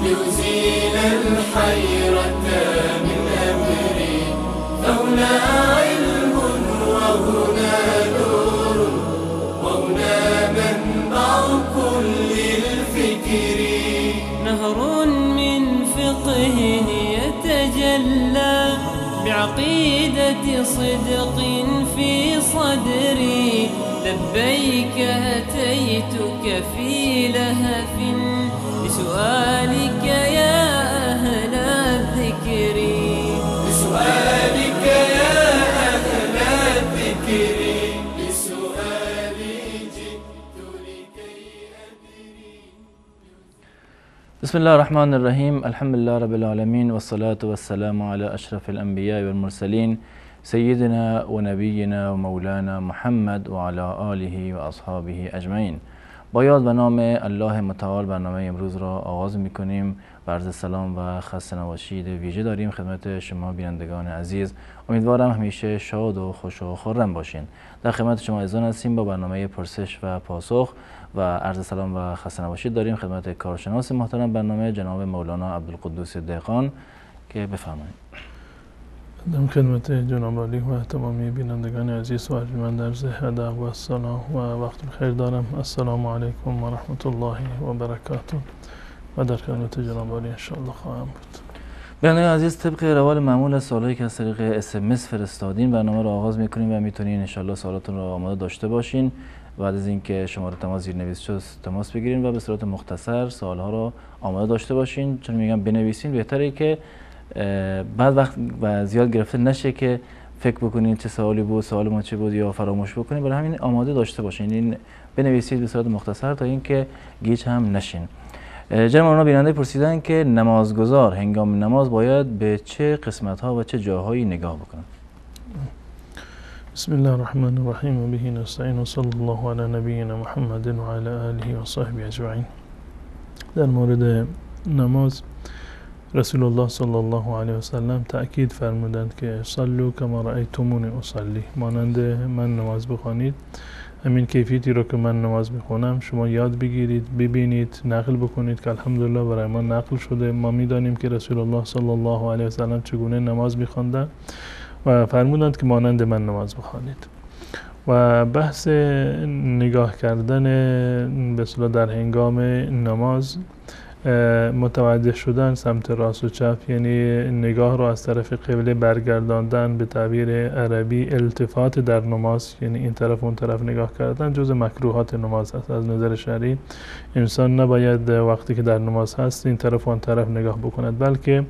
لأزيل الحيرة من أمري، فهنا علم وهنا نور وهنا منبع كل الفكر. نهر من فقه يتجلى بعقيدة صدق في صدري، لبيك أتيتك في لهف بسؤالك يا أهل الذكر، بسؤالك يا أهل الذكر، بسؤالي جئت لكي أدري. بسم الله الرحمن الرحيم. الحمد لله رب العالمين، والصلاة والسلام على أشرف الأنبياء والمرسلين سيدنا ونبينا ومولانا محمد وعلى آله و اصحابه اجمعین. با یاد و نام الله متعال برنامه امروز را آغاز می‌کنیم. عرض سلام و خسته نباشید ویژه داریم خدمت شما بینندگان عزیز. امیدوارم همیشه شاد و خوش و خرم باشین. در خدمت شما عزیزان هستیم با برنامه پرسش و پاسخ و عرض سلام و خسته نباشید داریم خدمت کارشناس محترم برنامه جناب مولانا عبدالقدوس دهقان که بفرمایید. در خدمت جناب عالی و تمامی بینندگان عزیز و ارجمند عرض ادب و سلام و وقت بخیر دارم. السلام علیکم و رحمت الله و برکاته و در خدمت جناب عالی ان شاء الله خواهم بود. بینندگان عزیز، طبق روال معمول از سوالایی که از طریق SMS فرستادین برنامه رو آغاز می‌کنیم و میتونین ان شاء الله سوالاتون رو آماده داشته باشین. بعد از اینکه شماره تماس زیرنویس شد تماس بگیرین و به صورت مختصر سوال‌ها رو آماده داشته باشین. چون میگم بنویسین بهتره که بعد وقت و زیاد گرفته نشه که فکر بکنید چه سوالی بود، سوال ما چه بود یا فراموش بکنید. برای همین آماده داشته باشین، این بنویسید به صورت مختصر تا اینکه گیج هم نشین. جناب مولانا بیننده پرسیدن که نمازگزار هنگام نماز باید به چه قسمت‌ها و چه جاهایی نگاه بکنن؟ بسم الله الرحمن الرحیم و به نستعین و صلی الله علی نبینا محمد و علی آله و صحبه اجمعین. در مورد نماز رسول الله صلی الله علیه و سلم تأکید فرمودند که صلوا کما رأیتمونی اصلی، مانند من نماز بخوانید. همین کیفیتی رو که من نماز میخونم شما یاد بگیرید، ببینید، نقل بکنید که الحمدلله برای ما نقل شده. ما میدانیم که رسول الله صلی الله علیه و سلم چگونه نماز میخواندند و فرمودند که مانند من نماز بخوانید. و بحث نگاه کردن به اصطلاح در هنگام نماز، متوجه شدن سمت راست و چپ، یعنی نگاه رو از طرف قبله برگرداندن، به تعبیر عربی التفات در نماز، یعنی این طرف اون طرف نگاه کردن، جز مکروهات نماز است. از نظر شرعی انسان نباید وقتی که در نماز هست این طرف و اون طرف نگاه بکند، بلکه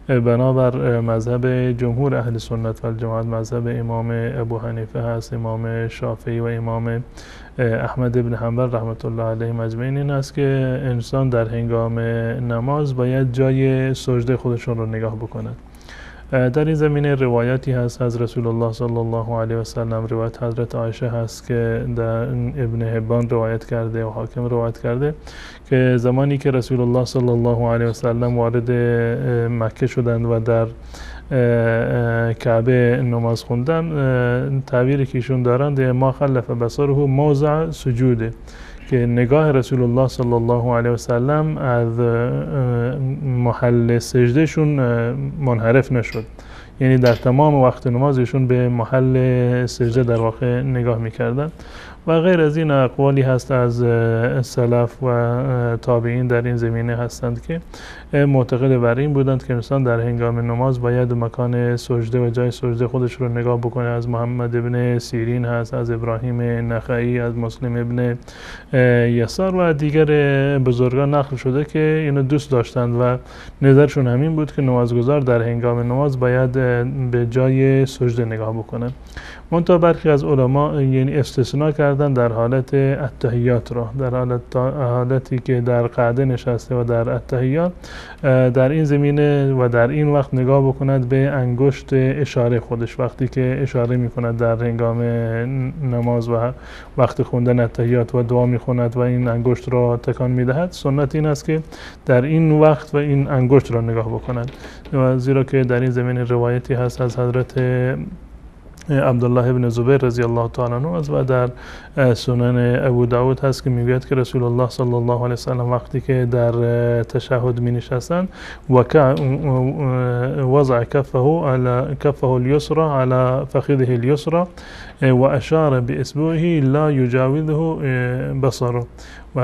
بنابر مذهب جمهور اهل سنت و الجماعت، مذهب امام ابو حنیفه هست، امام شافعی و امام احمد ابن حنبل رحمت الله علیهم اجمعین، این است که انسان در هنگام نماز باید جای سجده خودشون رو نگاه بکند. در این زمینه روایتی هست از رسول الله صلی الله علیه و سلم، روایت حضرت عایشه هست که در ابن حبان روایت کرده و حاکم روایت کرده که زمانی که رسول الله صلی الله علیه و سلم وارد مکه شدند و در کعبه نماز خوندن، تعبیری که ایشون دارند ما خلف بصره موضع سجوده، که نگاه رسول الله صلی الله علیه و سلم از محل سجدهشون منحرف نشد، یعنی در تمام وقت نمازشون به محل سجده در واقع نگاه میکردن. و غیر از این اقوالی هست از سلف و تابعین در این زمینه هستند که معتقد بر این بودند که انسان در هنگام نماز باید مکان سجده و جای سجده خودش رو نگاه بکنه. از محمد ابن سیرین هست، از ابراهیم نخعی، از مسلم ابن یسار و دیگر بزرگان نقل شده که اینو دوست داشتند و نظرشون همین بود که نمازگزار در هنگام نماز باید به جای سجده نگاه بکنه. منتها برخی از علما یعنی استثناء کردن در حالت التحیات را، در حالتی که در قعده نشسته و در التحیات در این زمینه و در این وقت نگاه بکند به انگشت اشاره خودش وقتی که اشاره میکند در هنگام نماز و وقت خوندن التحیات و دعا میخوند و این انگشت را تکان میدهد. سنت این است که در این وقت و این انگشت را نگاه بکند، و زیرا که در این زمینه روایتی هست از حضرت عبدالله ابن زبیر رضی الله تعالی عنه و در سنن ابو داود هست که میگوید که رسول الله صلی الله علیه وسلم وقتی که در تشهد می نشستند وضع کفه اليسرى على فخذه اليسرى و اشار باصبعه لا یجاوزه بصره، و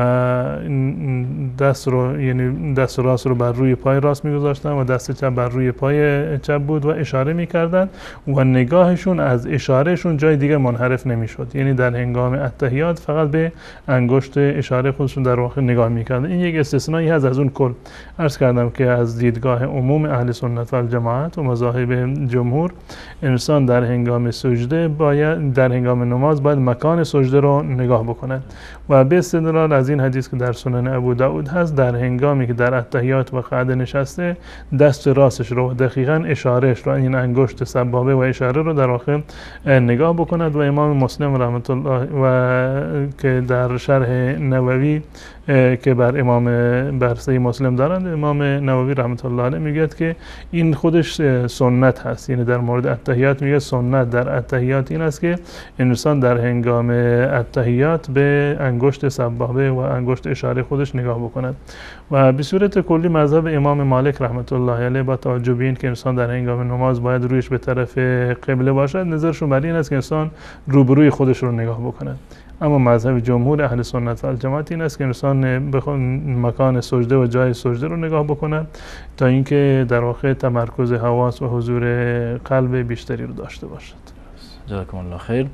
دست رو یعنی دست راست رو بر روی پای راست میگذاشتن و دست چپ بر روی پای چپ بود و اشاره میکردن و نگاهشون از اشارهشون جای دیگه منحرف نمیشد، یعنی در هنگام التحیات فقط به انگشت اشاره خودشون در واقع نگاه میکردن. این یک استثنایی هست از اون کل. عرض کردم که از دیدگاه عموم اهل سنت و الجماعت و مذاهب جمهور، انسان در هنگام سجده باید در هنگام نماز باید مکان سجده رو نگاه بکند و به استدلال از این حدیث که در سنن ابو داود هست در هنگامی که در التحیات و قعده نشسته دست راستش رو دقیقاً اشارهش رو این انگشت سبابه و اشاره رو در واقع نگاه بکند. و امام مسلم رحمت الله و که در شرح نووی که بر امام بر صحیح مسلم دارند، امام نووی رحمت الله علیه میگه که این خودش سنت هست، یعنی در مورد التحیات میگه سنت در التحیات این است که انسان در هنگام التحیات به انگشت سبابه و انگشت اشاره خودش نگاه بکند. و به صورت کلی مذهب امام مالک رحمت الله علیه با توجه به این که انسان در هنگام نماز باید رویش به طرف قبله باشد، نظرشون بر این است که انسان روبروی خودش رو نگاه بکند. اما مذهب جمهور اهل سنت و الجماعت این است که انسان مکان سجده و جای سجده رو نگاه بکند تا اینکه در واقع تمرکز حواس و حضور قلب بیشتری رو داشته باشد. جزاکم الله خیر.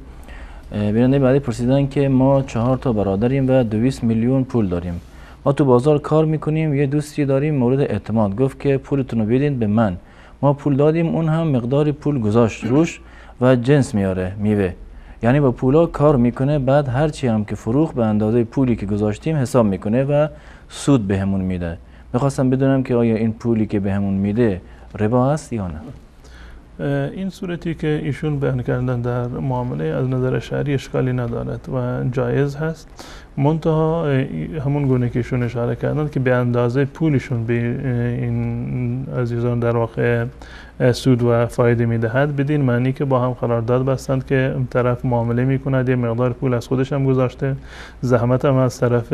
بیننده بعدی پرسیدن که ما 4 تا برادریم و 200 میلیون پول داریم. ما تو بازار کار میکنیم، یه دوستی داریم مورد اعتماد گفت که پولتون رو بدین به من. ما پول دادیم، اون هم مقداری پول گذاشت روش و جنس میاره، میوه. یعنی با پولا کار میکنه، بعد هر چی هم که فروخت به اندازه پولی که گذاشتیم حساب میکنه و سود بهمون میده. میخواستم بدونم که آیا این پولی که بهمون میده ربا است یا نه؟ این صورتی که ایشون بیان کردن در معامله از نظر شرعی اشکالی ندارد و جایز هست، منتها همون گونه که ایشون اشاره کردن که به اندازه پولشون به این عزیزان در واقع سود و فایده میدهد، بدین معنی که با هم قرارداد بستند که طرف معامله میکند، یه مقدار پول از خودش هم گذاشته، زحمت هم از طرف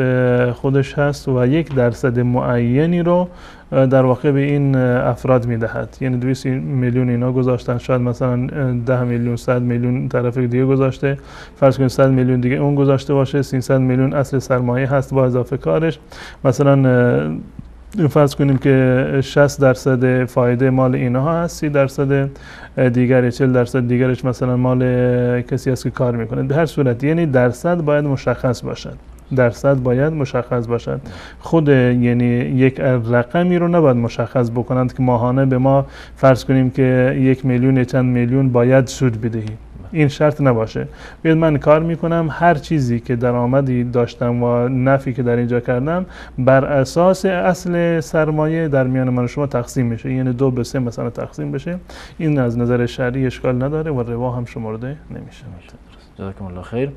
خودش هست و 1% معینی رو در واقع به این افراد میدهد. یعنی 200 میلیون اینا گذاشتن، شاید مثلا 10 میلیون 100 میلیون طرف دیگه گذاشته، فرض کنید 100 میلیون دیگه اون گذاشته باشه، 300 میلیون اصل سرمایه هست با اضافه کارش، مثلا فرض کنیم که 60% فایده مال اینها هست، 30% دیگری، 40% دیگرش مثلا مال کسی است که کار میکنه. به هر صورت یعنی درصد باید مشخص باشد، درصد باید مشخص باشد. خود یعنی یک رقمی رو نباید مشخص بکنند که ماهانه به ما فرض کنیم که 1 میلیون چند میلیون باید سود بدهی، این شرط نباشه. بیاد من کار میکنم، هر چیزی که درآمدی داشتم و نفعی که در اینجا کردم بر اساس اصل سرمایه در میان من و شما تقسیم میشه، یعنی 2/3 مثلا تقسیم بشه. این از نظر شرعی اشکال نداره و ربا هم شمرده نمیشه. جزاکم الله خیر.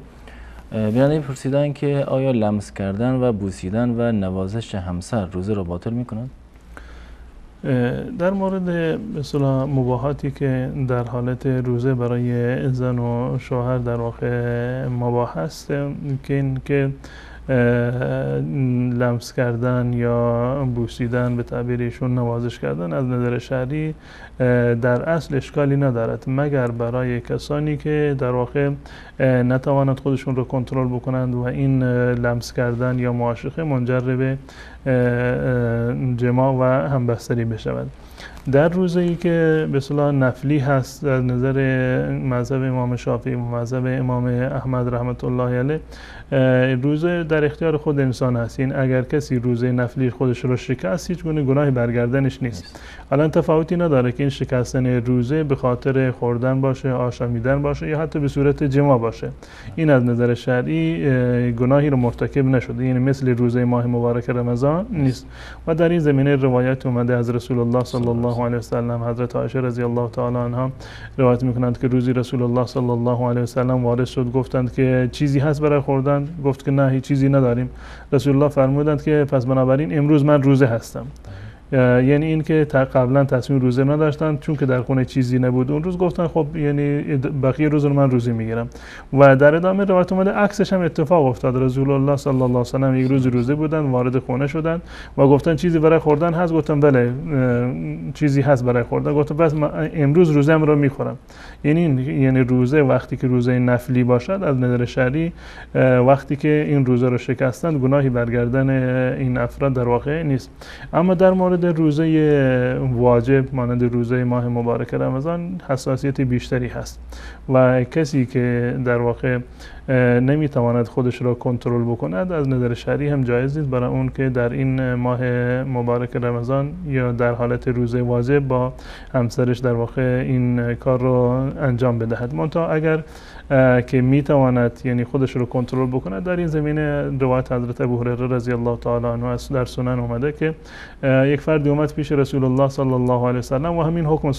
بیننده پرسیدن که آیا لمس کردن و بوسیدن و نوازش همسر روزه را باطل میکنند؟ در مورد مثلا مباحاتی که در حالت روزه برای زن و شوهر در واقع مباح است که لمس کردن یا بوسیدن به تعبیر ایشون نوازش کردن از نظر شرعی در اصل اشکالی ندارد، مگر برای کسانی که در واقع نتوانند خودشون رو کنترل بکنند و این لمس کردن یا معاشقه منجر به جماع و همبستری بشود. در روزه‌ای که به اصطلاح نفلی هست در نظر مذهب امام شافعی و مذهب امام احمد رحمت الله علیه، روزه در اختیار خود انسان هست. این اگر کسی روزه نفلی خودش رو شکست، هیچ گونه گناهی برگردنش نیست. الان تفاوتی نداره که این شکستن روزه به خاطر خوردن باشه، آشامیدن باشه یا حتی به صورت جماع باشه. این از نظر شرعی گناهی رو مرتکب نشده، یعنی مثل روزه ماه مبارک رمضان نیست. و در این زمینه روایت اومده از رسول الله صلی الله علیه و سلم. حضرت عایشه رضی الله تعالی عنها روایت میکنند که روزی رسول الله صلی الله علیه و سلم وارد شد، گفتند که چیزی هست برای خوردن؟ گفت که نه، هیچ چیزی نداریم. رسول الله فرمودند که پس بنابراین امروز من روزه هستم. یعنی این که قبلا تصمیم روزه نداشتن، چون که در خونه چیزی نبود اون روز، گفتن خب یعنی بقیه روز رو من روزه میگیرم. و در ادامه روایت اومده عکسش هم اتفاق افتاد. رسول الله صلی الله علیه و سلم یک روز روزه بودن، وارد خونه شدن و گفتن چیزی برای خوردن هست؟ گفتن بله چیزی هست برای خوردن. گفتن بس من امروز روزم رو میخورم. یعنی روزه وقتی که روزه نفلی باشد از نظر شرعی، وقتی که این روزه رو شکستن گناهی برگردن این افراد در واقع نیست. اما در مورد روزه واجب مانند روزه ماه مبارک رمضان حساسیت بیشتری هست و کسی که در واقع نمیتواند خودش را کنترل بکند از نظر شرعی هم جایز نیست برای اون که در این ماه مبارک رمضان یا در حالت روزه واجب با همسرش در واقع این کار رو انجام بدهد. منتها اگر که میتواند یعنی خودش رو کنترل بکند، در این زمینه روایت حضرت ابو هریره رضی الله تعالی عنه در سنن اومده که یک فردی اومد پیش رسول الله صلی الله علیه و سلم و همین حکم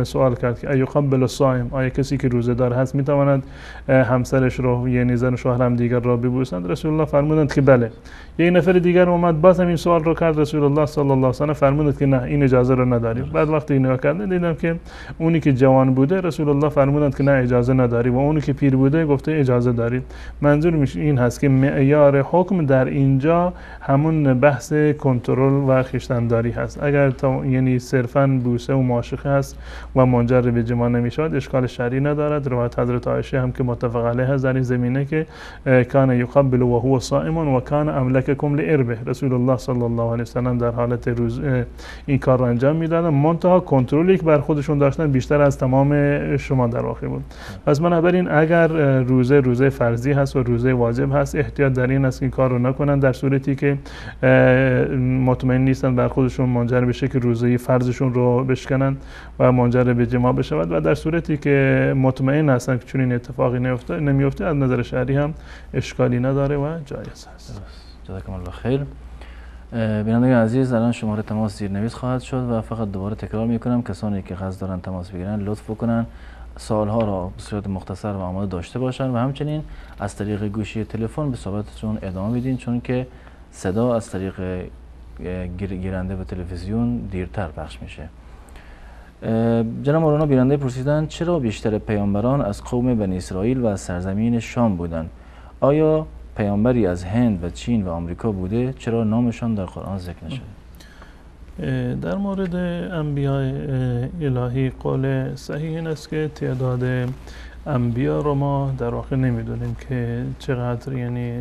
سوال کرد که ایقبل الصائم، آیا کسی که روزه دار هست میتواند همسرش رو یعنی زن و شوهر هم دیگر را ببوسند؟ رسول الله فرمودند که بله. یک نفر دیگر اومد باز همین سوال رو کرد، رسول الله صلی الله علیه و سلم فرمودند که نه، این اجازه رو نداری. بعد وقتی نگاه کردن دیدم که اونی که جوان بوده رسول الله فرمودند که نه اجازه نداری و اونی که پیر بوده گفته اجازه دارید. منظور میشه این هست که معیار حکم در اینجا همون بحث کنترل و خویشتنداری هست. اگر یعنی صرفاً بوسه و معاشقه هست و منجر به جماع نمیشود اشکال شرعی ندارد. روایت حضرت عایشه هم که متفق علیه هست در این زمینه که کان یقبل و هو صائم و کان املککم لاربه، رسول الله صلی الله علیه و سلم در حالت روز این کار را انجام میدادن، منتها کنترلی که بر خودشون داشتن بیشتر از تمام شما در واقع بود. پس بنابراین اگر روزه فرضی هست و روزه واجب هست، احتیاط در این است که این کار رو نکنن در صورتی که مطمئن نیستن بر خودشون منجر بشه که روزه فرضشون رو بشکنن و منجر به جماع بشود، و در صورتی که مطمئن هستن که چون این اتفاقی نمیفته از نظر شرعی هم اشکالی نداره و جایز هست. جزاکم الله خیر. بینندگان عزیز، الان شماره تماس زیرنویس خواهد شد و فقط دوباره تکرار میکنم کسانی که قصد دارن تماس بگیرن لطف بکنن سوالها را به صورت مختصر و آماده داشته باشن و همچنین از طریق گوشی تلفن به صحبتتون ادامه بدین، چون که صدا از طریق گیرنده و تلویزیون دیرتر پخش میشه. جناب مولانا بیننده پرسیدن چرا بیشتر پیامبران از قوم بنی اسرائیل و از سرزمین شام بودند؟ آیا پیامبری از هند و چین و آمریکا بوده؟ چرا نامشان در قرآن ذکر نشده؟ در مورد انبیاء الهی قول صحیح این است که تعداد انبیا رو ما در واقع نمیدونیم که چقدر یعنی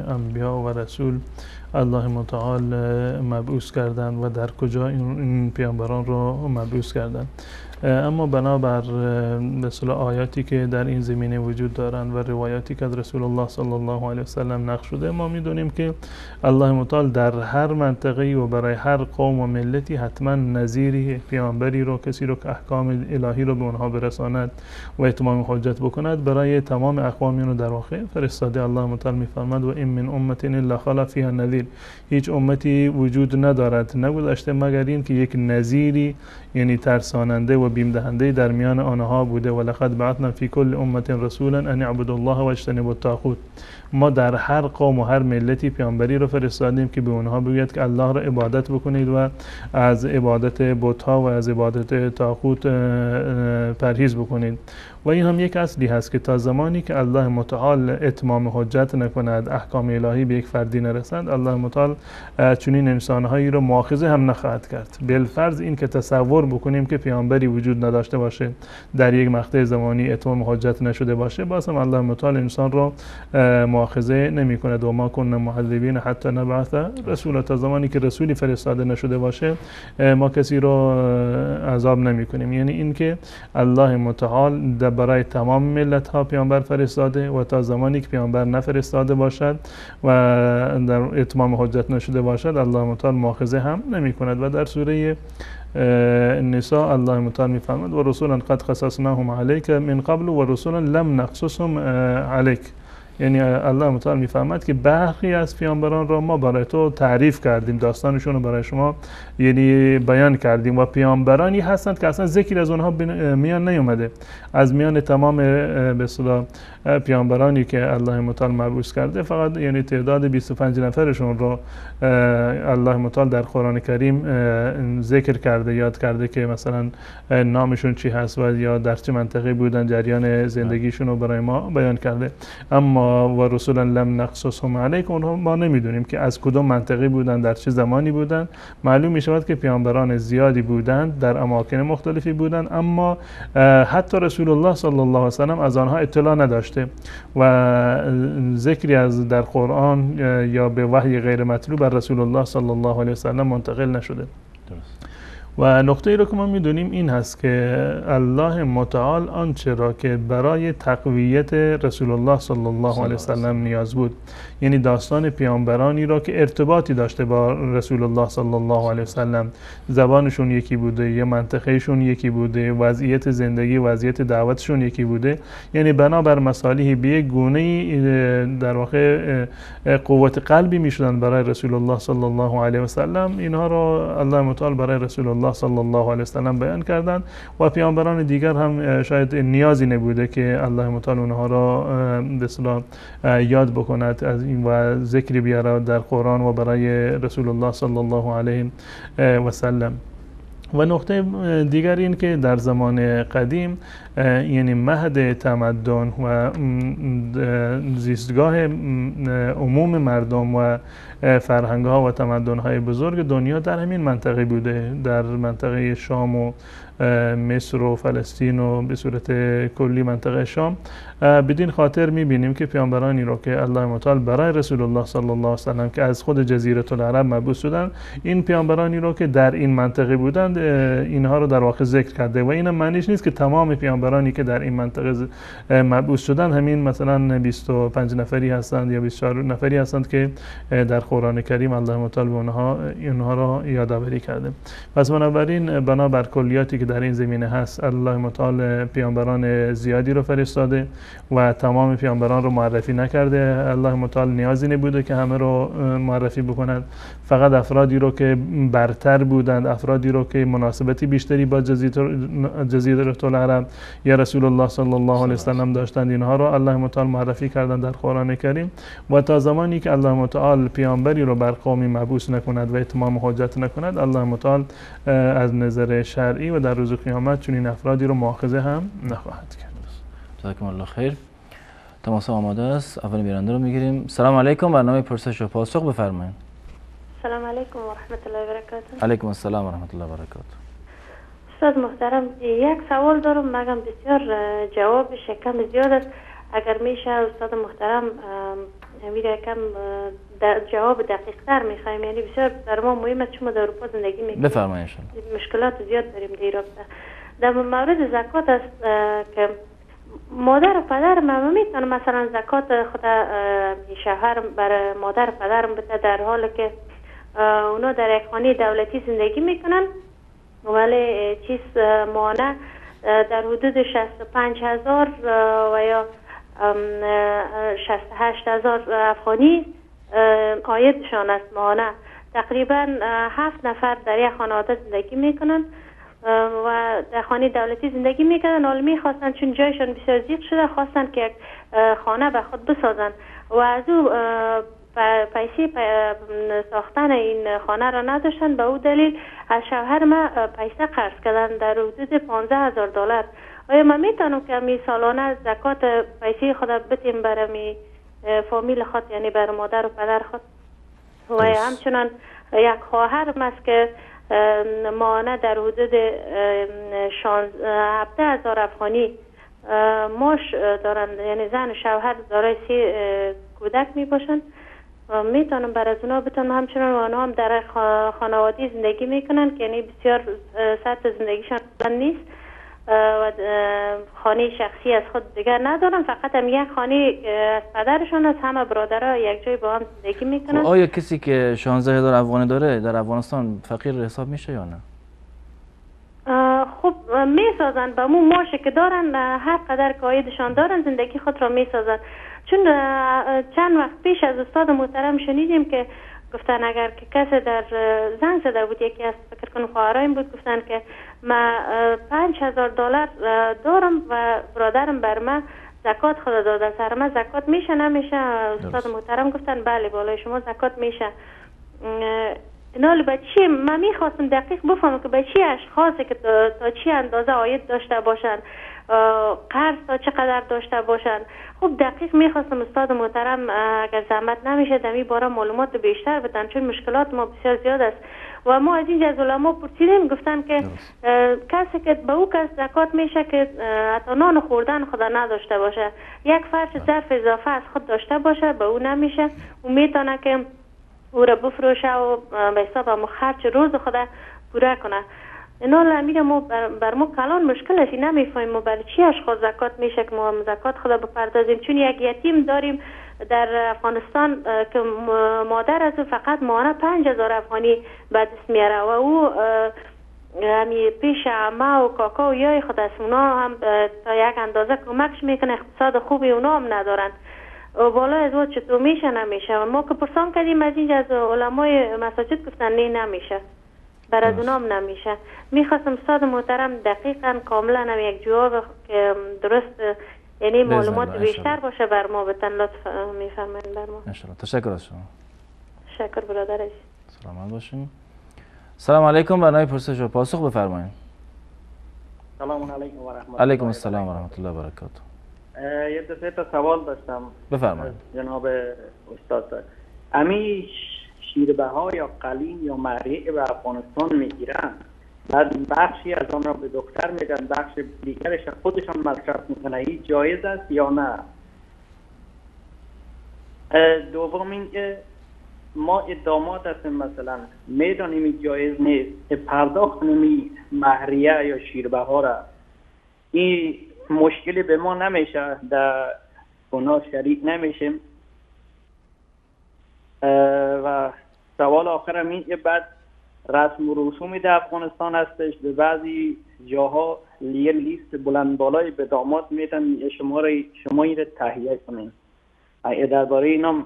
انبیا و رسول الله متعال مبعوث کردند و در کجا این پیامبران رو مبعوث کردند. اما بنابر به اصطلاح آیاتی که در این زمینه وجود دارند و روایاتی که از رسول الله صلی الله علیه و سلم نقل شده، ما میدونیم که الله متعال در هر منطقه‌ای و برای هر قوم و ملتی حتما نظیری پیامبری رو، کسی رو که احکام الهی رو به اونها برساند و اتمام حجت بکند، برای تمام اقوام رو در واقع فرستاده. الله متعال میفرماد و این من امت الا خلا فیها نذیر، هیچ امتی وجود ندارد نگذشته مگر این که یک نظیری یعنی ترساننده و بیم دهنده در میان آنها بوده. و لقد بعثنا فی کل امت رسولا ان اعبدوا الله و اجتنبوا الطاغوت، ما در هر قوم و هر ملتی پیامبری رو فرستادیم که به اونها بگوید که الله را عبادت بکنید و از عبادت بت‌ها و از عبادت طاغوت پرهیز بکنید. و این هم یک اصلی هست که تا زمانی که الله متعال اتمام حجت نکند، احکام الهی به یک فردی نرسند، الله متعال چنین انسانهایی رو مؤاخذه هم نخواهد کرد. بالفرض این که تصور بکنیم که پیامبری وجود نداشته باشه، در یک مقطع زمانی اتمام حجت نشده باشه، باز هم الله متعال انسان رو مؤاخذه نمی کند. و ما کنا معذبین حتی نبعث رسولا، تا زمانی که رسولی فرستاده نشده باشه ما کسی رو عذاب نمی کنیم. یعنی این که الله متعال برای تمام ملت ها پیامبر فرستاده و تا زمانی که پیامبر نفرستاده باشد و در اتمام حجت نشده باشد الله متعال مؤاخذه هم نمی کند. و در سوره النساء الله متعال می‌فرماید و رسولا قد قصصناهم عليك من قبل و رسولا لم نقصصهم عليك. یعنی الله متعال میفهمد که برخی از پیامبران را ما برای تو تعریف کردیم، داستانشون رو برای شما یعنی بیان کردیم و پیامبرانی هستند که اصلا ذکر از اونها میان نیومده. از میان تمام به اصطلاح پیامبرانی که الله متعال مبعوث کرده فقط یعنی تعداد 25 نفرشون رو الله متعال در قرآن کریم ذکر کرده، یاد کرده که مثلا نامشون چی هست و یا در چه منطقه بودن، جریان زندگیشون رو برای ما بیان کرده. اما و رسولا لم نقصصهم علیک، اونها ما نمیدونیم که از کدوم منطقه بودن، در چه زمانی بودن. معلوم می شود که پیامبران زیادی بودند، در اماکن مختلفی بودند، اما حتی رسول الله صلی الله علیه و سلم از آنها اطلاع نداشته و ذکری از در قرآن یا به وحی غیر مطلوب بر رسول الله صلی الله علیه و سلم منتقل نشده. درست. و نکته ای رو که ما میدونیم این هست که الله متعال آنچه را که برای تقویت رسول الله صلی الله علیه و سلم نیاز بود، یعنی داستان پیامبرانی را که ارتباطی داشته با رسول الله صلی الله علیه و سلم، زبانشون یکی بوده، یا منطقهشون یکی بوده، وضعیت زندگی، وضعیت دعوتشون یکی بوده، یعنی بنابر مصالحی به یک گونه‌ای در واقع قوت قلبی میشدن برای رسول الله صلی الله علیه و سلم. اینها را الله متعال برای رسول الله صلی الله علیه و سلم بیان کردند و پیامبران دیگر هم شاید نیازی نبوده که الله متعال اونها را به اصطلاح یاد بکند از این و ذکری بیاره در قرآن و برای رسول الله صلی الله علیه و سلم. و نقطه دیگر این که در زمان قدیم یعنی مهد تمدن و زیستگاه عموم مردم و فرهنگ ها و تمدن های بزرگ دنیا در همین منطقه بوده، در منطقه شام و مصر و فلسطین و به صورت کلی منطقه شام. بدین خاطر میبینیم که پیامبرانی رو که الله متعال برای رسول الله صلی الله علیه و سلم که از خود جزیره العرب مبعوث شدن، این پیامبرانی رو که در این منطقه بودند اینها رو در واقع ذکر کرده. و این معنیش نیست که تمام پیامبرانی که در این منطقه مبعوث شدن همین مثلا 25 نفری هستند یا 24 نفری هستند که در قرآن کریم الله متعال به اونها را یادآوری کرده. پس بنابراین بنابر کلیاتی که در این زمینه هست، الله متعال پیامبران زیادی رو فرستاده و تمام پیامبران رو معرفی نکرده. الله متعال نیازی نبوده که همه رو معرفی بکند، فقط افرادی رو که برتر بودند، افرادی رو که مناسبتی بیشتری با جزیره العرب یا رسول الله صلی الله علیه و سلم داشتند، اینها رو الله متعال معرفی کردن در قرآن کریم. و تا زمانی که الله متعال پیامبری رو بر قومی مبعوث نکند و اتمام حجت نکند، الله متعال از نظر شرعی و در روز قیامت چنین افرادی رو مؤاخذه هم نخواهد کرد. جزاکم الله خیر. تماس آماده است. اول بیرنده رو میگیریم. سلام علیکم. برنامه پرسش و پاسخ بفرمایید. سلام علیکم و رحمت الله و برکاته. علیکم السلام و رحمت الله و برکاته. استاد محترم، یک سوال دارم، مگم بسیار جوابش کم زیاد است. اگر میشه استاد محترم میره کم جواب دقیق تر میخوایم، یعنی بسیار در ما مهم است چون ما در اروپا زندگی میکنیم. بفرمایید. مشکلات زیاد داریم در رابطه. در مورد زکات است که مادر و پدر ما میتونن مثلا زکات خود شوهر بر مادر و پدرم بده در حالی که اونا در یک خانه دولتی زندگی میکنن، ولی چیز مانع در حدود 65,000 و یا 68,000 افغانی عایدشان است مانع. تقریبا 7 نفر در یک خانواده زندگی میکنن و در خانه دولتی زندگی میکنن. حالا میخواستن چون جایشان بسیار ضیق شده، خواستن که یک خانه به خود بسازن و از او پیسه ساختن این خانه را نداشتن. به او دلیل از شوهر ما پیسه قرض کردن در حدود 15,000 دلار. آیا ما میتونم که می سالانه زکات پیسه خود بتیم برای می فامیل خود، یعنی برای مادر و پدر خود؟ و همچنان یک خواهر است که ماهانه در حدود 17,000 افغانی معاش دارند، یعنی زن و شوهر دارای 3 کودک می باشند. میتونم برای اونا بتونم. همچنان آنها هم در خانوادی زندگی میکنن که یعنی بسیار سطح زندگیشان نیست و خانه شخصی از خود دیگر ندارن، فقط هم یک خانه از پدرشان است. همه برادرها یک جای با هم زندگی میکنن. آیا کسی که 16,000 افغانی داره در افغانستان فقیر حساب میشه یا نه؟ خب میسازن به مو معاشی که دارن، هر قدر که عایدشان دارن زندگی خود را میسازن. چون چند وقت پیش از استاد محترم شنیدیم که گفتن اگر که کسی در زنگ زده بود، یکی از فکر کنم خواهرایم بود، گفتن که من 5,000 دلار دارم و برادرم بر من زکات خود داده، سر من زکات میشه نمیشه؟ استاد محترم گفتن بله بالای شما زکات میشه. اینا به چی من میخواستم دقیق بفهمم که به چی اشخاصی که تا چی اندازه عاید داشته باشن، قرض تا چقدر داشته باشن. خب دقیق میخواستم استاد محترم اگر زحمت نمیشه دمی باره معلومات بیشتر بدن، چون مشکلات ما بسیار زیاد است. و ما از اینجا از علما پرسیدیم، گفتن که کسی که به او کس زکات میشه که حتی نان خوردن خدا نداشته باشه، یک فرش ظرف اضافه از خود داشته باشه، به او نمیشه. او میتونه که او را بفروشه و به حساب هم خرچ روز خدا پوره کنه. اینا لمیده ما بر ما کلان مشکل است، نمیفهمیم ما برای چی اشخاص زکات میشه که ما زکات خدا بپردازیم. چون یک یتیم داریم در افغانستان که مادر از فقط ماهانه 5,000 افغانی به دست میاره و او همی پیش عمه و کاکا و یای خود است، اونا هم تا یک اندازه کمکش میکنه، اقتصاد خوبی اونا هم ندارن. بالا از وقت چطور میشه نمیشه؟ و ما که پرسان کردیم از اینجا از علمای مساجد گفتن نه نمیشه، بر از اونام نمیشه. میخواستم استاد محترم دقیقا کاملا هم یک جواب که درست یعنی معلومات بیشتر باشه بر ما بتن، لطف میفرمایید بر ما. انشالله. تشکر از شما. تشکر برادرش. سلامت باشین. سلام علیکم. برنامه پرسش و پاسخ بفرمایید. سلام علیکم و رحمت الله. علیکم السلام و رحمت الله و برکاته. یه دو تا سوال داشتم بفرمایید جناب استاد. امی شیربها یا قلیم یا مهریه به افغانستان میگیرن، بعد بخشی از آن را به دختر میدن، بخش دیگرش خودشان مصرف میکنه، این جایز است یا نه؟ دوم اینکه ما داماد هستیم، مثلا میدانیم این جایز نیست پرداخت نمی مهریه یا شیربها را، این مشکلی به ما نمیشه، در گناه شریک نمیشیم؟ و سوال آخرم این که بعد رسم و رسومی در افغانستان هستش، به بعضی جاها لیست بلند بالای به داماد میدن، شما این رو تهیه کنین. اگه درباره اینا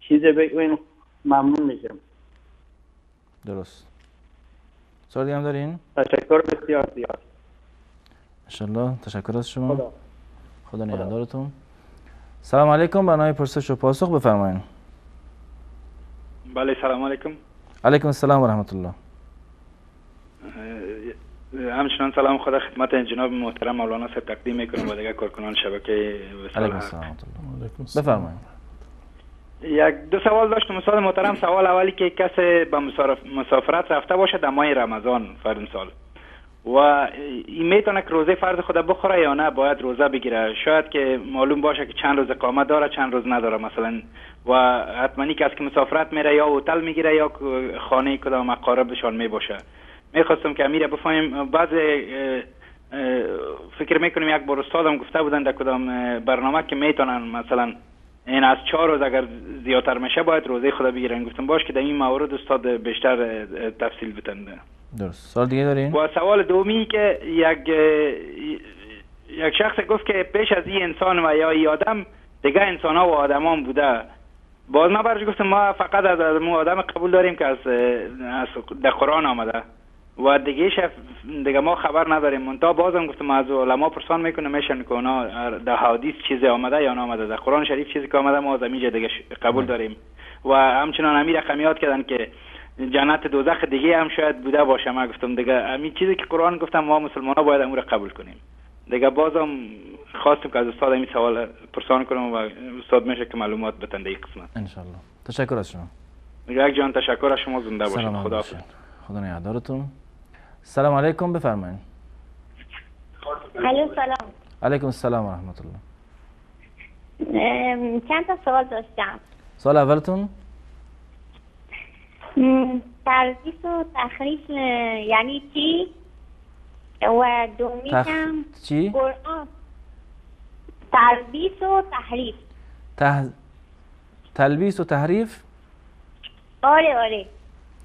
چیزی بگوین ممنون میشم. درست. سوال دیگه هم دارین؟ تشکر بسیار زیاد. انشالله. تشکر از شما. خدا نگهدارتون. سلام علیکم. برنامه پرسش و پاسخ بفرمایید. بله سلام علیکم. علیکم السلام و رحمت الله. همچنان سلام خدا خدمت جناب محترم مولانا صاحب تقدیم میکنم و دیگر کارکنان شبکه وصال. علیکم السلام و رحمت الله. بفرمایید. یک دو سوال داشتم استاد محترم. سوال اولی که کسی به مسافرت رفته باشه در ماه رمضان فرض سال و این میتونه که روزه فرض خود بخوره یا نه باید روزه بگیره؟ شاید که معلوم باشه که چند روز اقامه داره چند روز نداره مثلا، و حتما کسی که مسافرت میره یا هتل میگیره یا خانه کدام اقاربشان میباشه. میخواستم که امیره بفهمیم. بعض فکر میکنیم یک بار استادم گفته بودن در کدام برنامه که میتونن مثلا این از 4 روز اگر زیادتر میشه باید روزه خود بگیرن. گفتم باش که در این مورد استاد بیشتر تفصیل بتن. درست. سوال دیگه دارین؟ و سوال دومی که یک شخص گفت که پیش از این انسان و یا ای آدم دیگه انسان ها و آدمان بوده. باز ما برش گفتم ما فقط از آدم قبول داریم که از در قرآن آمده و دیگه ما خبر نداریم. منتها بازم گفتم از علما پرسان میکنه میشن که اونا در حدیث چیزی آمده یا نآمده، در قرآن شریف چیزی که آمده ما از اینجا دیگه قبول داریم. و همچنان امیر رقمیات کردن که جنت دوزخ دیگه هم شاید بوده باشه. ما گفتم دیگه همین چیزی که قرآن گفتم ما مسلمان‌ها باید امور قبول کنیم. دیگه بازم خواستم که از استاد این سوال پرسان کنم و استاد میشه که معلومات بتن در این قسمت. ان شاء الله. تشکر از شما. یک جان تشکر از شما. زنده باشید. خدا حافظ. خدا نگهدارتون. سلام علیکم، بفرمایید. الو سلام. علیکم السلام و رحمت الله. چند تا سوال داشتم. سوال اولتون؟ تلبیس و تحریف یعنی چی؟ و دومیشم چی؟ قرآن. تلبیس و تحریف. تلبیس و تحریف؟ آره.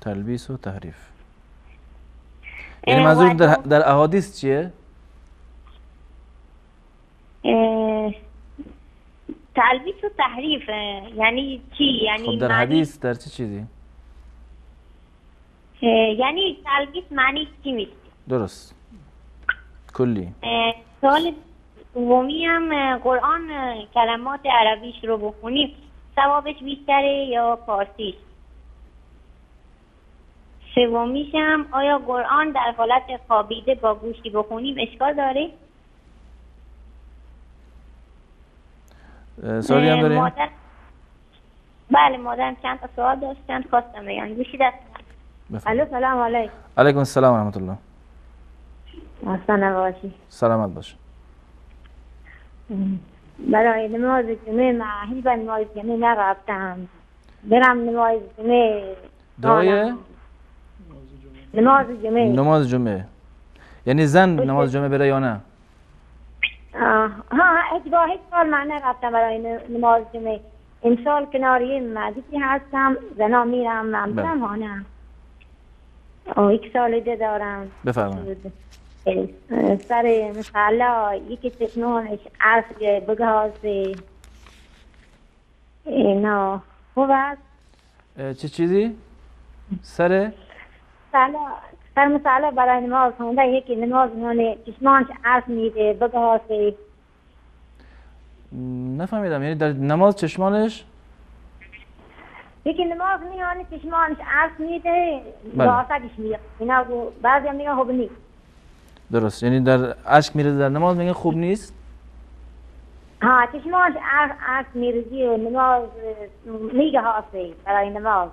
تلبیس و تحریف یعنی منظور در احادیث چیه؟ تلبیس و تحریف یعنی چی؟ یعنی خب در حدیث در چه چیزی؟ یعنی تلبیس معنی چی میشه؟ درست کلی. سوال دومی هم قرآن کلمات عربیش رو بخونیم ثوابش بیشتره یا فارسیش؟ سومیش هم آیا قرآن در حالت خوابیده با گوشی بخونیم اشکال داره؟ سوالی هم داریم؟ بله مادرم چند تا سوال داشتن خواستم بگم. گوشی دست. الو سلام علیکم. علیکم السلام و رحمت الله. حسن باشی. سلامت باش. برای نماز جمعه من هیچ بار نماز جمعه نرفتم. برم نماز جمعه. دعای؟ نماز جمعه یعنی زن نماز جمعه بره یا نه؟ هیچ سال من نرفتم برای نماز جمعه. امسال کناری مدیسی هستم، زنا میرم من هانم. یک سال ده دارم. بفرمایید. سر مسئله یکی چشمانش عرض بگهازه اینا خوب است؟ چه چیزی؟ سر مسئله برای نماز خونده یکی نماز میانه چشمانش عرض میده بگهازه. نفهمیدم یعنی در نماز چشمانش؟ یکی نماز میانه چشمانش عرض میده بگهازگش میده. اینا بعضی هم میگه خوب نیست. درست یعنی در اشک میره در نماز میگه خوب نیست؟ چشمانش عرض میرزی و نماز میگه هاسته برای نماز.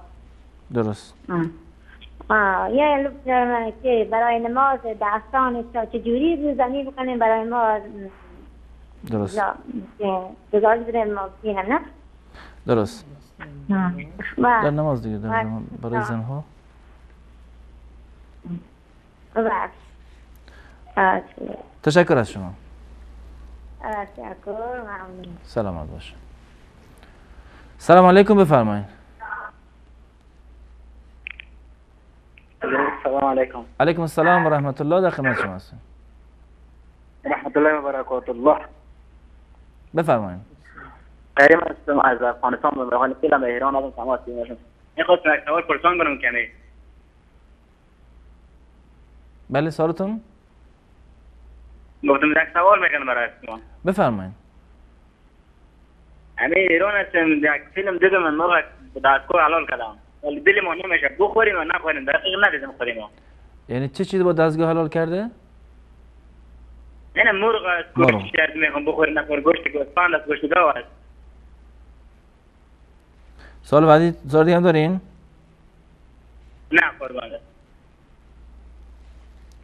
درست. یه لب دارم که برای نماز دستانش چجوری رو زمین بکنیم برای ما. درست. گزارش برای ما بینم نه؟ درست. در نماز دیگه در نماز برای زنها. تشکر از شما. تشکر ممنون. سلامت باشه. سلام علیکم بفرمایید. سلام علیکم. علیکم السلام و رحمت الله. در خدمت شما هستم. رحمت الله و برکات الله. بفرمایید. کریم هستم از افغانستان به حال فعلا به ایران آمدم تماس گرفتم. می‌خواستم یک سوال پرسان کنم که بله سوالتون؟ گفتم یک سوال میکنم برای شما. بفرمایید. ایران هستم یک فیلم دیدم من مرغ دستگاه حلال کردم. ولی دل ما نمیشه بخوریم و نخوریم در حقیقت ندیدم خوریم. یعنی چه چیزی با دستگاه حلال کرده؟ یعنی مرغ گوشت میخوام بخوریم نخور گوشت گوسفند است گوشت گاو است. سوال بعدی دیگه هم دارین؟ نه قربان.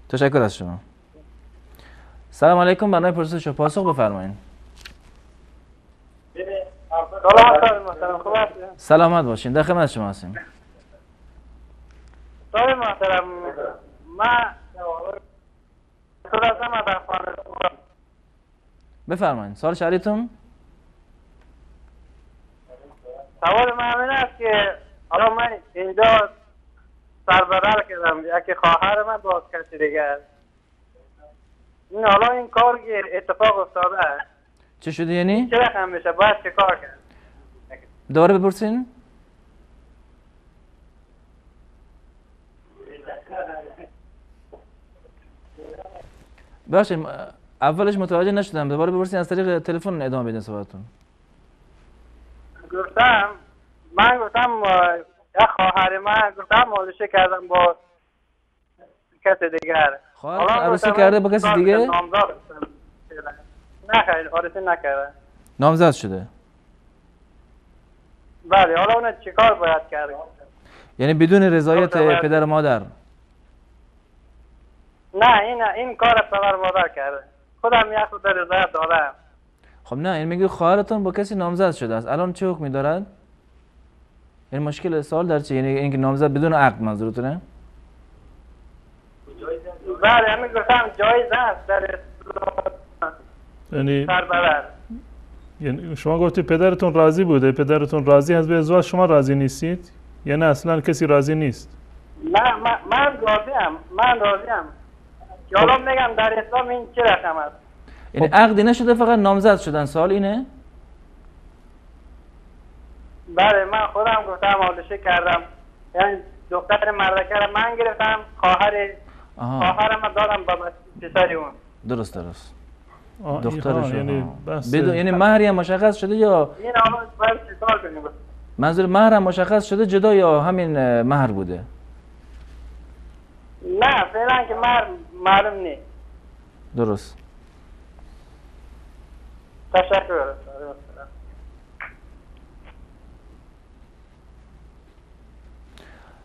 تشکر از شما. سلام علیکم. برنامه پرسش و پاسخ بفرمایید. سلامت باشین. در خدمت شما هستیم. سلام محترم. من بفرمایید. سوال شهریتون؟ سوال من این است که حالا من اینجا سربرال کردم یکی خواهر من باز کسی دیگه. این حالا این کار اتفاق افتاده است. چه شده یعنی؟ چه رقم میشه؟ باید چه کار کرد؟ دوباره بپرسین. ببخشید اولش متوجه نشدم، دوباره بپرسین از طریق تلفن ادامه بدین صحبتتون. من گفتم یک خواهر من گفتم مالشه کردم با کسی دیگر. خواهرتون عروسی کرده با کسی دیگه؟ نه خیلی عروسی نکرده. نامزد شده؟ بله. حالا اون چیکار باید کرد؟ یعنی بدون رضایت پدر و مادر؟ نه این کار پدر و مادر کرده. خودم یک خود رضایت دادم. خب نه این میگه خواهرتون با کسی نامزد شده است، الان چه حکمی دارد؟ این مشکل سوال در چه؟ یعنی اینکه نامزد بدون عقد منظورتونه؟ بله همین گفتم جایز است در یعنی سربرر. یعنی شما گفتی پدرتون راضی بوده، پدرتون راضی از به ازدواج، شما راضی نیستید؟ یعنی اصلا کسی راضی نیست؟ نه من راضیم. که حالا میگم در اسلام این چه رقم است؟ یعنی عقدی نشده فقط نامزد شدن، سوال اینه؟ بله من خودم گفتم آلوشه کردم، یعنی دختر مردکه رو من گرفتم، خواهرم دادم با پسری اون. درست دخترش یعنی یعنی مهری هم مشخص شده یا این حالا باید چیکار کنیم؟ منظور مهر هم مشخص شده جدا یا همین مهر بوده؟ نه فعلا که مهر معلوم نیست. درست. تشکر.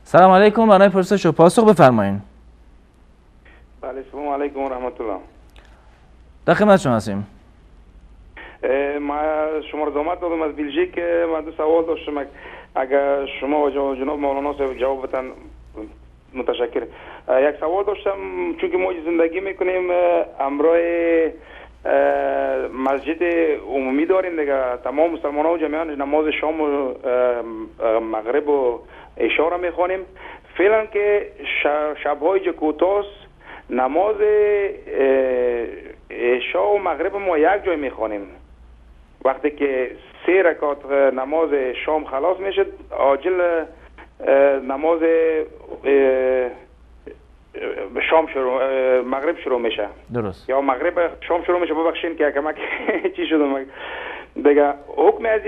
سلام علیکم، برای پرسش و پاسخ بفرمایید. بله سلام علیکم و رحمت الله. در خدمت شما هستیم. ما شما رو زحمت دادم از بلژیک. من دو سوال داشتم، اگر شما و جناب مولانا صاحب جواب بدن متشکر. یک سوال داشتم، چون که ما زندگی میکنیم همراه مسجد عمومی داریم دیگه، تمام مسلمان ها و جمعیان نماز شام و مغرب و عشا را میخوانیم. فعلا که شبهای کوتاه نماز عشا و مغرب ما یک جای میخوانیم. وقتی که 3 رکعت نماز شام خلاص میشه، عاجل نماز شام مغرب شروع میشه. درست. یا مغرب شام شروع میشه. ببخشید که کمک چی شد دیگه. حکم از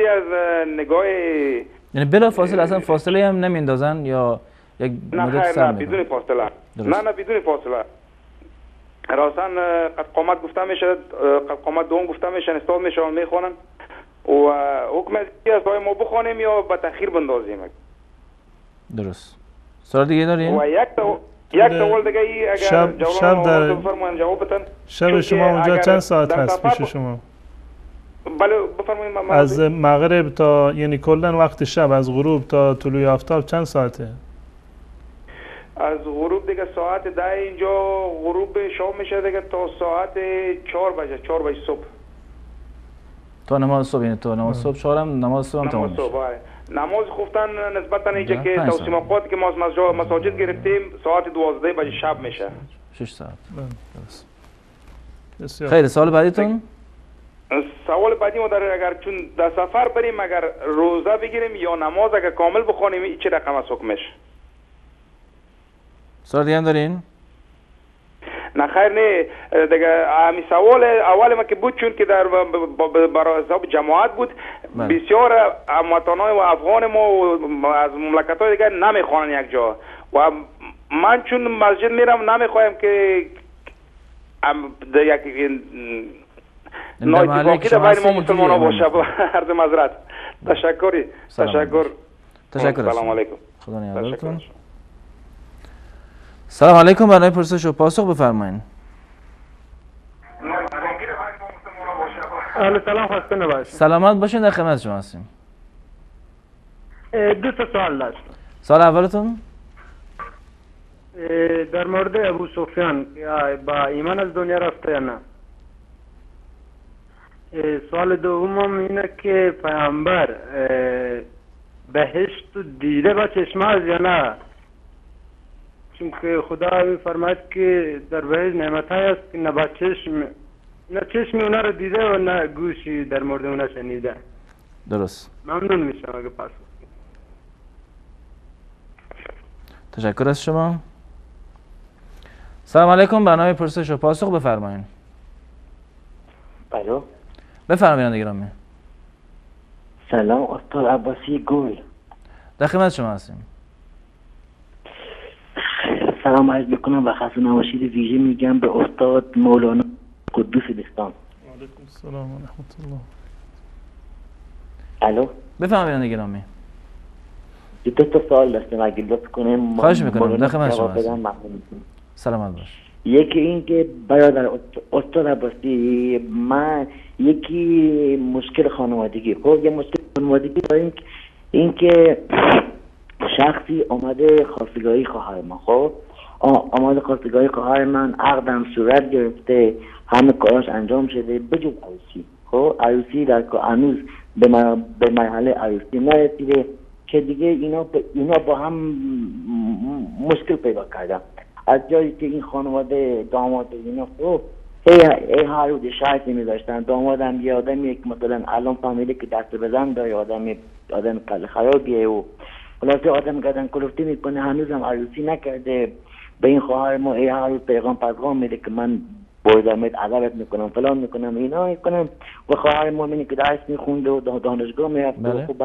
نگاه یعنی بلا فاصله اصلا فاصله هم نمیندازن یا یک مدت سر نه بدون فاصله. نه بدون فاصله. راستن قد قامت گفته میشه، قد قامت دوم گفته میشه، استاد میشه میخوانن و حکم از ما بخوانیم یا به تاخیر بندازیم. درست. سوال دیگه دارین؟ و یک سوال دیگه ای اگر جواب بدن. شب شما اونجا چند ساعت هست پیش شما؟ بله بفرمایید. از مغرب تا یعنی کلا وقت شب از غروب تا طلوع آفتاب چند ساعته؟ از غروب دیگه ساعت 10 اینجا غروب شام میشه دیگه تا ساعت 4 بجه صبح. تا نماز صبح. یعنی تا نماز صبح 4 هم نماز صبح هم تمام میشه. نماز خفتن نسبتا اینجا که توسیم اوقات که ما مساجد گرفتیم ساعت 12 بجه شب میشه. 6 ساعت. خیلی سوال بعدیتون؟ سوال بعدی ما داره، اگر چون در سفر بریم اگر روزه بگیریم یا نماز اگر کامل بخونیم این چه رقم است حکمش؟ سوال دیگه هم دارین؟ نه خیر نه دیگه. همین سوال اول ما که بود چون که در برای حساب جماعت بود بسیار هموطنان و افغان ما و از مملکت‌های دیگه نمیخوانن یک جا و من چون مسجد میرم نمیخوایم که یک نایتفاقی در بین ما مسلمان ها باشه. عرض معذرت. تشکر. سلام علیکم. خدا نگهدارتون. سلام علیکم، برای پرسش و پاسخ بفرمایید. سلام خسته نباشید. سلامت باشین، در خدمت شما هستیم. 2 تا سوال داشتم. سوال اولتون در مورد ابو سفیان با ایمان از دنیا رفته یا نه؟ سوال دومم اینه که پیامبر بهشت دیده با چشماز یا نه؟ چون که خدا میفرماید که در بهشت نعمت‌هایی است که نه با چشم، نه چشمی اونا رو دیده و نه گوشی در مورد اونا شنیده. درست. ممنون میشم اگه پاسخ. تشکر از شما. سلام علیکم، برنامه پرسش و پاسخ بفرمایید. الو بفرمایید گرامی. سلام استاد عباسی گل. در خدمت شما هستیم. سلام عرض میکنم و خسته نباشید ویژه میگم به استاد مولانا قدوس دستان. علیکم السلام و رحمت الله. الو بفرمایید گرامی. دو تا سوال داشتم اگه لطف کنم. خواهش میکنم، در خدمت شما هستیم. سلامت باش. یکی این که برادر استاد عباسی، من یکی مشکل خانوادگی، خب یه مشکل خانوادگی داریم، این که شخصی آمده خواستگاری خواهر من، خب آمده خواستگاری خواهر من، عقدم صورت گرفته، همه کاراش انجام شده بجز عروسی. خب عروسی در هنوز به مرحله عروسی نرسیده که دیگه اینا با هم مشکل پیدا کردن. از جایی که این خانواده داماد اینا خب هی هر روز شرطی می‌ذاشتن. دامادم یه آدمیه که مثلا الان فهمیده که دست بزن داره، آدم کل خرابیه و خلاصه آدم گردن کلفتی میکنه، هنوزم عروسی نکرده. به این خواهر ما هر روز پیغام میده که من بردمت عذابت میکنم فلان میکنم اینا میکنم و خواهر ما میگه که درس میخونده و دانشگاه میرفته. خب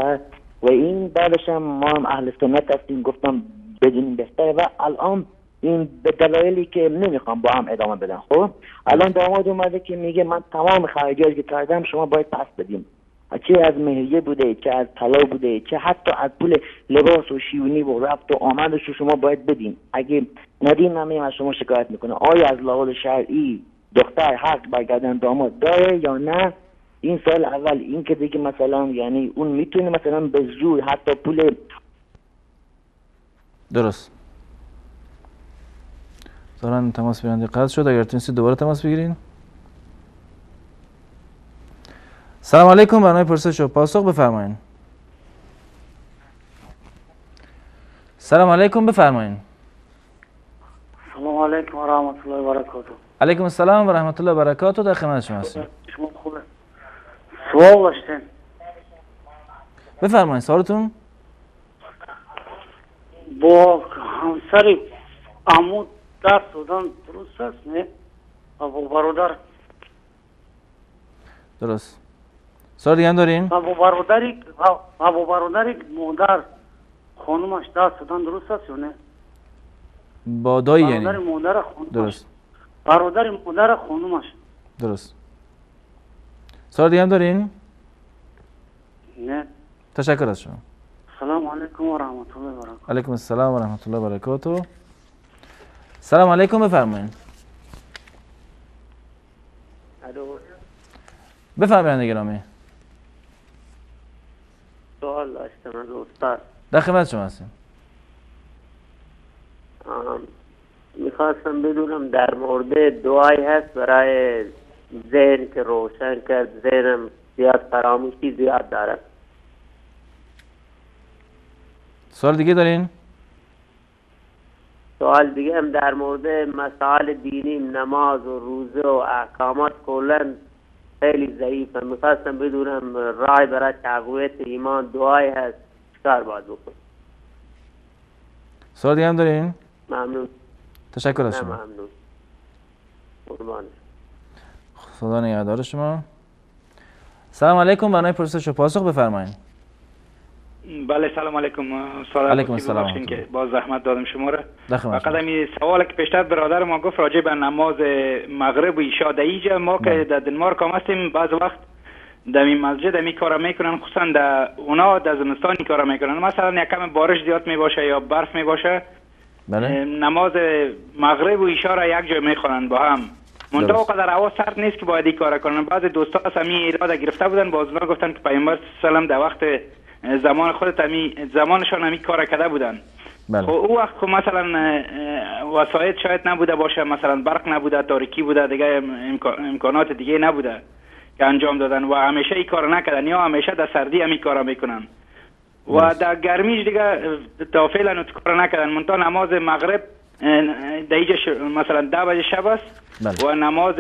و این بعدش هم ما هم اهل سنت هستیم، گفتم بدونیم بهتره و الان این به دلایلی که نمیخوام با هم ادامه بدم. خب الان داماد اومده که میگه من تمام خرجاتی که کردم شما باید پس بدیم، چه از مهریه بوده، چه از طلا بوده، چه حتی از پول لباس و شیونی و رفت و آمدش رو شما باید بدین. اگه ندین من از شما شکایت میکنه. آیا از لحاظ شرعی دختر حق برگردن داماد داره یا نه؟ این سال اول. این که دیگه مثلا یعنی اون میتونه مثلا به زور حتی پول. درست. دارن تماس بگیرنده قطع شد، اگر تونستید دوباره تماس بگیرین. سلام علیکم، برنامه پرسش و پاسخ بفرمایید. سلام علیکم بفرمایید. سلام علیکم و رحمت الله و برکاته. علیکم السلام و رحمت الله و برکاته. در خدمت شما هستیم. شما خوبه؟ سوال داشتین. بفرمایید سوالتون. با همسری عمو در سودان درست است نه؟ و با برادر. درست. سوال دیگه هم دارین؟ و با برادری مادر خانومش در سودان درست است یا نه؟ با دایی یعنی؟ برادر مادر خانومش. درست. برادر مادر خانومش. درست. سوال دیگه هم دارین؟ نه. تشکر از شما. سلام علیکم و رحمت الله و برکاته. علیکم السلام و رحمت الله و برکاته. سلام علیکم بفرمایید. الو بفرمایید گرامی. سوال داشتم از استاد. در خدمت شما هستیم. میخواستم بدونم در مورد دعایی هست برای ذهن که روشن کرد، ذهنم زیاد فراموشی زیاد داره. سوال دیگه دارین؟ سوال دیگه هم در مورد مسائل دینی، نماز و روزه و احکامات کلا خیلی ضعیفه. میخواستم بدونم رای برای تقویت ایمان دعایی هست چکار باید بکنم؟ سوال دیگه هم دارین؟ ممنون. تشکر از شما. ممنون. قربان. خدا نگهدار شما. سلام علیکم، برنامه پرسش و پاسخ بفرمایید. بله سلام علیکم. علیکم السلام. که باز زحمت دادم شما را. فقط همین سوالی که پیشتر برادر ما گفت راجع به نماز مغرب و عشاء در اینجا ما که در دنمارک هم هستیم بعض وقت در این مسجد می کارا میکنن، خصوصا در اونا در زمستان کارا میکنن. مثلا یکم بارش زیاد می باشه یا برف می باشه، بله نماز مغرب و عشاء را یک جای میخونن با هم. منتها قدر هوا سرد نیست که باید این کارا کنن. بعضی دوستا از همین اراده گرفته بودن، باز اونا گفتن که پیامبر سلام در وقت زمان خودت زمانشان همی کار کرده بودن. بله. خب او وقت خب مثلا وسایل شاید نبوده باشه، مثلا برق نبوده، تاریکی بوده، دیگه امکانات دیگه نبوده که انجام دادن و همیشه این کار نکردن یا همیشه در سردی همی کارا میکنن و در گرمیش دیگه تا فعلا کار نکردن. منتها نماز مغرب در مثلا 10 بجه شب است. بله. و نماز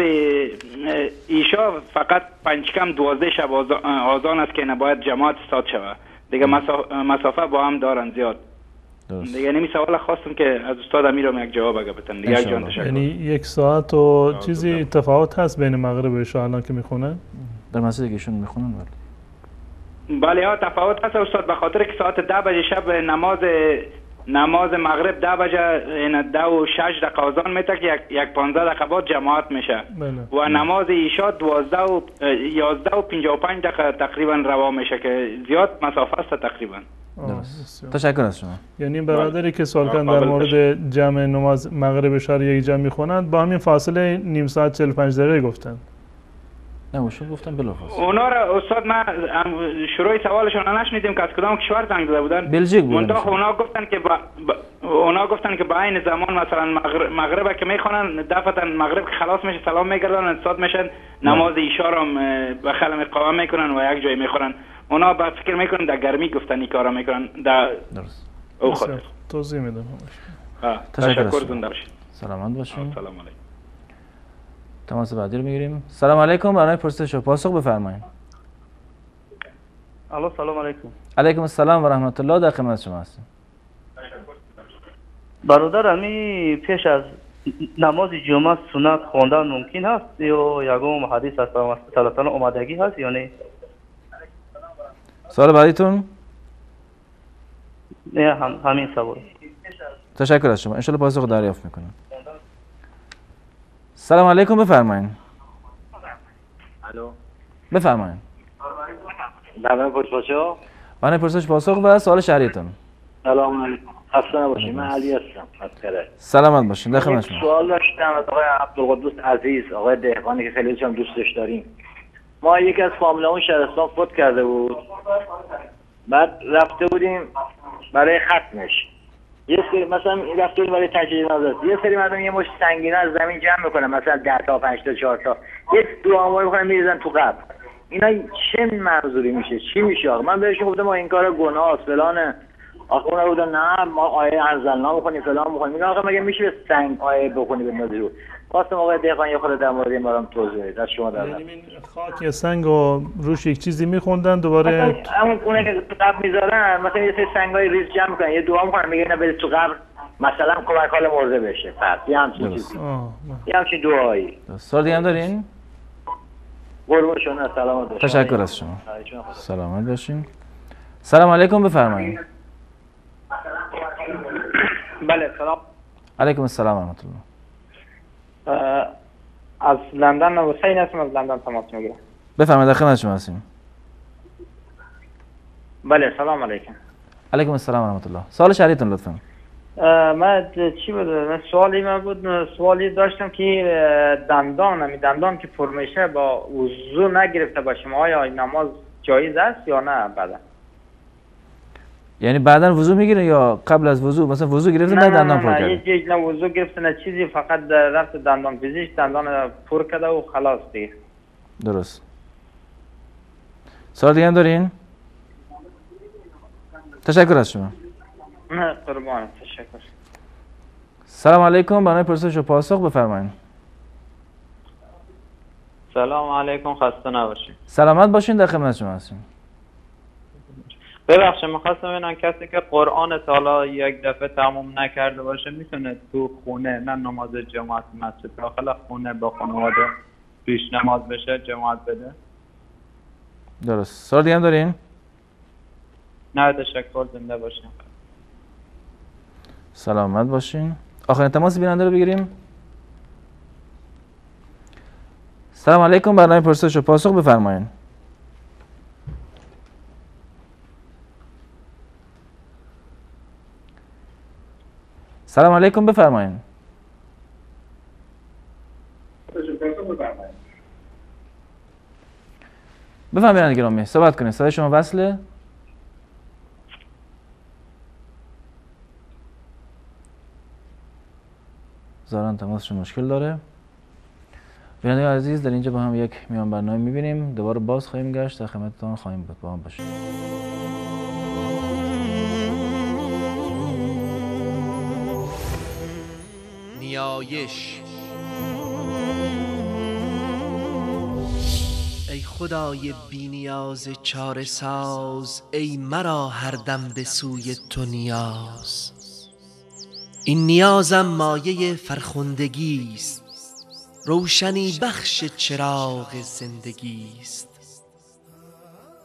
عشاء فقط 5 کم 12 شب آذان است که نباید جماعت استاد شود دیگه. مسافه با هم دارن زیاد. دیگه نمی سوال خواستم که از استاد امیرم یک جواب اگه بتن. یک جان تشکر. یعنی 1 ساعت و چیزی تفاوت هست بین مغرب و عشاء الان که میخونن؟ در مسجدی که ایشون میخونن بله ها تفاوت هست استاد، به خاطر که ساعت 10 بجه شب نماز مغرب 10 بجه این 10 و 6 دقیقه آذان میته که یک 15 دقیقه بعد جماعت میشه و نماز عشاء 12 و 11 و 55 دقیقه تقریبا روا میشه که زیاد مسافه است تقریبا. درست. تشکر از شما. یعنی برادری که سوال کردن در مورد جمع نماز مغرب شهر یک جمع میخونند با همین فاصله نیم ساعت 45 دقیقه گفتن. نه اوشون گفتن بلافاصله. اونا را استاد ما شروع سوالشون نشنیدیم که از کدام کشور زنگ زده بودن. بلژیک بودن. اونا گفتن که با این زمان مثلا مغرب که میخونن دفعتا مغرب که خلاص میشه سلام میگردن استاد میشن نماز عشاء را به خلم اقامه میکنن و یک جای میخورن. اونا با فکر میکنن در گرمی گفتن این کارا میکنن. درست. او خود توضیح میدم. تشکر زنده باشید. سلامت باشین. سلام علیکم. تماس بعدی رو میگیریم. سلام علیکم، برای پرسش و پاسخ بفرمایید. الو سلام علیکم. علیکم السلام و رحمت الله، در خدمت شما هستیم. برادر امی پیش از نماز جمعه سنت خواندن ممکن هست یا یگام حدیث از پیامبر اومدگی هست یا نه؟ سوال بعدیتون؟ نه همین سوال. تشکر از شما، ان شاء الله پاسخ دریافت میکنم. سلام علیکم، بفرمایید. الو بفرمایید. برنامه پرسش برنامه پرسش پاسخ و سوال شهریتون. سلام علیکم. خسته نباشید. من علی هستم از کرج. سلامت باشین. در خدمت شما. سوال داشتم از آقای عبدالقدوس عزیز، آقای دهقانی که خیلی هم دوستش داریم. ما یکی از فامیلامون شهرستان فوت کرده بود. بعد رفته بودیم برای ختمش. یه سری مثلا رفته بودیم برای تجهیز نازست. یه سری مردم یه مشت سنگینه از زمین جمع میکنن، مثلا 10 تا 5 تا 4 تا. یه دعامایی میکنن میریزن تو قبر. اینا چه منظوری میشه؟ چی میشه آقا؟ من بهشون گفتم ما این کار گناه است فلانه. آخه اونا بودن نه ما آیه انزلنا میخونیم فلان میخونیم. اینا آقا مگه میشه سنگ آیه بخونی بندازی رو؟ خواستم آقای دهقان یه خورده در مورد این برام توضیح بدید. از شما دارم. یعنی خاک یا سنگ و روش یک چیزی میخوندن دوباره همون اونه که تو قبر میذارن، مثلا یه سری سنگای ریز جمع میکنن یه دعا میکنن میگن اینا برید تو قبر مثلا کمک حال مرده بشه. پس یه همچین چیزی. یه همچین دعایی. سوال دیگه هم دارین؟ قربون شما، سلامت باشین. تشکر از شما. سلامت باشین. سلام علیکم، بفرمایید. بله سلام. علیکم السلام و رحمت الله. از لندن حسین هستم، از لندن تماس میگیرم. بفرمایید، در خدمت شما هستیم. بله سلام علیکم. علیکم السلام و رحمت الله. سوال شهریتون لطفا. من چی بود؟ سوالی من بود، سوالی داشتم که دندان که پر میشه با وضو نگرفته باشیم آیا نماز جایز است یا نه بعدا؟ یعنی بعدا وضو میگیره یا قبل از وضو؟ مثلا وضو گرفته نه دندان پر کرده؟ نه نه وضو گرفته نه چیزی، فقط رفت دندان پزشک دندان پر کرده و خلاص دیگه. درست. سوال دیگه هم دارین؟ تشکر از شما. نه قربان، تشکر. سلام علیکم، برنامه پرسش و پاسخ بفرمایید. سلام علیکم، خسته نباشید. سلامت باشین، در خدمت شما هستیم. ببخشید می‌خواستم ببینم کسی که قرآن تعالی یک دفعه تموم نکرده باشه میتونه تو خونه، نه نماز جماعت مسجد، داخل خونه با خانواده پیش نماز بشه جماعت بده؟ درست. سوال دیگه هم دارین؟ نه تشکر، زنده باشین. سلامت باشین. آخرین تماس بیننده رو بگیریم. سلام علیکم، برنامه پرسش و پاسخ بفرمایید. سلام علیکم، بفرمایید. بفرمایید گرامی، صحبت کنید. صدای شما وصله؟ ظاهرا تماسشون مشکل داره. بیننده عزیز، در اینجا با هم یک میان برنامه میبینیم، دوباره باز خواهیم گشت، در خدمتتان خواهیم بود. با هم باشید. نیایش. ای خدای بی نیاز چاره ساز، ای مرا هر دم به سوی تو نیاز. این نیازم مایه فرخندگی است، روشنی بخش چراغ زندگی است.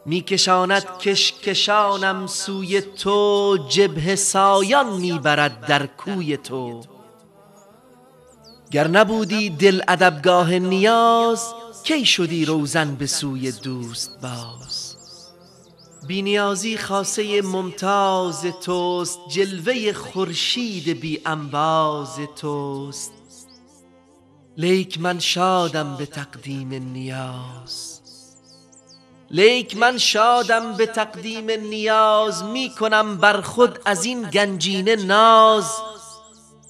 میکشاند کشکشانم سوی تو، جبهه سایان میبرد در کوی تو. گر نبودی دل ادبگاه نیاز، کی شدی روزن به سوی دوست باز. بی نیازی خاصه ممتاز توست، جلوه خورشید بی انباز توست. لیک من شادم به تقدیم نیاز، لیک من شادم به تقدیم نیاز. می کنم بر خود از این گنجینه ناز،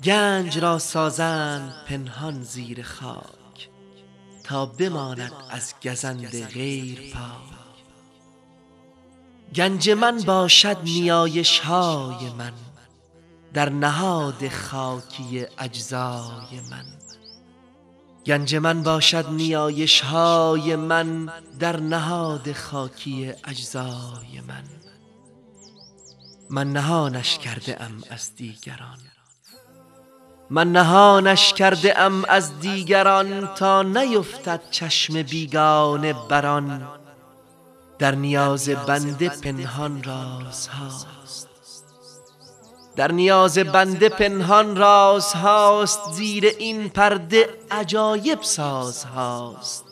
گنج را سازند پنهان زیر خاک، تا بماند از گزند غیر پاک. گنج من باشد نیایش های من، در نهاد خاکی اجزای من. گنج من باشد نیایش های من، در نهاد خاکی اجزای من. من نهانش کرده ام از دیگران، من نهانش کرده ام از دیگران، تا نیفتد چشم بیگانه بران. در نیاز بنده پنهان راز هاست، در نیاز بنده پنهان راز هاست. زیر این پرده عجایب ساز هاست.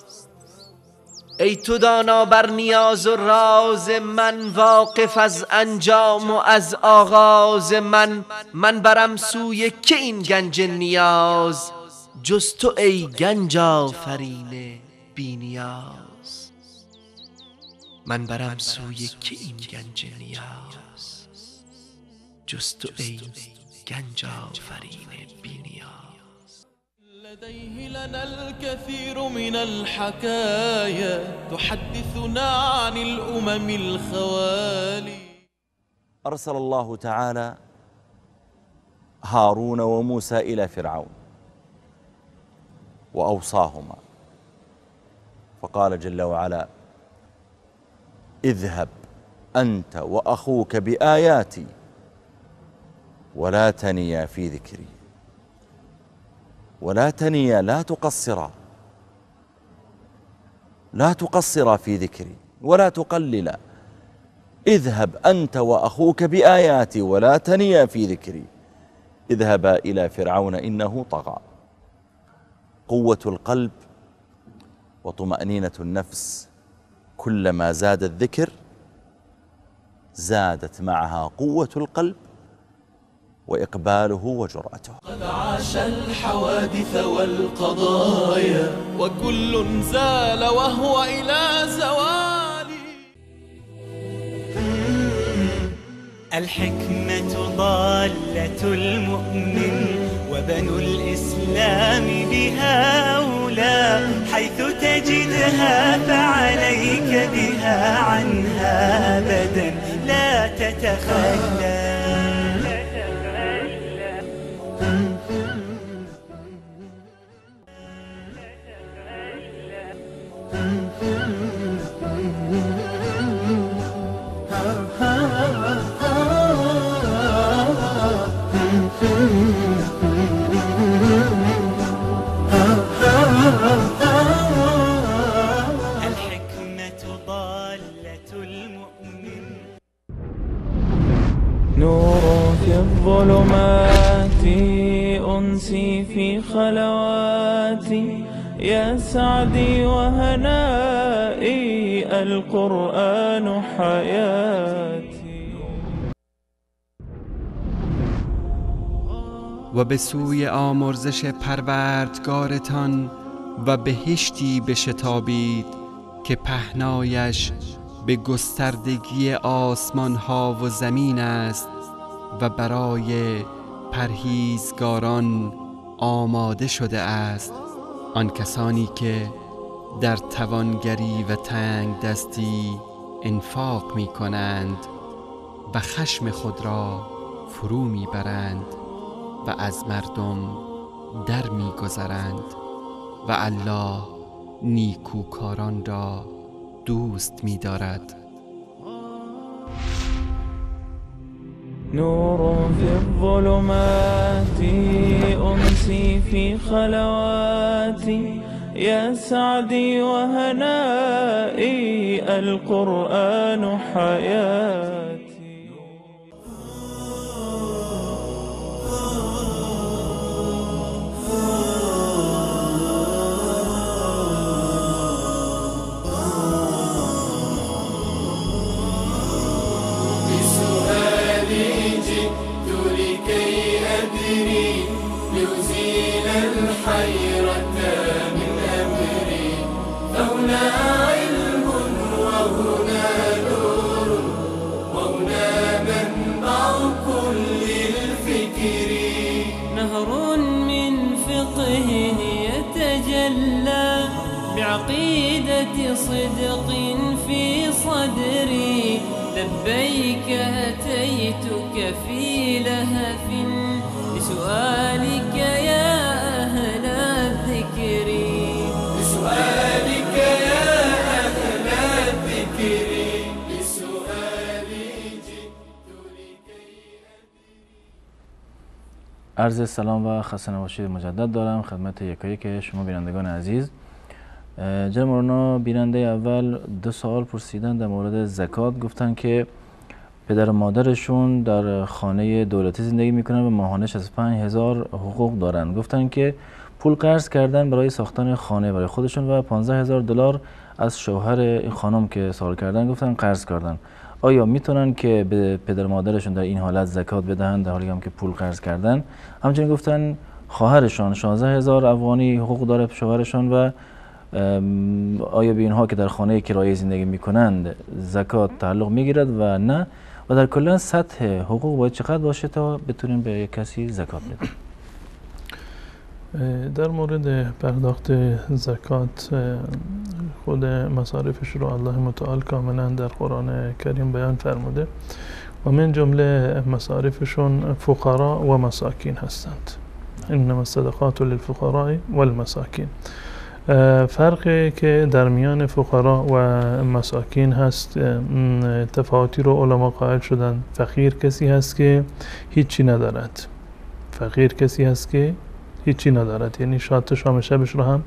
ای تو دانا بر نیاز و راز من، واقف از انجام و از آغاز من. من برم سوی که این گنج نیاز، جز تو ای گنج آفرین بی نیاز. من برم سوی که این گنج نیاز، جز تو ای گنج آفرین بی نیاز. لديه لنا الكثير من الحكايا، تحدثنا عن الأمم الخوالي. أرسل الله تعالى هارون وموسى إلى فرعون وأوصاهما، فقال جل وعلا: اذهب أنت وأخوك بآياتي ولا تنيا في ذكري. ولا تنيا، لا تقصرا، لا تقصرا في ذكري ولا تقللا. اذهب أنت وأخوك بآياتي ولا تنيا في ذكري. اذهبا إلى فرعون إنه طغى. قوة القلب وطمأنينة النفس، كلما زاد الذكر زادت معها قوة القلب وإقباله وجرأته. قد عاش الحوادث والقضايا، وكل زال وهو إلى زوال. الحكمة ضالة المؤمن، وبنو الإسلام بها أولى. حيث تجدها فعليك بها، عنها أبدا لا تتخلى. الحكمة ضالة المؤمن. نور في الظلمات، أنسي في خلواتي، يا سعدي وهنائي، القرآن حياتي. و به سوی آمرزش پروردگارتان و بهشتی بشتابید که پهنایش به گستردگی آسمان ها و زمین است و برای پرهیزگاران آماده شده است. آن کسانی که در توانگری و تنگ دستی انفاق می کنند و خشم خود را فرو می برند و از مردم در می گذرند و الله نیکوکاران را دوست می دارد. نور في الظلمات أنسي في خلواتي يا سعدي وهنائي القرآن حياتي. ليزيل الحيرة من أمري فهنا علم وهنا نور وهنا منبع كل الفكر. نهر من فقهه يتجلى بعقيدة صدق في صدري لبيك أتيتك في لهف بسؤالك يا أهل الذكر. بسؤالك يا أهل الذكر بسؤالي جئت لكي عرض سلام و خسته نباشید مجدد دارم خدمت یکایک شما بینندگان عزیز. جناب مولانا بیننده اول 2 سوال پرسیدن در مورد زکات. گفتن که پدر و مادرشون در خانه دولتی زندگی میکنن و ماهانه 65,000 حقوق دارن. گفتن که پول قرض کردن برای ساختن خانه برای خودشون و 15,000 دلار از شوهر این خانم که سوال کردن گفتن قرض کردن. آیا میتونن که به پدر و مادرشون در این حالت زکات بدهند در حالی هم که پول قرض کردن؟ همچنین گفتن خواهرشون 16,000 افغانی حقوق داره شوهرشون و آیا به اینها که در خانه کرایه زندگی میکنند زکات تعلق میگیرد و نه؟ و در کلا سطح حقوق باید چقدر باشه تا بتونیم به یک کسی زکات بدیم؟ در مورد پرداخت زکات خود مصارفش رو الله متعال کاملا در قرآن کریم بیان فرموده و من جمله مصارفشون فقرا و مساکین هستند. انما الصدقات للفقراء والمساکین. فرقی که در میان فقرا و مساکین هست تفاوتی رو علما قائل شدن. فقیر کسی هست که هیچی ندارد. فقیر کسی هست که هیچی ندارد، یعنی شاید شام شبش رو هم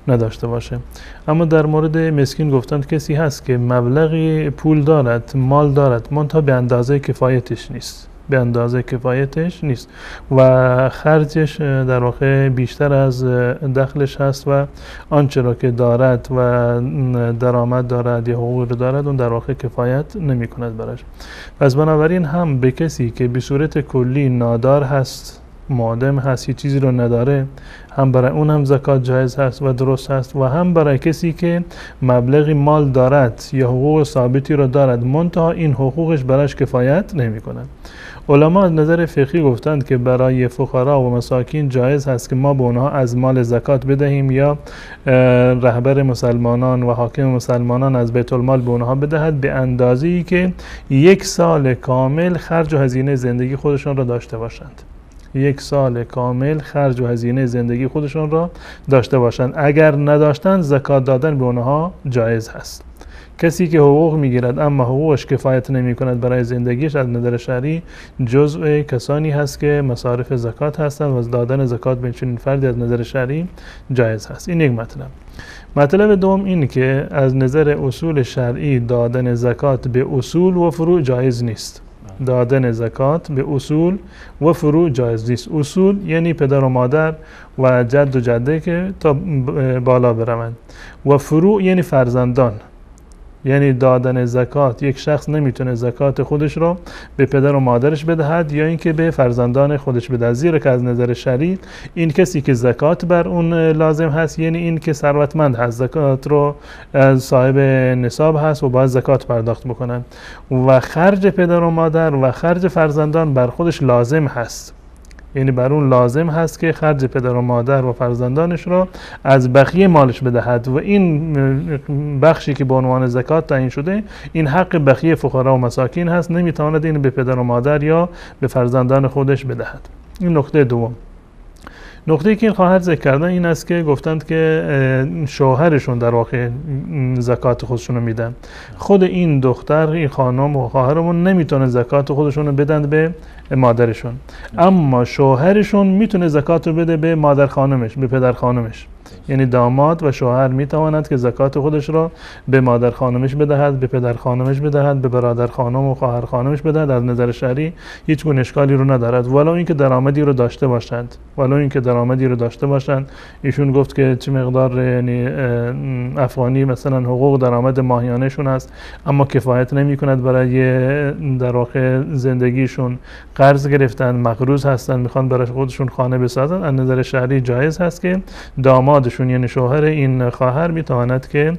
نداشته باشه. اما در مورد مسکین گفتند کسی هست که مبلغی پول دارد، مال دارد، منتها به اندازه کفایتش نیست، به اندازه کفایتش نیست و خرجش در واقع بیشتر از دخلش هست و آنچه را که دارد و درآمد دارد یا حقوق رو دارد اون در واقع کفایت نمی کند براش. پس بنابراین هم به کسی که به صورت کلی نادار هست، معدم هست، هیچ چیزی رو نداره، هم برای اون هم زکات جایز هست و درست هست و هم برای کسی که مبلغی مال دارد یا حقوق ثابتی رو دارد منتها این حقوقش براش کفایت نمی کند. علما از نظر فقهی گفتند که برای فقرا و مساکین جایز هست که ما به اونها از مال زکات بدهیم یا رهبر مسلمانان و حاکم مسلمانان از بیت المال به اونها بدهد به اندازه‌ای که 1 سال کامل خرج و هزینه زندگی خودشون را داشته باشند. 1 سال کامل خرج و هزینه زندگی خودشون را داشته باشند. اگر نداشتند زکات دادن به اونها جایز هست. کسی که حقوق میگیرد اما حقوقش کفایت نمی کند برای زندگیش از نظر شرعی جزء کسانی هست که مصارف زکات هستند و دادن زکات به چنین فردی از نظر شرعی جایز هست. این یک مطلب. مطلب دوم این که از نظر اصول شرعی دادن زکات به اصول و فروع جایز نیست. دادن زکات به اصول و فروع جایز نیست. اصول یعنی پدر و مادر و جد و جده که تا بالا بروند و فروع یعنی فرزندان. یعنی دادن زکات، یک شخص نمیتونه زکات خودش رو به پدر و مادرش بدهد یا اینکه به فرزندان خودش بده، زیرا که از نظر شرعی این کسی که زکات بر اون لازم هست یعنی این که ثروتمند هست، زکات رو صاحب نصاب هست و باید زکات پرداخت بکنن و خرج پدر و مادر و خرج فرزندان بر خودش لازم هست. یعنی بر اون لازم هست که خرج پدر و مادر و فرزندانش رو از بقیه مالش بدهد و این بخشی که به عنوان زکات تعیین شده این حق بقیه فقرا و مساکین هست، نمیتواند این به پدر و مادر یا به فرزندان خودش بدهد. این نکته دوم. نقطه‌ای که این خواهر ذکر کردن این است که گفتند که شوهرشون در واقع زکات خودشون رو میدن. خود این دختر، این خانم و خواهرمون نمیتونه زکات خودشون رو بدن به مادرشون، اما شوهرشون میتونه زکات رو بده به مادر خانمش، به پدر خانمش. یعنی داماد و شوهر میتواند که زکات خودش را به مادر خانمش بدهد، به پدر خانمش بدهد، به برادر خانم و خواهر خانمش بدهد. از نظر شرعی هیچ گونه اشکالی رو ندارد، ولو اینکه درآمدی رو داشته باشند. ایشون گفت که چه مقدار یعنی افغانی مثلا حقوق درآمد ماهیانهشون است، اما کفایت نمیکند برای در واقع زندگیشون. قرض گرفتن، مقروض هستن، میخوان برای خودشون خانه بسازن. از نظر شرعی جایز هست که دامادشون یعنی شوهر این خواهر میتواند که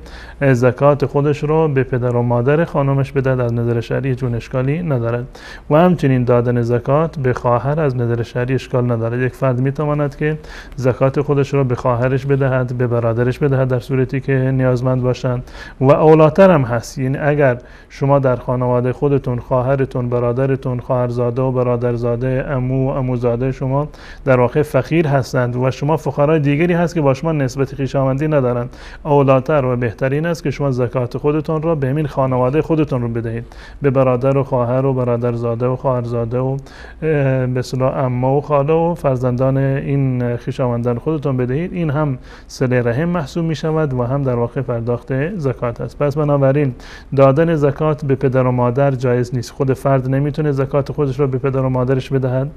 زکات خودش رو به پدر و مادر خانمش بدهد. از نظر شرعی چون اشکالی ندارد. و همچنین دادن زکات به خواهر از نظر شرعی اشکال ندارد. یک فرد میتواند که زکات خودش رو به خواهرش بدهد، به برادرش بدهد در صورتی که نیازمند باشند. و اولاتر هم هست، یعنی اگر شما در خانواده خودتون خواهرتون، برادرتون، خواهرزاده و برادرزاده، عمو و عموزاده شما در واقع فقیر هستند و شما فقرای دیگری هست که با شما نسبت خویشاوندی ندارند، اولاتر و بهترین است که شما زکات خودتون را به همین خانواده خودتون رو بدهید، به برادر و خواهر و برادرزاده و خواهرزاده و به اصطلاح عمه و خاله و فرزندان این خویشاوندان خودتون بدهید. این هم صله رحم محسوب می شود و هم در واقع پرداخت زکات است. پس بنابراین دادن زکات به پدر و مادر جایز نیست. خود فرد نمیتونه زکات خودش رو به پدر و مادرش بدهد،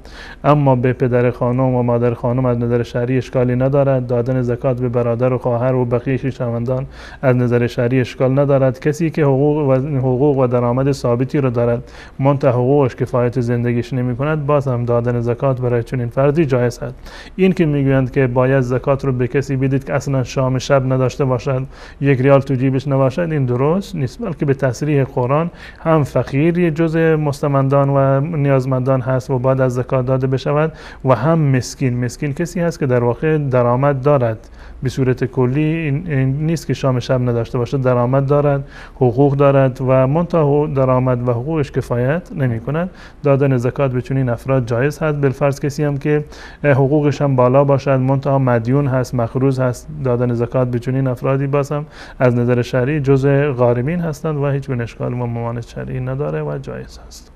اما به پدر خانم و مادر خانم از نظر شرعی اشکالی ندارد. دادن زکات به برادر و خواهر و بقیه خویشاوندان از نظر شرعی اشکال ندارد. کسی که حقوق و درآمد ثابتی رو دارد منتها حقوقش کفایت زندگیش نمی کند، باز هم دادن زکات برای چنین فردی جایز است. این که میگویند که باید زکات رو به کسی بدید که اصلا شام شب نداشته باشد، یک ریال تو جیبش نباشد، این درست نیست. بلکه به تصریح قرآن هم فقیر یه جزء مستمندان و نیازمندان هست و باید از زکات داده بشود، و هم مسکین کسی هست که در واقع درآمد دارد. به صورت کلی این نیست که شام شب نداشته باشد، درآمد دارد، حقوق دارد و منتها درآمد و حقوقش کفایت نمی کند. دادن زکات به چنین افراد جایز هست. بالفرض کسی هم که حقوقش هم بالا باشد منتها مدیون هست، مقروض هست، دادن زکات به چنین افرادی باز هم از نظر شرعی جزء غارمین هستند و هیچ گونه اشکال و ممانعت شرعی نداره و جایز هست.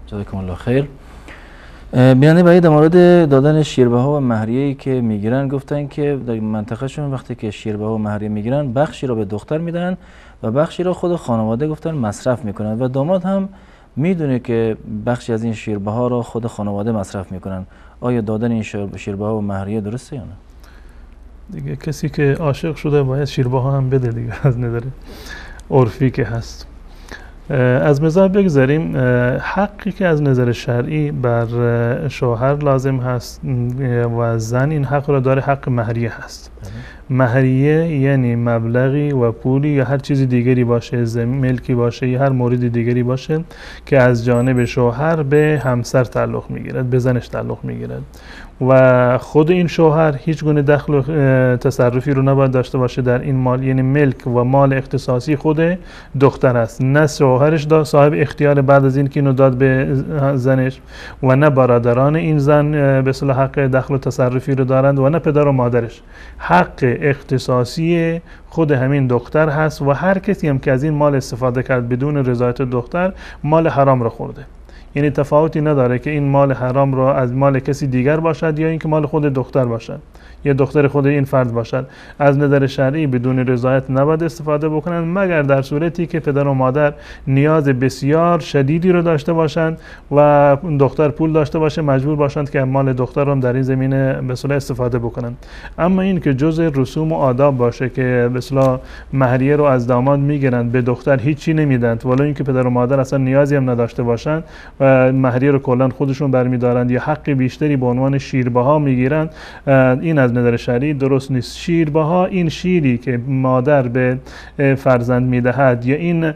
جزاکم الله خیر. بیانیه برای در مورد دادن شیربه ها و مهریه‌ای که میگیرن گفتن که در منطقه شون وقتی که شیربه ها و مهریه میگیرن بخشی رو به دختر میدن و بخشی رو خود خانواده گفتن مصرف میکنن و داماد هم میدونه که بخشی از این شیربه ها رو خود خانواده مصرف میکنن. آیا دادن این شیربه ها و مهریه درسته یا نه؟ دیگه کسی که عاشق شده باید شیربه ها هم بده دیگه، از نظر عرفی که هست. از مزاح بگذاریم. حقی که از نظر شرعی بر شوهر لازم هست و زن این حق را داره، حق مهریه هست. مهریه یعنی مبلغی و پولی یا هر چیز دیگری باشه، ملکی باشه یا هر مورد دیگری باشه که از جانب شوهر به همسر تعلق میگیرد، به زنش تعلق میگیرد و خود این شوهر هیچ گونه دخل و تصرفی رو نباید داشته باشه در این مال. یعنی ملک و مال اختصاصی خود دختر است، نه شوهرش صاحب اختیار بعد از این که اینو داد به زنش و نه برادران این زن به اصطلاح حق دخل و تصرفی رو دارند و نه پدر و مادرش. حق اختصاصی خود همین دختر هست و هر کسی هم که از این مال استفاده کرد بدون رضایت دختر مال حرام رو خورده. یعنی تفاوتی نداره که این مال حرام رو از مال کسی دیگر باشد یا اینکه مال خود دختر باشد یا دختر خود این فرد باشد. از نظر شرعی بدون رضایت نباید استفاده بکنند مگر در صورتی که پدر و مادر نیاز بسیار شدیدی رو داشته باشند و دختر پول داشته باشه، مجبور باشند که مال دختر هم در این زمینه به اصطلاح استفاده بکنند. اما این که جزء رسوم و آداب باشه که به اصطلاح مهریه رو از داماد میگیرند به دختر هیچی نمیدند، ولی اینکه پدر و مادر اصلا نیازی هم نداشته باشند و مهریه رو کلا خودشون برمیدارند یا حق بیشتری به عنوان شیربه ها میگیرند، این از نظر شرعی درست نیست. شیربه ها این شیری که مادر به فرزند میدهد یا این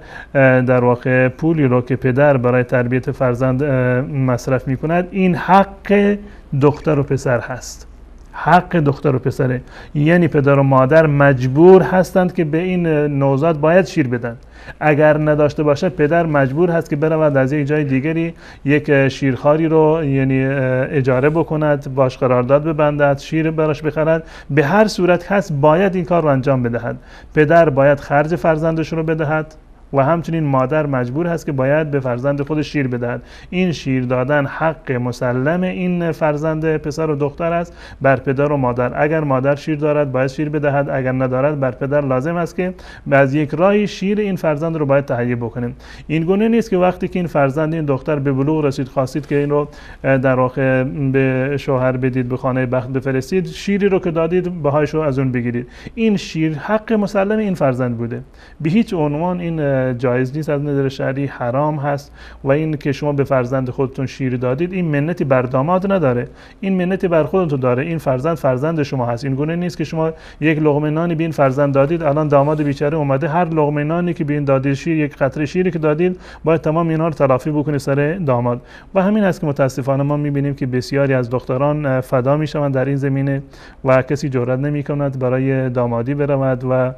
در واقع پولی رو که پدر برای تربیت فرزند مصرف میکند، این حق دختر و پسر هست. حق دختر و پسره. یعنی پدر و مادر مجبور هستند که به این نوزاد باید شیر بدن. اگر نداشته باشه پدر مجبور هست که برود از یک جای دیگری یک شیرخواری رو یعنی اجاره بکند، باش قرارداد ببندد، شیر براش بخرد. به هر صورت هست باید این کار رو انجام بدهد. پدر باید خرج فرزندش رو بدهد و همچنین مادر مجبور هست که باید به فرزند خود شیر بدهد. این شیر دادن حق مسلم این فرزند پسر و دختر است بر پدر و مادر. اگر مادر شیر دارد باید شیر بدهد، اگر ندارد بر پدر لازم است که از یک راهی شیر این فرزند رو باید تهیه بکنیم. این گونه نیست که وقتی که این فرزند این دختر به بلوغ رسید خواستید که این رو در واقع به شوهر بدید، به خانه بخت بفرستید، شیری رو که دادید بهایش رو از اون بگیرید. این شیر حق مسلم این فرزند بوده. به هیچ عنوان این جایز نیست، از نظر شرعی حرام هست. و این که شما به فرزند خودتون شیر دادید این منتی بر داماد نداره، این منتی بر خودتون داره. این فرزند شما هست. این گونه نیست که شما یک لقمه نانی به این فرزند دادید، الان داماد بیچاره اومده هر لقمه نانی که به این دادید شیر، یک قطره شیری که دادید، باید تمام اینا رو تلافی بکنه سر داماد. و همین است که متاسفانه ما میبینیم که بسیاری از دختران فدا میشوند در این زمینه و کسی جرئت نمیکند برای دامادی برود و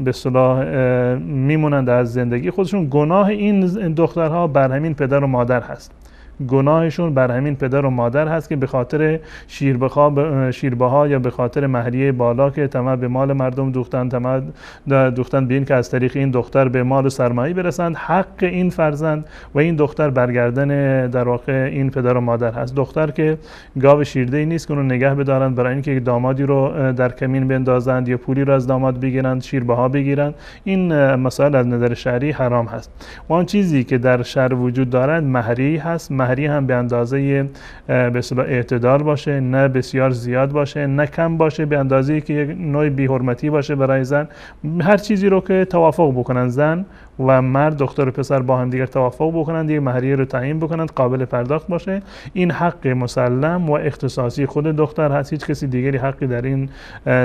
به اصطلاح میمونند از زندگی خودشون. گناه این دخترها بر همین پدر و مادر هست. گناهشون بر همین پدر و مادر هست که به خاطر شیربها یا به خاطر مهریه بالا که طمع به مال مردم دوختن به این که از طریق این دختر به مال و سرمایه برسند. حق این فرزند و این دختر برگردن در واقع این پدر و مادر هست. دختر که گاو شیرده نیست که اون رو نگه بدارند برای اینکه دامادی رو در کمین بندازند یا پولی رو از داماد بگیرند، شیربها بگیرند. این مسائل از نظر شرعی حرام هست. و آن چیزی که در شرع وجود دارد مهری هست. مهری هم به اندازه به اصطلاح اعتدال باشه، نه بسیار زیاد باشه، نه کم باشه، به اندازه‌ای که یک نوع بی‌حرمتی باشه برای زن. هر چیزی رو که توافق بکنن زن و مرد، دختر و پسر با هم دیگر توافق بکنند، یک مهریه رو تعیین بکنند، قابل پرداخت باشه. این حق مسلم و اختصاصی خود دختر هست. هیچ کسی دیگری حقی در این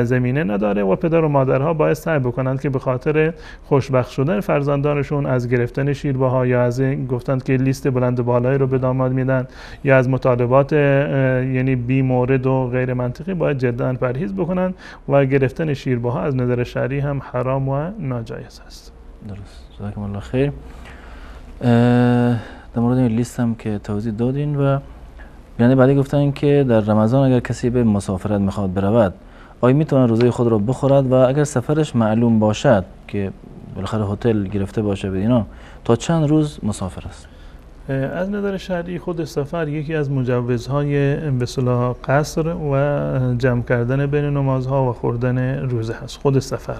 زمینه نداره و پدر و مادرها باید سعی بکنند که به خاطر خوشبخت شدن فرزندانشون از گرفتن شیربها یا از گفتند که لیست بلند بالایی رو به داماد میدن یا از مطالبات یعنی بی مورد و غیر منطقی باید جدا پرهیز بکنند و گرفتن شیربها از نظر شرعی هم حرام و ناجایز است. درست. جزاکم الله خیر. در مورد این لیست هم که توضیح دادین و یعنی بعدی گفتن که در رمضان اگر کسی به مسافرت میخواد برود آیا میتونه روزه خود را بخورد و اگر سفرش معلوم باشد که بالاخره هتل گرفته باشه به اینا تا چند روز مسافر است؟ از نظر شرعی خود سفر یکی از مجوزهای به اصطلاح قصر و جمع کردن بین نمازها و خوردن روزه هست. خود سفر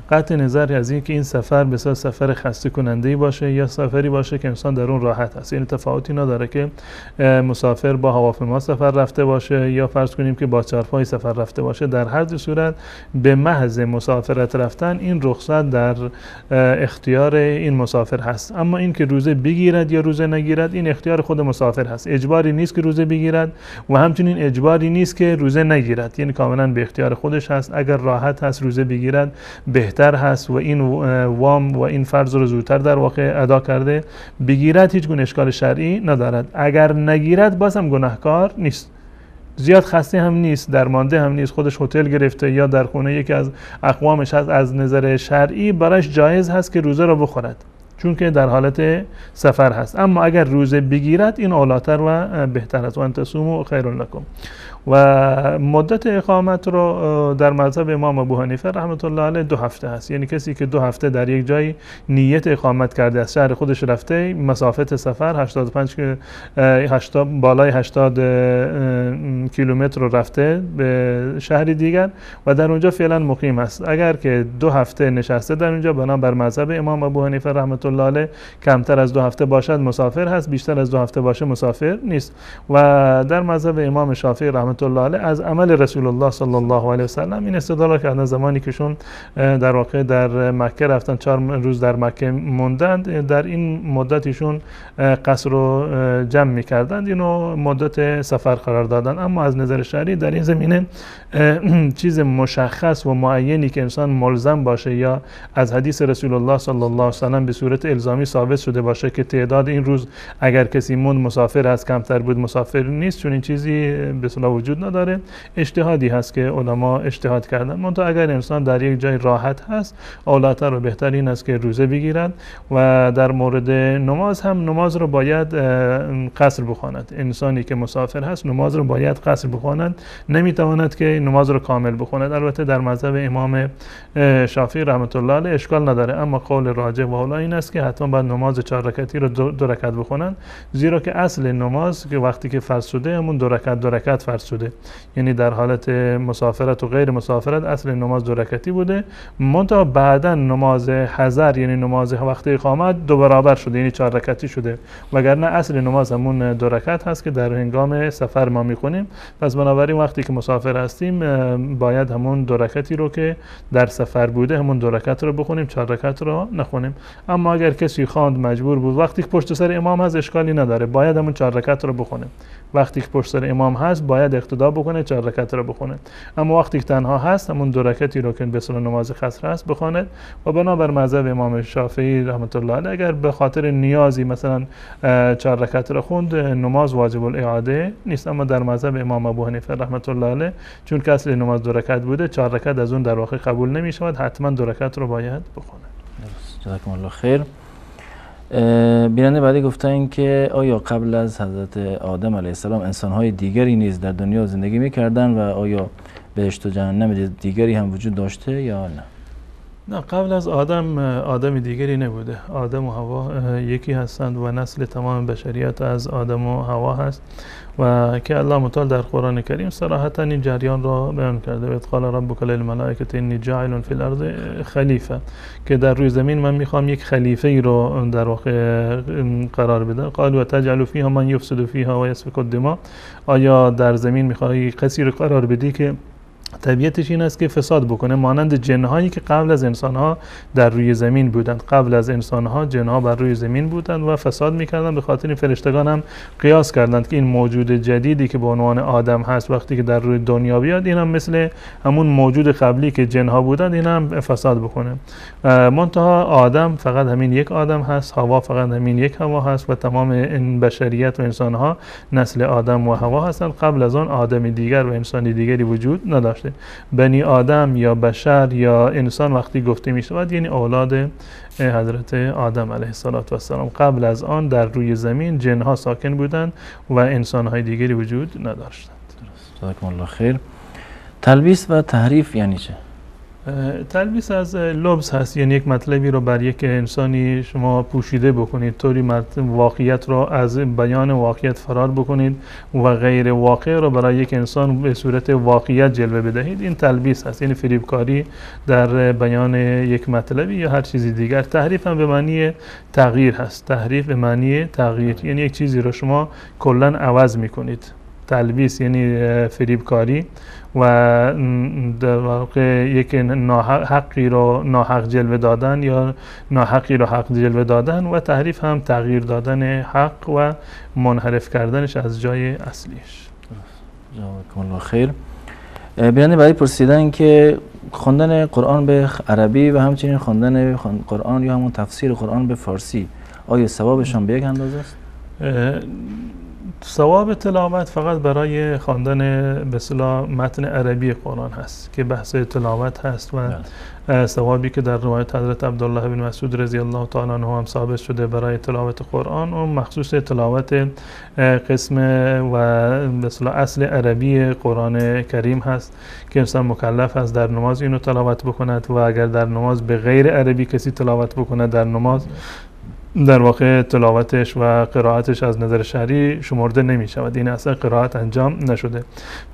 قطع نظر از این که این سفر به اصطلاح سفر خسته کننده باشه یا سفری باشه که انسان در اون راحت است. این تفاوتی نداره که مسافر با هواپیما سفر رفته باشه یا فرض کنیم که با چهارپای سفر رفته باشه. در هر دو صورت به محض مسافرت رفتن این رخصت در اختیار این مسافر هست. اما این که روزه بگیرد یا روزه نگیرد این اختیار خود مسافر هست. اجباری نیست که روزه بگیرد و همچنین اجباری نیست که روزه نگیرد. یعنی کاملا به اختیار خودش هست. اگر راحت هست روزه بگیرد بهتر هست و این وام و این فرض رو زودتر در واقع ادا کرده بگیرد، هیچ گونه اشکال شرعی ندارد. اگر نگیرد باز هم گناهکار نیست، زیاد خسته هم نیست، درمانده هم نیست، خودش هتل گرفته یا در خونه یکی از اقوامش هست، از نظر شرعی برایش جایز هست که روزه را بخورد چون که در حالت سفر هست. اما اگر روزه بگیرد این اولاتر و بهتر است. و ان تصوموا خیر لکم. و مدت اقامت رو در مذهب امام ابو حنیفه رحمت الله علیه 2 هفته هست. یعنی کسی که 2 هفته در یک جای نیت اقامت کرده از شهر خودش رفته، مسافت سفر 80 بالای 80 کیلومتر رو رفته به شهر دیگر و در اونجا فعلا مقیم است. اگر که 2 هفته نشسته در اونجا بنابر مذهب امام ابو حنیفه رحمت الله علیه کمتر از 2 هفته باشد مسافر هست، بیشتر از 2 هفته باشه مسافر نیست. و در مذهب امام شافعی رحمت الله علیه از عمل رسول الله صلی الله علیه و سلم این استدلال کردن زمانی که شون در واقع در مکه رفتن 4 روز در مکه موندند، در این مدتشون قصر رو جمع می‌کردند، اینو مدت سفر قرار دادن. اما از نظر شرعی در این زمینه چیز مشخص و معینی که انسان ملزم باشه یا از حدیث رسول الله صلی الله علیه و سلم به صورت الزامی ثابت شده باشه که تعداد این روز اگر کسی موند مسافر است، کمتر بود مسافر نیست، چون این چیزی به اصطلاح وجود نداره. اجتهادی هست که علما اجتهاد کردن. منتها اگر انسان در یک جای راحت هست، اولاتر و بهترین است که روزه بگیرد و در مورد نماز هم نماز رو باید قصر بخواند. انسانی که مسافر هست نماز رو باید قصر بخواند، نمیتواند که نماز رو کامل بخواند. البته در مذهب امام شافعی رحمت الله علیه اشکال نداره، اما قول راجح و اولی این است که حتما باید نماز 4 رکعتی رو 2 رکعت بخونند، زیرا که اصل نماز که وقتی که فرض شده همون 2 رکعت فرض شده، یعنی در حالت مسافرت و غیر مسافرت اصل نماز 2 رکعتی بوده، منتها بعدا نماز حضر یعنی نماز وقت اقامت 2 برابر شده، یعنی 4 رکعتی شده، وگرنه اصل نماز همون 2 رکعت هست که در هنگام سفر ما میخونیم. پس بنابراین وقتی که مسافر هستیم باید همون 2 رکعتی رو که در سفر بوده همون 2 رکعت رو بخونیم، 4 رکعت رو نخونیم. اما اگر کسی خواند مجبور بود وقتی که پشت سر امام هست اشکالی نداره، باید همون 4 رکعت رو بخونه. وقتی که پشت سر امام هست باید اقتدا بکنه، 4 رکعت رو بخونه. اما وقتی که تنها هست همون 2 رکعتی رو که به اصطلاح نماز قصر هست بخواند. و بنابر مذهب امام شافعی رحمت الله علیه اگر به خاطر نیازی مثلا 4 رکعت رو خوند، نماز واجب الاعاده نیست. اما در مذهب امام ابو حنیفه رحمت الله علیه چون که اصل نماز 2 رکعت بوده، 4 رکعت از اون در واقع قبول نمی شود، حتما 2 رکعت رو باید بخونه. جزاکم الله خیر. بیننده بعدی گفتن که آیا قبل از حضرت آدم علیه السلام انسان‌های دیگری نیز در دنیا زندگی می‌کردند و آیا بهشت و جهنم دیگری هم وجود داشته یا نه؟ نه، قبل از آدم دیگری نبوده. آدم و حوا یکی هستند و نسل تمام بشریت از آدم و حوا هست و که الله متعال در قرآن کریم صراحتا این جریان را بیان کرده. و قال ربک للملائکه انی جاعل فی الارض خلیفه، که در روی زمین من میخوام یک خلیفه ای رو در واقع قرار بده. قال و تجعل فیها من یفسد فیها و یسفک الدماء، آیا در زمین میخوای کسی رو قرار بدی که طبیعتش این است که فساد بکنه، مانند جنهایی که قبل از انسانها در روی زمین بودند. قبل از انسانها جنها بر روی زمین بودند و فساد میکردند. به خاطر این فرشتگان هم قیاس کردند که این موجود جدیدی که به عنوان آدم هست وقتی که در روی دنیا بیاد، این هم مثل همون موجود قبلی که جنها بودند این هم فساد بکنه. منتها آدم فقط همین یک آدم هست، حوا فقط همین یک حوا هست و تمام این بشریت و انسانها نسل آدم و حوا هستند. قبل از آن آدم دیگر و انسان دیگری وجود نداشت. بنی آدم یا بشر یا انسان وقتی گفته می شود یعنی اولاد حضرت آدم علیه السلام. قبل از آن در روی زمین جنها ساکن بودند و انسانهای دیگری وجود نداشتند. جزاکم الله خیر. تلبیس و تحریف یعنی چه؟ تلبیس از لبس هست، یعنی یک مطلبی رو بر یک انسانی شما پوشیده بکنید، طوری واقعیت رو از بیان واقعیت فرار بکنید و غیر واقع رو برای یک انسان به صورت واقعیت جلوه بدهید. این تلبیس هست، یعنی فریبکاری در بیان یک مطلبی یا هر چیزی دیگر. تحریف هم به معنی تغییر هست. تحریف به معنی تغییر، یعنی یک چیزی رو شما کلاً عوض میکنید. تلبیس یعنی فریبکاری و در واقع یک حقی رو ناحق جلوه دادن یا ناحقی رو حق جلوه دادن، و تحریف هم تغییر دادن حق و منحرف کردنش از جای اصلیش. جزاکم الله خیر. بیان بعدی پرسیدن که خواندن قرآن به عربی و همچنین خواندن قرآن یا همون تفسیر قرآن به فارسی آیا ثوابشان به یک اندازه است؟ ثواب تلاوت فقط برای خواندن به اصطلاح متن عربی قرآن هست که بحث تلاوت هست و ثوابی که در روایت حضرت عبدالله بن مسعود رضی الله تعالی عنه هم ثابت شده برای تلاوت قرآن و مخصوص تلاوت قسم و به اصطلاح اصل عربی قرآن کریم هست که انسان مکلف است در نماز اینو تلاوت بکند و اگر در نماز به غیر عربی کسی تلاوت بکند در نماز در واقع تلاوتش و قرائتش از نظر شرعی شمرده نمی شود، این اصلا قرائت انجام نشده.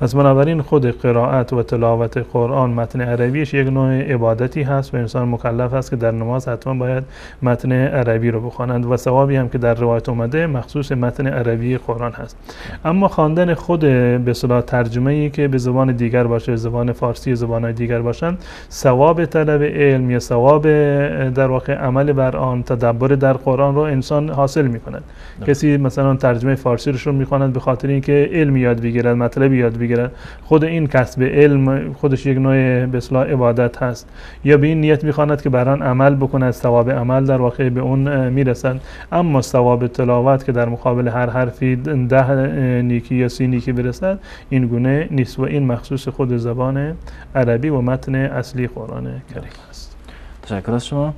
پس بنابراین خود قرائت و تلاوت قرآن متن عربیش یک نوع عبادتی هست و انسان مکلف است که در نماز حتما باید متن عربی رو بخوانند و ثوابی هم که در روایت اومده مخصوص متن عربی قرآن هست. اما خواندن خود به اصطلاح ترجمه‌ای که به زبان دیگر باشه، زبان فارسی، زبان‌های دیگر باشند، ثواب طلب علم یا ثواب در واقع عمل بر آن، تدبر در قرآن رو انسان حاصل میکند. کسی مثلا ترجمه فارسی رو میخواند به خاطر اینکه علم یاد بگیرد، مطلب یاد بگیرد. خود این کسب علم خودش یک نوع به اصطلاح عبادت هست. یا به این نیت میخواند که بر آن عمل بکند، ثواب عمل در واقع به اون میرسد. اما ثواب تلاوت که در مقابل هر حرفی 10 نیکی یا 30 نیکی برسد، این گونه نیست و این مخصوص خود زبان عربی و متن اصلی قرآن کریم است. تشکر از شما.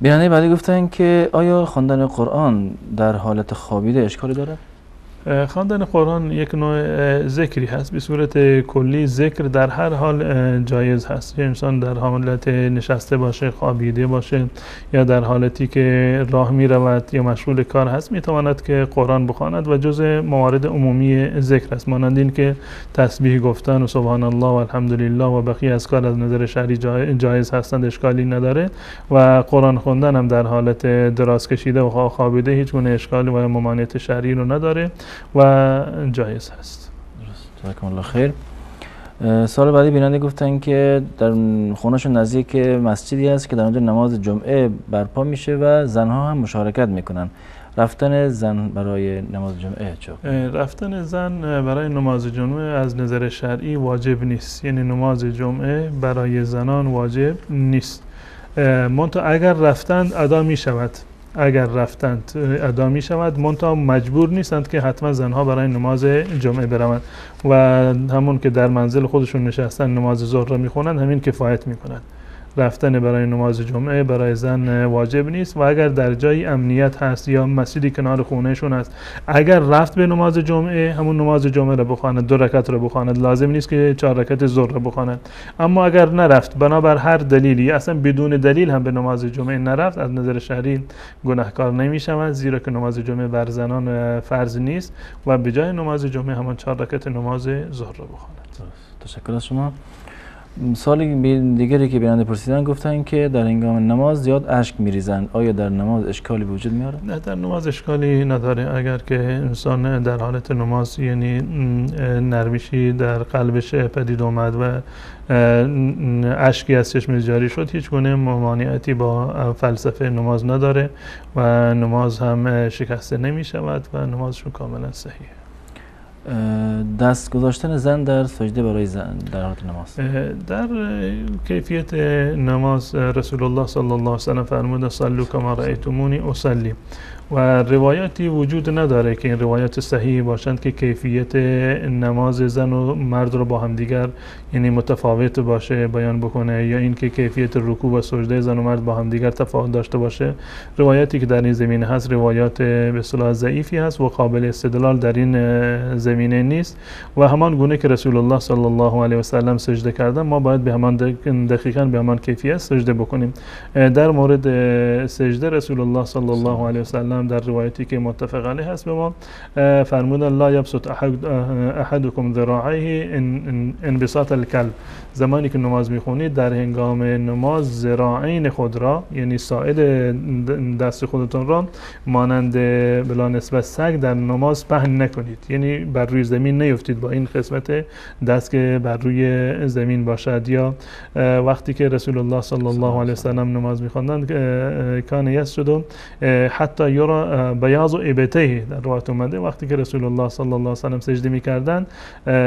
بیننده بعدی گفتن که آیا خواندن قرآن در حالت خوابیده اشکالی دارد؟ خواندن قرآن یک نوع ذکری هست. به صورت کلی ذکر در هر حال جایز هست. یه انسان در حالت نشسته باشه، خوابیده باشه یا در حالتی که راه می رود یا مشغول کار هست، می تواند که قرآن بخواند و جز موارد عمومی ذکر است. مانند این که تسبیح گفتن و سبحان الله و الحمدلله و بقیه اذکار از نظر شرعی جایز هستند، اشکالی نداره. و قرآن خواندن هم در حالت دراز کشیده و خوابیده هیچ گونه اشکالی و ممانعت شرعی رو نداره و جایز هست. جزاکم الله خیر. سال بعدی بیننده گفتن که در خونه‌شون نزدیک مسجدی هست که در اونجا نماز جمعه برپا میشه و زنها هم مشارکت میکنن. رفتن زن برای نماز جمعه چه؟ رفتن زن برای نماز جمعه از نظر شرعی واجب نیست. یعنی نماز جمعه برای زنان واجب نیست. منتها اگر رفتند ادا می شود. اگر رفتند ادا می شود، منتها مجبور نیستند که حتما زنها برای نماز جمعه بروند و همون که در منزل خودشون نشستن نماز ظهر را می خوانند همین کفایت می کند. رفتن برای نماز جمعه برای زن واجب نیست و اگر در جایی امنیت هست یا مسجدی کنار خونهشون هست، اگر رفت به نماز جمعه، همون نماز جمعه را بخواند، 2 رکعت را بخواند، لازم نیست که 4 رکعت ظهر را بخواند. اما اگر نرفت بنابر هر دلیلی، اصلا بدون دلیل هم به نماز جمعه نرفت، از نظر شرعی گناهکار نمی شود، زیرا که نماز جمعه بر زنان فرض نیست و به جای نماز جمعه همان 4 رکعت نماز ظهر را بخواند. تشکر از شما. سال دیگری که بیننده پرسیدن گفتن که در هنگام نماز زیاد اشک میریزن، آیا در نماز اشکالی وجود میاره؟ نه، در نماز اشکالی نداره. اگر که انسان در حالت نماز یعنی نرمشی در قلبش پدید اومد و اشکی از چشمش جاری شد، هیچ گونه ممانعتی با فلسفه نماز نداره و نماز هم شکسته نمی شود و نمازشون کاملا صحیحه. دست گذاشتن زن در سجده برای زن در حالت نماز، در کیفیت نماز رسول الله صلی الله علیه و سلم فرمود صلوا کما رأیتمونی اصلی و روایاتی وجود نداره که این روایات صحیح باشند که کیفیت نماز زن و مرد رو با همدیگر یعنی متفاوت باشه بیان بکنه یا اینکه کیفیت رکوع و سجده زن و مرد با همدیگر تفاوت داشته باشه. روایاتی که در این زمینه هست روایات به اصطلاح ضعیفی هست و قابل استدلال در این زمینه نیست و همان گونه که رسول الله صلی الله علیه و سلم سجده کردن ما باید به همان دقیقاً به همان کیفیت سجده بکنیم. در مورد سجده رسول الله صلی الله علیه و سلم در روایتی که متفق علیه هست به ما فرمودن لا یبسط احدکم ذراعیه انبساط الکلب. زمانی که نماز میخونید در هنگام نماز ذراعین خود را یعنی ساعد دست خودتون را مانند بلا نسبت سگ در نماز پهن نکنید، یعنی بر روی زمین نیفتید با این قسمت دست که بر روی زمین باشد. یا وقتی که رسول الله صلی الله علیه و سلم نماز میخواندند کان یسجد حتی یرا بیاض ابطیه، در روایت اومده وقتی که رسول الله صلی الله علیه و سلم سجده میکردند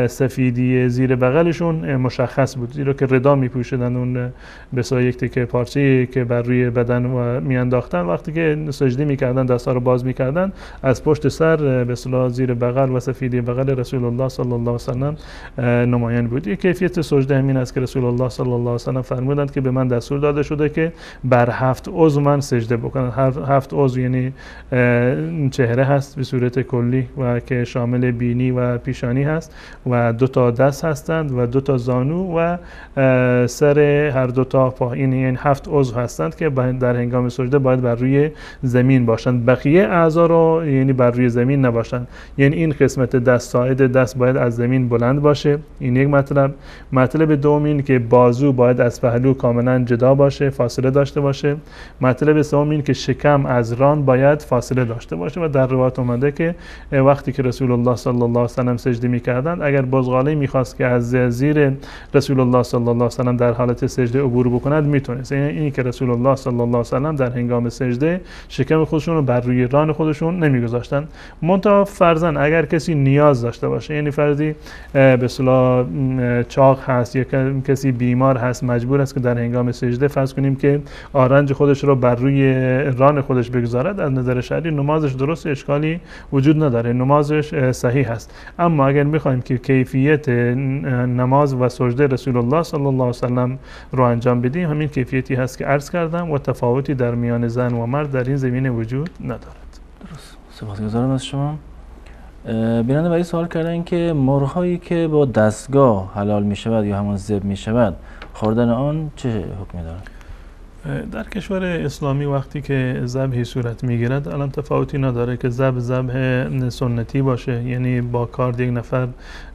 سفیدی زیر بغلشون مشخص بود، زیرا که ردا میپوشیدن اون به یک تکه پارچه‌ای که بر روی بدن و میانداختن، وقتی که سجده میکردن دستا رو باز میکردن از پشت سر به اصطلاح زیر بغل و سفیدی بغل رسول الله صلی الله علیه و سلم نمایان بود. یک کیفیت سجده همین است که رسول الله صلی الله علیه و سلم فرمودند که به من دستور داده شده که بر 7 عضو من سجده بکنم. 7 عضو یعنی چهره هست به صورت کلی و که شامل بینی و پیشانی هست و 2 تا دست هستند و 2 تا زانو و سر هر 2 تا پا، این 7 عضو هستند که در هنگام سجده باید بر روی زمین باشند. بقیه اعضا رو یعنی بر روی زمین نباشند، یعنی این قسمت دست ساعد دست باید از زمین بلند باشه. این یک مطلب دوم این که بازو باید از پهلو کاملا جدا باشه، فاصله داشته باشه. مطلب سوم این که شکم از ران باید باید فاصله داشته باشه و در روایت اومده که وقتی که رسول الله صلی الله علیه و سلم سجده می‌کردند اگر بزغاله می‌خواست که از زیر رسول الله صلی الله علیه و سلم در حالت سجده عبور بکند میتونست. اینی که رسول الله صلی الله علیه و سلم در هنگام سجده شکم خودشون رو بر روی ران خودشون نمیگذاشتن. منتها فرضاً اگر کسی نیاز داشته باشه، یعنی فرضی به اصطلاح چاق هست یا کسی بیمار هست مجبور است که در هنگام سجده فرض کنیم که آرنج خودش رو بر روی ران خودش بگذارد، از نظر شرعی نمازش درست، اشکالی وجود نداره، نمازش صحیح است. اما اگر میخوایم که کیفیت نماز و سجده رسول الله صلی الله علیه و سلم رو انجام بدیم، همین کیفیتی هست که عرض کردم و تفاوتی در میان زن و مرد در این زمینه وجود ندارد. درست. سپاسگزارم از شما. بیننده برای سوال کردن که مرغ‌هایی که با دستگاه حلال می شود یا همان ذبح می شود، خوردن آن چه حکمی دارد؟ در کشور اسلامی وقتی که ذبحی صورت میگیرد الان تفاوتی نداره که ذبح سنتی باشه، یعنی با کار یک نفر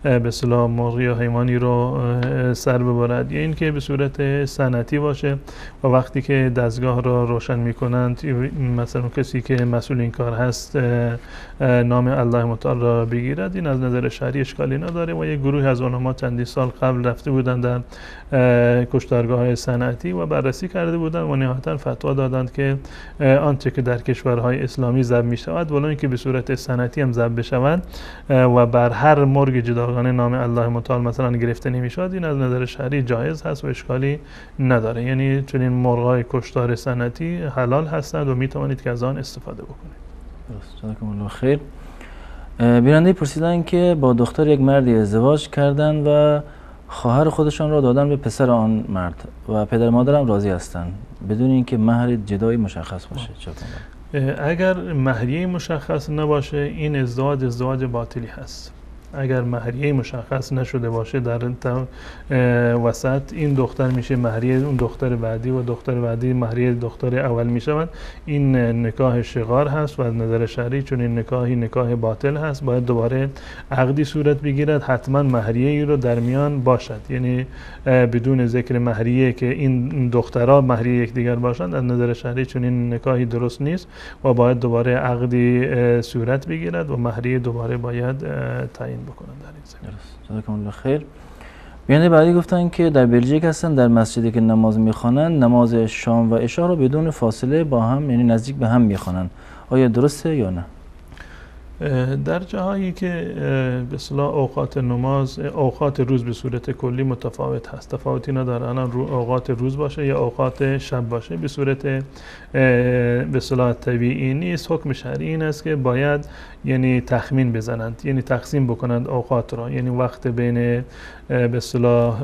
به اصطلاح مرغ یا حیوانی رو سر ببرد، یا اینکه به صورت سنتی باشه و وقتی که دستگاه رو روشن میکنند مثلا کسی که مسئول این کار هست نام الله متعال را بگیرد، این از نظر شرعی اشکالی نداره. و یک گروه از علما چندین سال قبل رفته بودند در کشتارگاه‌های صنعتی و بررسی کرده بودند و نهایتاً فتوا دادند که آنچه که در کشورهای اسلامی ذبح می شود ولو اینکه به صورت سنتی هم ذبح بشود و بر هر مرغ جداگانه نام الله متعال مثلا گرفته نمی شود، این از نظر شرعی جایز هست و اشکالی نداره. یعنی چنین مرغ‌های کشتار سنتی حلال هستند و می توانید که از آن استفاده بکنید. درست. جزاکم الله خیر. بیننده پرسیدن که با دختر یک مردی ازدواج کردند و خواهر خودشان را دادن به پسر آن مرد و پدر مادر هم راضی هستند بدون اینکه مهر جدایی مشخص باشه، چه کنند؟ اگر مهریه مشخص نباشه این ازدواج باطلی هست. اگر مهریه مشخص نشده باشه در وسط، این دختر میشه مهریه اون دختر بعدی و دختر بعدی مهریه دختر اول میشوند، این نکاح شغار هست و از نظر شرعی چون این نکاح باطل هست باید دوباره عقدی صورت بگیرد، حتما مهریه ای رو در میان باشد، یعنی بدون ذکر مهریه که این دخترها مهریه یکدیگر باشند از نظر شرعی چون این نکاحی درست نیست و باید دوباره عقدی صورت بگیرد و مهریه دوباره باید تعیین بکنن در این زمینه. جزاکم الله خیر. بیننده بعدی گفتن که در بلژیک هستن، در مسجدی که نماز میخوانند نماز شام و عشا رو بدون فاصله با هم یعنی نزدیک به هم میخوانند، آیا درسته یا نه؟ در جاهایی که به اصطلاح اوقات نماز اوقات روز به صورت کلی متفاوت هست، تفاوتی نداره الان اوقات روز باشه یا اوقات شب باشه، به صورت به اصطلاح طبیعی نیست. حکم شرعی این است که باید یعنی تخمین بزنند، یعنی تقسیم بکنند اوقات را، یعنی وقت بین به اصطلاح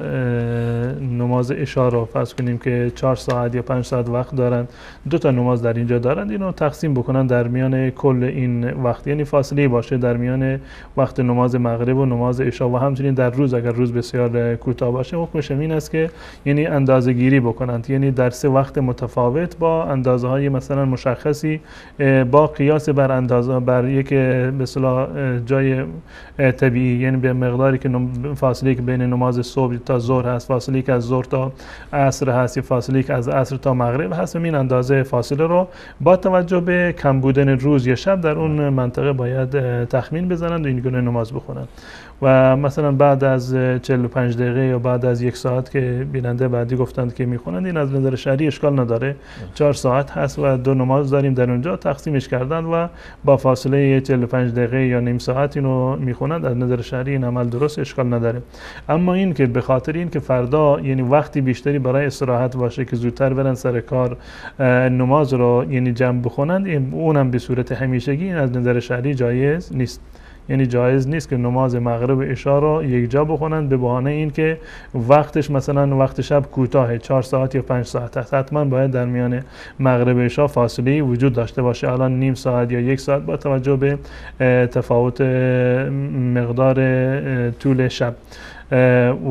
نماز عشا رو فرض کنیم که 4 ساعت یا 5 ساعت وقت دارند، 2 تا نماز در اینجا دارند، اینو تقسیم بکنند در میان کل این وقت، یعنی فاصله باشه در میان وقت نماز مغرب و نماز عشا و همچنین در روز اگر روز بسیار کوتاه باشه حکمش این است که یعنی اندازه گیری بکنند، یعنی در 3 وقت متفاوت با اندازه های مثلا مشخصی با قیاس بر اندازه بر یک به اصطلاح جای طبیعی، یعنی به مقداری که فاصله که بین نماز صبح تا ظهر هست، فاصله که از ظهر تا عصر هست، یا فاصله که از عصر تا مغرب هست، این اندازه فاصله رو با توجه به کم بودن روز یا شب در اون منطقه باید تخمین بزنند و این گونه نماز بخونند. و مثلا بعد از 45 دقیقه یا بعد از 1 ساعت که بیننده بعدی گفتند که میخونند، این از نظر شرعی اشکال نداره، 4 ساعت هست و 2 نماز داریم در اونجا، تقسیمش کردند و با فاصله 45 دقیقه یا نیم ساعت اینو میخونند، از نظر شرعی این عمل درست، اشکال نداره. اما این که به خاطر این که فردا یعنی وقتی بیشتری برای استراحت باشه که زودتر برن سر کار نماز رو یعنی جمع بخونند، اونم به صورت همیشگی، این از نظر شرعی جایز نیست. یعنی جایز نیست که نماز مغرب و عشا را یک جا بخونند به بهانه این که وقتش مثلا وقت شب کوتاه 4 ساعت یا 5 ساعت است، حتما باید در میان مغرب و عشا فاصله وجود داشته باشه، الان نیم ساعت یا 1 ساعت با توجه به تفاوت مقدار طول شب.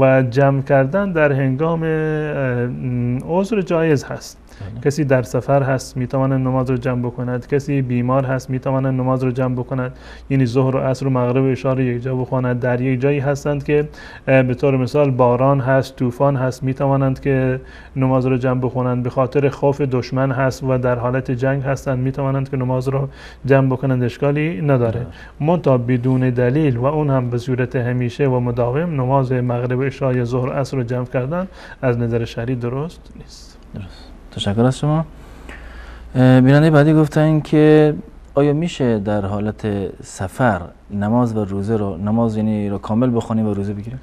و جمع کردن در هنگام عذر جایز هست، کسی در سفر هست میتواند نماز رو جمع بکند، کسی بیمار هست میتواند نماز رو جمع بکند، یعنی ظهر و عصر و مغرب و عشا رو یک جا بخواند. در یک جایی هستند که به طور مثال باران هست، طوفان هست، میتوانند که نماز رو جمع بخونند. به خاطر خوف دشمن هست و در حالت جنگ هستند، میتوانند که نماز رو جمع بکنند، اشکالی نداره. منتها بدون دلیل و اون هم به صورت همیشه و مداوم نماز مغرب و عشا یا ظهر و عصر رو جمع کردن از نظر شرعی درست نیست. درست. تشکر از شما. بیننده بعدی گفتن که آیا میشه در حالت سفر نماز و روزه رو یعنی رو کامل بخونیم و روزه بگیریم؟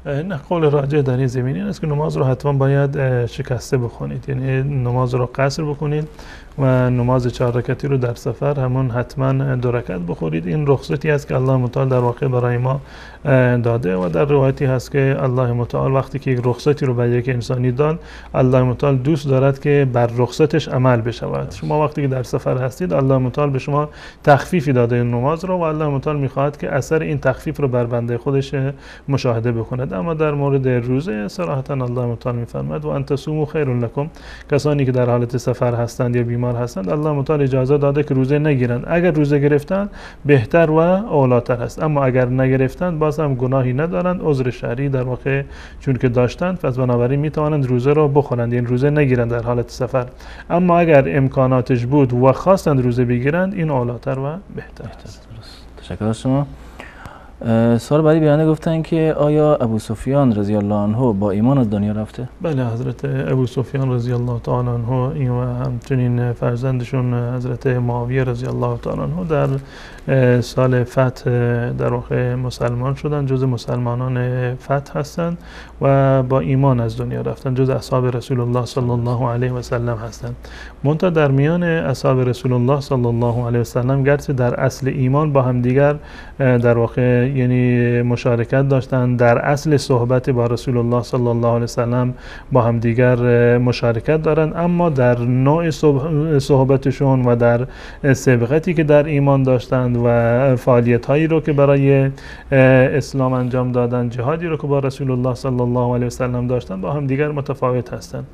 نه، قول راجع در این زمینه این است که نماز رو حتما باید شکسته بخونید، یعنی نماز رو قصر بکنید و نماز 4 رکعتی رو در سفر همون حتما 2 رکعت بخورید. این رخصتی است که الله متعال در واقع برای ما داده و در روایتی هست که الله متعال وقتی که یک رخصتی رو به یک انسانی داد، الله متعال دوست دارد که بر رخصتش عمل بشود. شما وقتی که در سفر هستید، الله متعال به شما تخفیفی داده این نماز رو و الله متعال میخواهد که اثر این تخفیف رو بر بنده خودش مشاهده بکند. اما در مورد روزه صراحتا الله متعال میفرماید و ان تصوموا خیر لکم، کسانی که در حالت سفر هستند یا بیمار هستند الله متعال اجازه داده که روزه نگیرند. اگر روزه گرفتن بهتر و اولاتر است، اما اگر نگرفتند باز هم گناهی ندارند، عذر شرعی در واقع چون که داشتند، پس بنابراین میتوانند روزه را بخورند، یعنی روزه نگیرند در حالت سفر. اما اگر امکاناتش بود و خواستند روزه بگیرند، این اولاتر و بهتر است. تشکر از شما. سوال بعدی بیانه گفتن که آیا ابو سفیان رضی الله عنه با ایمان از دنیا رفته؟ بله، حضرت ابو سفیان رضی الله تعالی عنه این و همچنین فرزندشون حضرت معاویه رضی الله تعالی عنه در سال فتح در واقع مسلمان شدن، جز مسلمانان فتح هستند و با ایمان از دنیا رفتن، جز اصحاب رسول الله صلی الله علیه و سلم هستند. منتها در میان اصحاب رسول الله صلی الله علیه و سلم گرچه در اصل ایمان با هم دیگر در واقع یعنی مشارکت داشتند، در اصل صحبت با رسول الله صلی الله علیه و سلم با هم دیگر مشارکت دارند، اما در نوع صحبتشون و در سبقتی که در ایمان داشتند و فعالیت هایی رو که برای اسلام انجام دادن، جهادی رو که با رسول الله صلی الله علیه و سلم داشتند، با هم دیگر متفاوت هستند.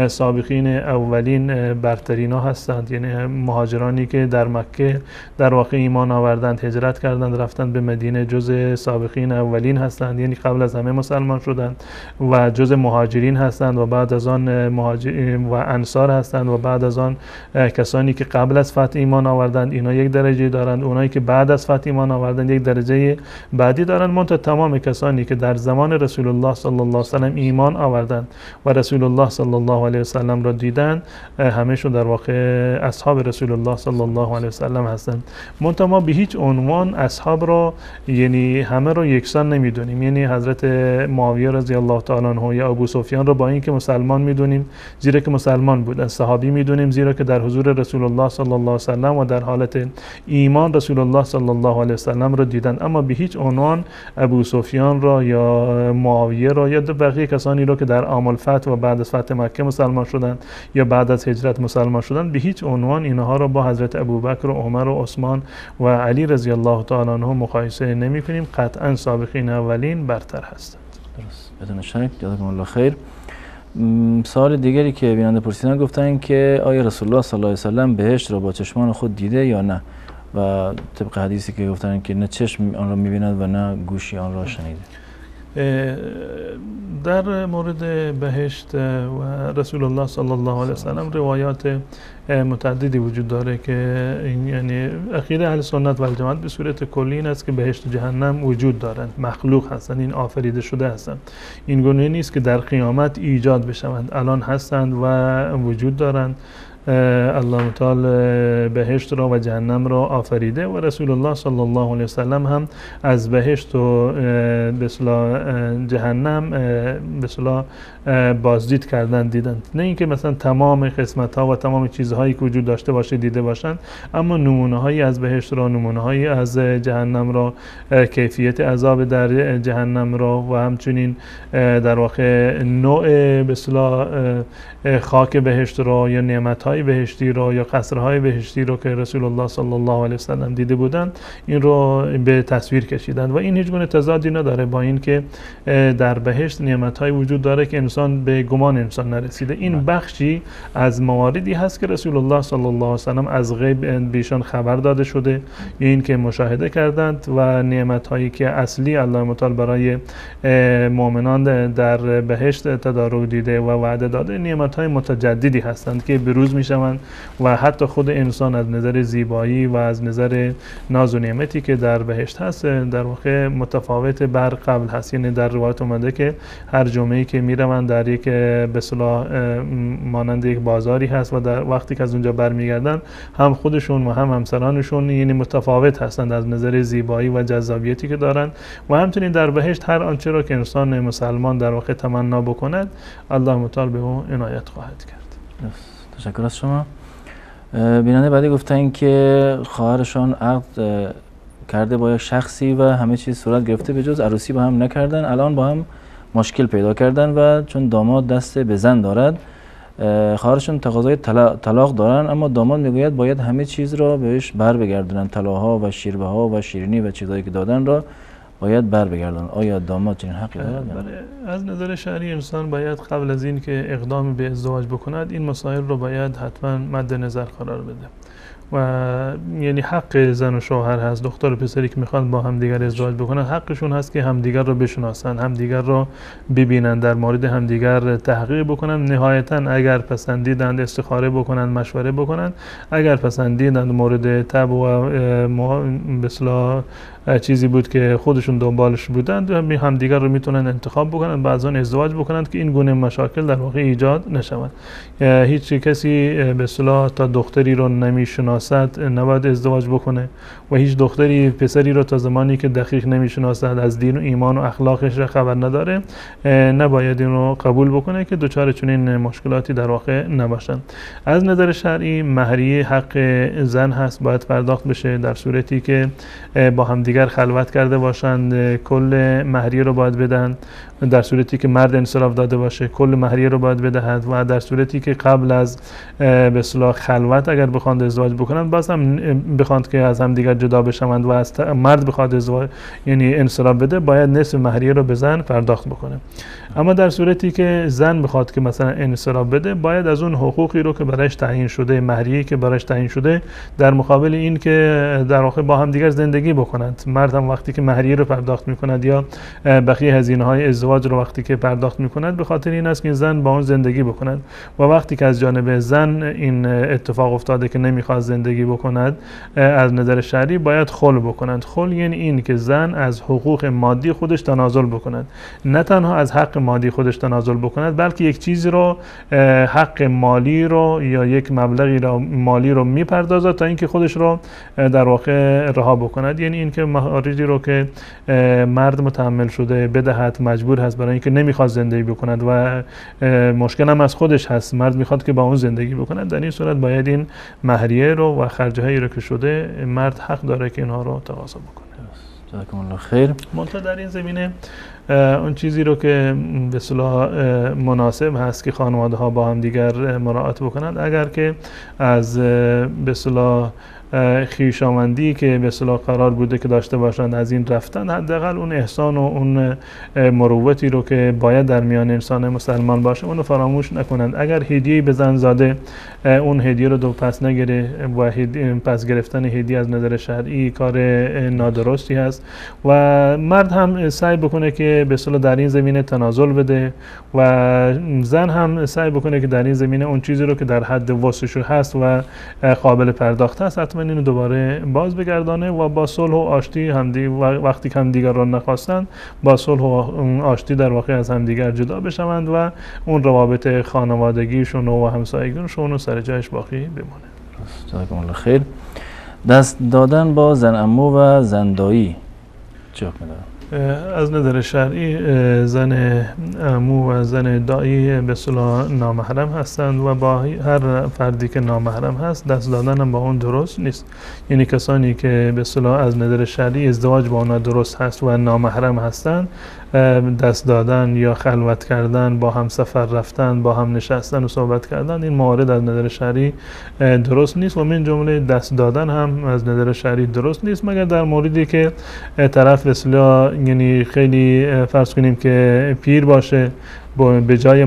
سابقین اولین برترین ها هستند، یعنی مهاجرانی که در مکه در واقع ایمان آوردند، هجرت کردند، رفتند به مدینه، جز سابقین اولین هستند، یعنی قبل از همه مسلمان شدند و جز مهاجرین هستند و بعد از آن مهاجرین و انصار هستند و بعد از آن کسانی که قبل از فتح ایمان آوردند، اینا یک درجه دارند، اونایی که بعد از فتح ایمان آوردند یک درجه بعدی دارند. منتها تمام کسانی که در زمان رسول الله صلی الله علیه و سلم ایمان آوردند و رسول الله صلی الله علیه و سلم را دیدند، همه‌شون در واقع اصحاب رسول الله صلی الله علیه و سلم هستند. منتها ما به هیچ عنوان اصحاب را یعنی همه رو یکسان نمیدونیم، یعنی حضرت معاویه رضی الله تعالی عنه یا ابو سفیان رو با اینکه مسلمان میدونیم زیرا که مسلمان بودن، صحابی میدونیم زیرا که در حضور رسول الله صلی الله علیه و سلم و در حالت ایمان رسول الله صلی الله علیه و سلم رو دیدن، اما به هیچ عنوان ابو سفیان را یا معاویه را یا بقیه کسانی رو که در عام الفتح و بعد از فتح مکه مسلمان شدند یا بعد از هجرت مسلمان شدند، به هیچ عنوان اینها را با حضرت ابوبکر و عمر و عثمان و علی رضی الله تعالی عنهم مقایسه نمی کنیم. قطعا سابقین اولین برتر هستند. درست، بدون شک. جزاکم الله خیر. سوال دیگری که بیننده پرسیدن گفتن که آیا رسول الله صلی الله علیه و سلم بهشت را با چشمان خود دیده یا نه؟ و طبق حدیثی که گفتن که نه چشم آن را می‌بیند و نه گوشی آن را شنیده. در مورد بهشت و رسول الله صلی الله علیه و سلم روایات متعددی وجود داره که یعنی عقیده اهل سنت و الجماعت به صورت کلی این است که بهشت و جهنم وجود دارند، مخلوق هستند، این آفریده شده هستند. این گونه نیست که در قیامت ایجاد بشوند، الان هستند و وجود دارند. الله تعالی بهشت را و جهنم را آفریده و رسول الله صلی الله علیه و سلم هم از بهشت و به اصطلاح جهنم به اصطلاح بازدید کردن، دیدن. نه اینکه مثلا تمام قسمت ها و تمام چیزهایی که وجود داشته باشه دیده باشند، اما نمونه هایی از بهشت را، نمونه هایی از جهنم را، کیفیت عذاب در جهنم را و همچنین در واقع نوع به اصطلاح خاک بهشت را یا نعمت های بهشتی رو یا قصرهای بهشتی رو که رسول الله صلی الله علیه وسلم دیده بودند این رو به تصویر کشیدند و این هیچ گونه تضادی نداره با این که در بهشت نعمت‌های وجود داره که انسان به گمان انسان نرسیده. این بخشی از مواردی هست که رسول الله صلی الله علیه وسلم از غیب بیشان خبر داده شده، این که مشاهده کردند و نعمت‌هایی که اصلی الله متعال برای مؤمنان در بهشت تدارک دیده و وعده داده نعمت‌های متجددی هستند که بروز می‌شوند و حتی خود انسان از نظر زیبایی و از نظر ناز و نعمتی که در بهشت هست در واقع متفاوت بر قبل هست. یعنی در روایت اومده که هر جمعه‌ای که میروند در یک به اصطلاح مانند یک بازاری هست و در وقتی که از اونجا برمیگردن هم خودشون و هم همسرانشون یعنی متفاوت هستند از نظر زیبایی و جذابیتی که دارند و همچنین در بهشت هر آنچه را که انسان مسلمان در واقع تمنا بکند الله متعال به او عنایت خواهد کرد. تشکر از شما. بیننده بعدی گفتن که خواهرشان عقد کرده با یک شخصی و همه چیز صورت گرفته به جز عروسی با هم نکردن، الان با هم مشکل پیدا کردن و چون داماد دست به زن دارد خواهرشون تقاضای طلاق دارن، اما داماد میگوید باید همه چیز را بهش بر بگردونن، طلاها و شیربه ها و شیرینی و چیزایی که دادن را باید بر بگردن. آیا داماد چنین حقی دارد؟ از نظر شرعی انسان باید قبل از این که اقدام به ازدواج بکند این مسائل رو باید حتما مد نظر قرار بده و یعنی حق زن و شوهر هست، دختر و پسری که میخوان با همدیگر ازدواج بکنن حقشون هست که همدیگر رو بشناسن، همدیگر رو ببینن، در مورد همدیگر تحقیق بکنن، نهایتا اگر پسندیدند استخاره بکنن، مشوره بکنن، اگر پسندیدند مورد طب و به اصطلاح چیزی بود که خودشون دنبالش بودند همدیگر رو میتونن انتخاب بکنن، بعضا ازدواج بکنند که این گونه مشاکل در واقع ایجاد نشود. هیچ کسی به اصطلاح تا دختری رو نمیشناسد نباید ازدواج بکنه و هیچ دختری پسری رو تا زمانی که دقیق نمیشناسد، از دین و ایمان و اخلاقش را خبر نداره، نباید این رو قبول بکنه که دچار چنین مشکلاتی در واقع نباشند. از نظر شرعی مهریه حق زن هست، باید پرداخت بشه در صورتی که با همدیگر خلوت کرده باشند، کل مهریه رو باید بدن. در صورتی که مرد انصراف داده باشه کل مهریه رو باید بدهد و در صورتی که قبل از به اصطلاح خلوت اگر بخواند ازدواج بکنند باز هم بخواند که از هم دیگر جدا بشوند و از مرد بخواد ازدواج یعنی انصراف بده باید نصف مهریه رو به زن پرداخت بکنه. اما در صورتی که زن بخواد که مثلا انصراف بده باید از اون حقوقی رو که برایش تعیین شده، مهریه‌ای که برایش تعیین شده در مقابل این که در واقع با هم دیگر زندگی بکنند، مرد هم وقتی که مهریه رو پرداخت می‌کند یا بقیه هزینه‌های ازدواج رو وقتی که پرداخت می‌کند به خاطر این است که زن با اون زندگی بکند و وقتی که از جانب زن این اتفاق افتاده که نمی‌خواد زندگی بکند از نظر شرعی باید خلع بکنند. خلع یعنی این که زن از حقوق مادی خودش تنازل بکند، نه تنها از حق مادی خودش تنازل بکند بلکه یک چیزی رو حق مالی رو یا یک مبلغی رو مالی رو میپردازد تا اینکه خودش رو در واقع رها بکند. یعنی اینکه مخارجی رو که مرد متحمل شده بدهد، مجبور هست برای اینکه نمیخواد زندگی بکند و مشکل هم از خودش هست، مرد میخواد که با اون زندگی بکند، در این صورت باید این مهریه رو و خرجهایی رو که شده مرد حق داره که اینها رو تقاضا بکنه. جزاکم الله خیر. منتها در این زمینه اون چیزی رو که به اصطلاح مناسب هست که خانواده ها با هم دیگر مراعات بکنند، اگر که از به اصطلاح خویشاوندی که به اصطلاح قرار بوده که داشته باشند از این رفتن، حداقل اون احسان و اون مروتی رو که باید در میان انسان مسلمان باشه اون رو فراموش نکنند. اگر هدیه به زن زاده اون هدیه رو دو پس نگیره و پس گرفتن هدیه از نظر شرعی کار نادرستی هست و مرد هم سعی بکنه که به اصطلاح در این زمینه تنازل بده و زن هم سعی بکنه که در این زمینه اون چیزی رو که در حد وسعش هست و قابل پرداخت هست حتما اینو دوباره باز بگردانه و با صلح و آشتی وقتی که همدیگر را نخواستن با صلح و آشتی در واقع از همدیگر جدا بشوند و اون روابط خانوادگیشون و همسایگیشون سر جایش باقی بمونه. جزاکم الله خیر. دست دادن با زن عمو و زن دایی چه حکم داره؟ از نظر شرعی زن عمو و زن دایی به اصطلاح نامحرم هستند و با هر فردی که نامحرم هست دست دادن هم با اون درست نیست. یعنی کسانی که به اصطلاح از نظر شرعی ازدواج با اونها درست هست و نامحرم هستند دست دادن یا خلوت کردن، با هم سفر رفتن، با هم نشستن و صحبت کردن، این موارد از نظر شرعی درست نیست و من جمله دست دادن هم از نظر شرعی درست نیست، مگر در موردی که طرف اصلا یعنی خیلی فرض کنیم که پیر باشه، به جای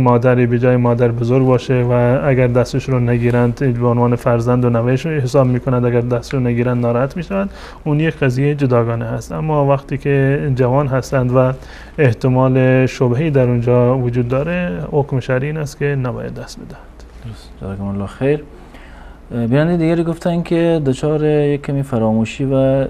مادر بزرگ باشه و اگر دستش رو نگیرند به عنوان فرزند و نوهش حساب میکنند، اگر دستش رو نگیرند ناراحت میشوند، اون یک قضیه جداگانه هست. اما وقتی که جوان هستند و احتمال شبهی در اونجا وجود داره، حکم شرعی این است که نباید دست بدهند. درست. جزاکم الله خیر. بیننده دیگری گفتن که دچار یک کمی فراموشی و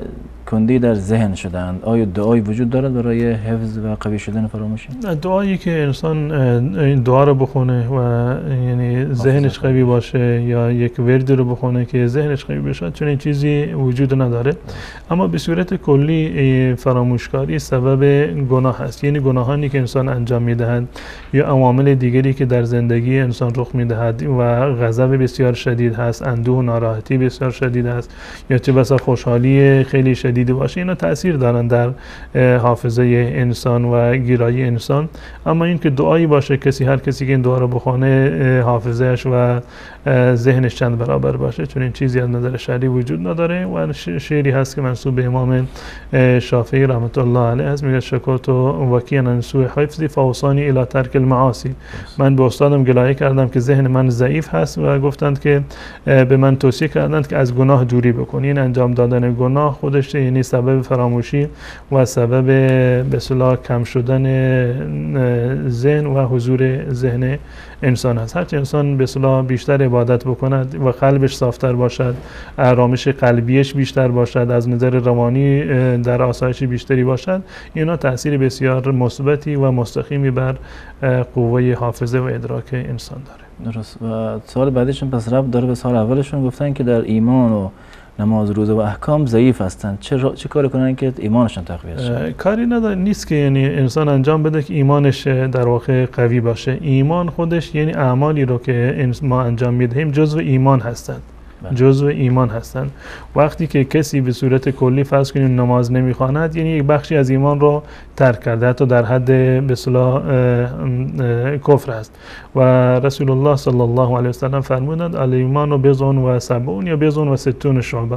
کندی در ذهن شدند. آیا دعایی وجود دارد برای حفظ و قوی شدن فراموشی؟ دعایی که انسان این دعا رو بخونه و یعنی ذهنش قوی باشه یا یک ورد رو بخونه که ذهنش قوی بشه، چون این چیزی وجود نداره. اما به صورت کلی فراموشکاری سبب گناه هست، یعنی گناهانی که انسان انجام میدهد یا عوامل دیگری که در زندگی انسان رخ میدهد و غضب بسیار شدید هست، اندوه و ناراحتی بسیار شدید هست یا چه بسا خوشحالی خیلی شدید باشه، اینا تأثیر دارن در حافظه انسان و گیرایی انسان. اما این که دعایی باشه، هر کسی که این دعا رو بخونه حافظهش و ذهنش چند برابر باشه، چون این چیزی از نظر شرعی وجود نداره. و شعری هست که منسوب به امام شافعی رحمت الله علیه است، میگه شکوت وکیعا عن سوء حفظی فاوصانی الی ترک المعاصی. من به استادم گلایه کردم که ذهن من ضعیف هست و گفتند که به من توصیه کردند که از گناه دوری بکنی. این انجام دادن گناه خودش یعنی سبب فراموشی و سبب به اصطلاح کم شدن ذهن و حضور ذهن انسان است. هرچه انسان به اصطلاح بیشتر عبادت بکند و قلبش صافتر باشد، آرامش قلبیش بیشتر باشد، از نظر روانی در آسایش بیشتری باشد، اینا تأثیر بسیار مثبتی و مستقیمی بر قوه حافظه و ادراک انسان داره. درست. و سوال بعدیشون پس ربط داره به سوال اولشون، گفتن که در ایمان و نماز، روزه و احکام ضعیف هستند، چه کاری کنن که ایمانشون تقویت شه؟ کاری نداره، نیست که یعنی انسان انجام بده که ایمانش در واقع قوی باشه. ایمان خودش یعنی اعمالی رو که ما انجام میدهیم جزو ایمان هستند، جزو ایمان هستند. وقتی که کسی به صورت کلی فرض کنیم نماز نمیخواند، یعنی یک بخشی از ایمان رو ترک کرده، حتی در حد به اصطلاح کفر است. و رسول الله صلی الله علیه و سلم فرمودند الایمان بضع و 70 یا بضع و 60 شعبه،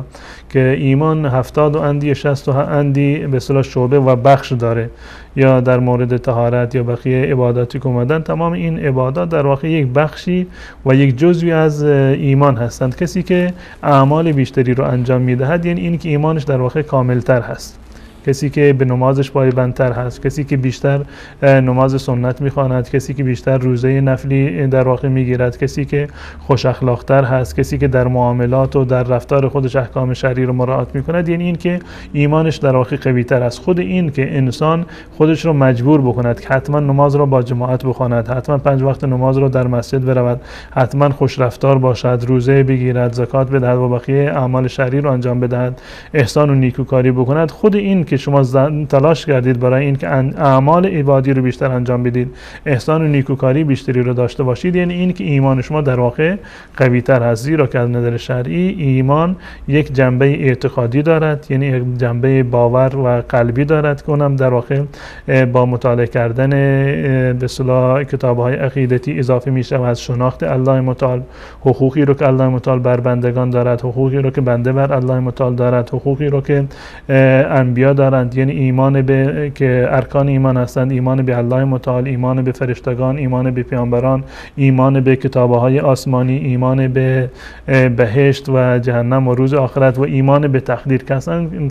که ایمان 70 اندی 60 اندی به اصطلاح شعبه و بخش داره. یا در مورد طهارت یا بقیه عباداتی که اومدن، تمام این عبادات در واقع یک بخشی و یک جزوی از ایمان هستند. کسی که اعمال بیشتری رو انجام میدهد، یعنی این که ایمانش در واقع کاملتر هست. کسی که به نمازش پایبندتر هست، کسی که بیشتر نماز سنت میخواند، کسی که بیشتر روزه نفلی در واقع میگیرد، کسی که خوش اخلاقتر هست، کسی که در معاملات و در رفتار خودش احکام شرعی رو مراعات میکند، یعنی این که ایمانش در واقع قوی تر است. خود این که انسان خودش رو مجبور بکند که حتما نماز رو با جماعت بخواند، حتما 5 وقت نماز رو در مسجد برود، حتما خوش رفتار باشد، روزه بگیرد، زکات بدهد و بقیه اعمال شرعی رو انجام بدهد، احسان و نیکوکاری بکند، خود این که شما تلاش کردید برای این که اعمال عبادی رو بیشتر انجام بدید، احسان و نیکوکاری بیشتری رو داشته باشید، یعنی این که ایمان شما در واقع قوی تر هست. زیرا که از نظر شرعی ایمان یک جنبه اعتقادی دارد، یعنی یک جنبه باور و قلبی دارد که اونم در واقع با مطالعه کردن به اصطلاح کتاب‌های عقیدتی اضافه میشه و از شناخت الله متعال، حقوقی رو که الله متعال بر بندگان دارد، حقوقی رو که بنده بر الله متعال دارد، حقوقی رو که انبیا دارند، یعنی ایمان به که ارکان ایمان هستند، ایمان به الله متعال، ایمان به فرشتگان، ایمان به پیامبران، ایمان به کتاب‌های آسمانی، ایمان به بهشت و جهنم و روز آخرت و ایمان به تقدیر.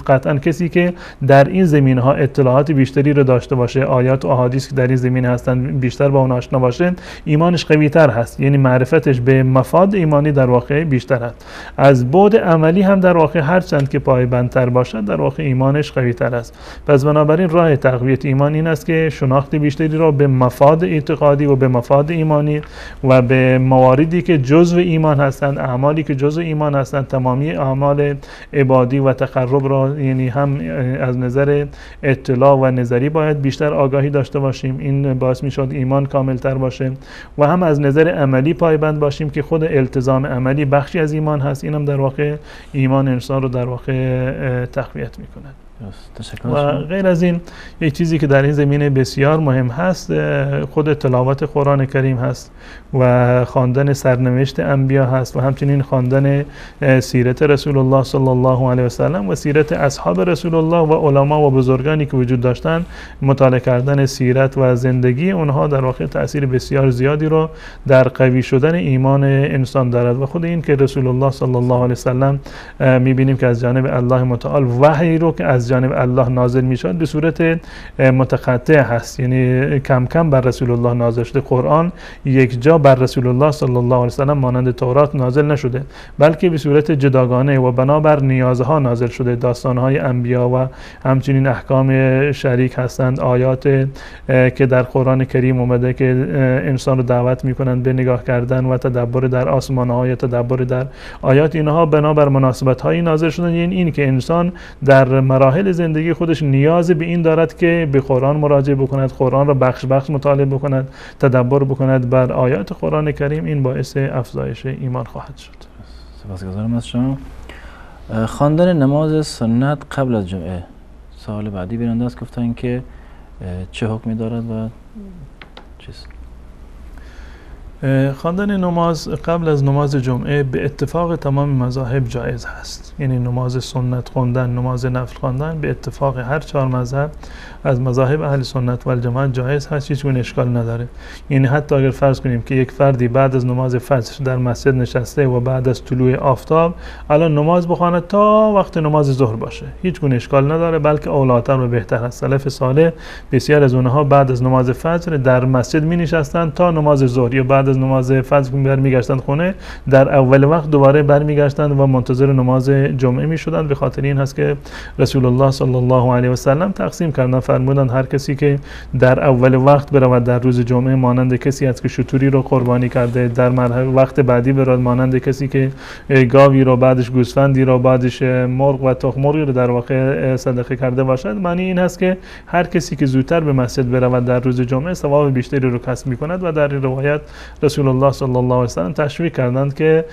قطعا کسی که در این زمینه‌ها اطلاعات بیشتری رو داشته باشه، آیات و احادیث که در این زمینه هستند بیشتر با اون آشنا باشه، ایمانش قوی‌تر هست، یعنی معرفتش به مفاد ایمانی در واقع بیشتر است. از بعد عملی هم در واقع هر چند که پایبندتر باشد، در واقع ایمانش قوی‌تر است. پس بنابراین راه تقویت ایمان این است که شناخت بیشتری را به مفاد اعتقادی و به مفاد ایمانی و به مواردی که جزء ایمان هستند، اعمالی که جزء ایمان هستند، تمامی اعمال عبادی و تقرب را، یعنی هم از نظر اطلاع و نظری باید بیشتر آگاهی داشته باشیم، این باعث میشد ایمان کاملتر باشه، و هم از نظر عملی پایبند باشیم که خود التزام عملی بخشی از ایمان هست. اینم در واقع ایمان انسان رو در واقع تقویت میکند. و غیر از این یک چیزی که در این زمینه بسیار مهم هست خود تلاوت قرآن کریم هست و خواندن سرنوشت انبیا هست و همچنین خواندن سیرت رسول الله صلی الله علیه و سلم و سیرت اصحاب رسول الله و علما و بزرگانی که وجود داشتن. مطالعه کردن سیرت و زندگی اونها در واقع تأثیر بسیار زیادی رو در قوی شدن ایمان انسان دارد و خود این که رسول الله صلی الله علیه و سلم می‌بینیم که از جانب الله متعال وحی رو که از جانب الله نازل میشد به صورت متقطع هست، یعنی کم کم بر رسول الله نازل شده. قرآن یک جا بر رسول الله صلی الله علیه و سلم مانند تورات نازل نشده، بلکه به صورت جداگانه و بنابر نیازها نازل شده. داستانهای انبیا و همچنین احکام شریک هستند، آیات که در قرآن کریم اومده که انسان رو دعوت میکنند به نگاه کردن و تدبر در آسمان‌ها یا تدبر در آیات، اینها بنابر مناسبت‌هایی نازل شدن. یعنی این که انسان در مراحل زندگی خودش نیاز به این دارد که به قرآن مراجعه بکند، قرآن را بخش بخش مطالعه بکند، تدبر بکند بر آیات قرآن کریم. این باعث افزایش ایمان خواهد شد. سپاسگزارم از شما. خواندن نماز سنت قبل از جمعه، سوال بعدی بیننده است، گفتن که چه حکمی دارد و چیست؟ خواندن نماز قبل از نماز جمعه به اتفاق تمام مذاهب جایز هست. یعنی نماز سنت خواندن، نماز نفل خواندن به اتفاق هر 4 مذهب از مذاهب اهل سنت و الجماعت جایز هست، هیچ گونه اشکال نداره. یعنی حتی اگر فرض کنیم که یک فردی بعد از نماز فجر در مسجد نشسته و بعد از طلوع آفتاب الان نماز بخواند تا وقت نماز ظهر باشه، هیچ گونه اشکال نداره، بلکه اولاتر و بهتر هست. سلف صالح بسیار از اونها بعد از نماز فجر در مسجد می نشستند تا نماز ظهر، یا بعد از نماز فجر برمیگشتند خونه، در اول وقت دوباره برمیگشتند و منتظر نماز جمعه می شدند. به خاطر این هست که رسول الله صلی الله علیه و سلم تقسیم کردند، فرمودند هر کسی که در اول وقت برود در روز جمعه مانند کسی است که شتوری رو قربانی کرده، در مرحله وقت بعدی برود مانند کسی که گاوی رو، بعدش گوسفندی رو، بعدش مرغ و تخم مرغی رو در واقع صدقه کرده باشد. معنی این هست که هر کسی که زودتر به مسجد برود در روز جمعه ثواب بیشتری رو کسب می‌کند. و در این روایت رسول الله صلی الله علیه و سلم تشویق کردند که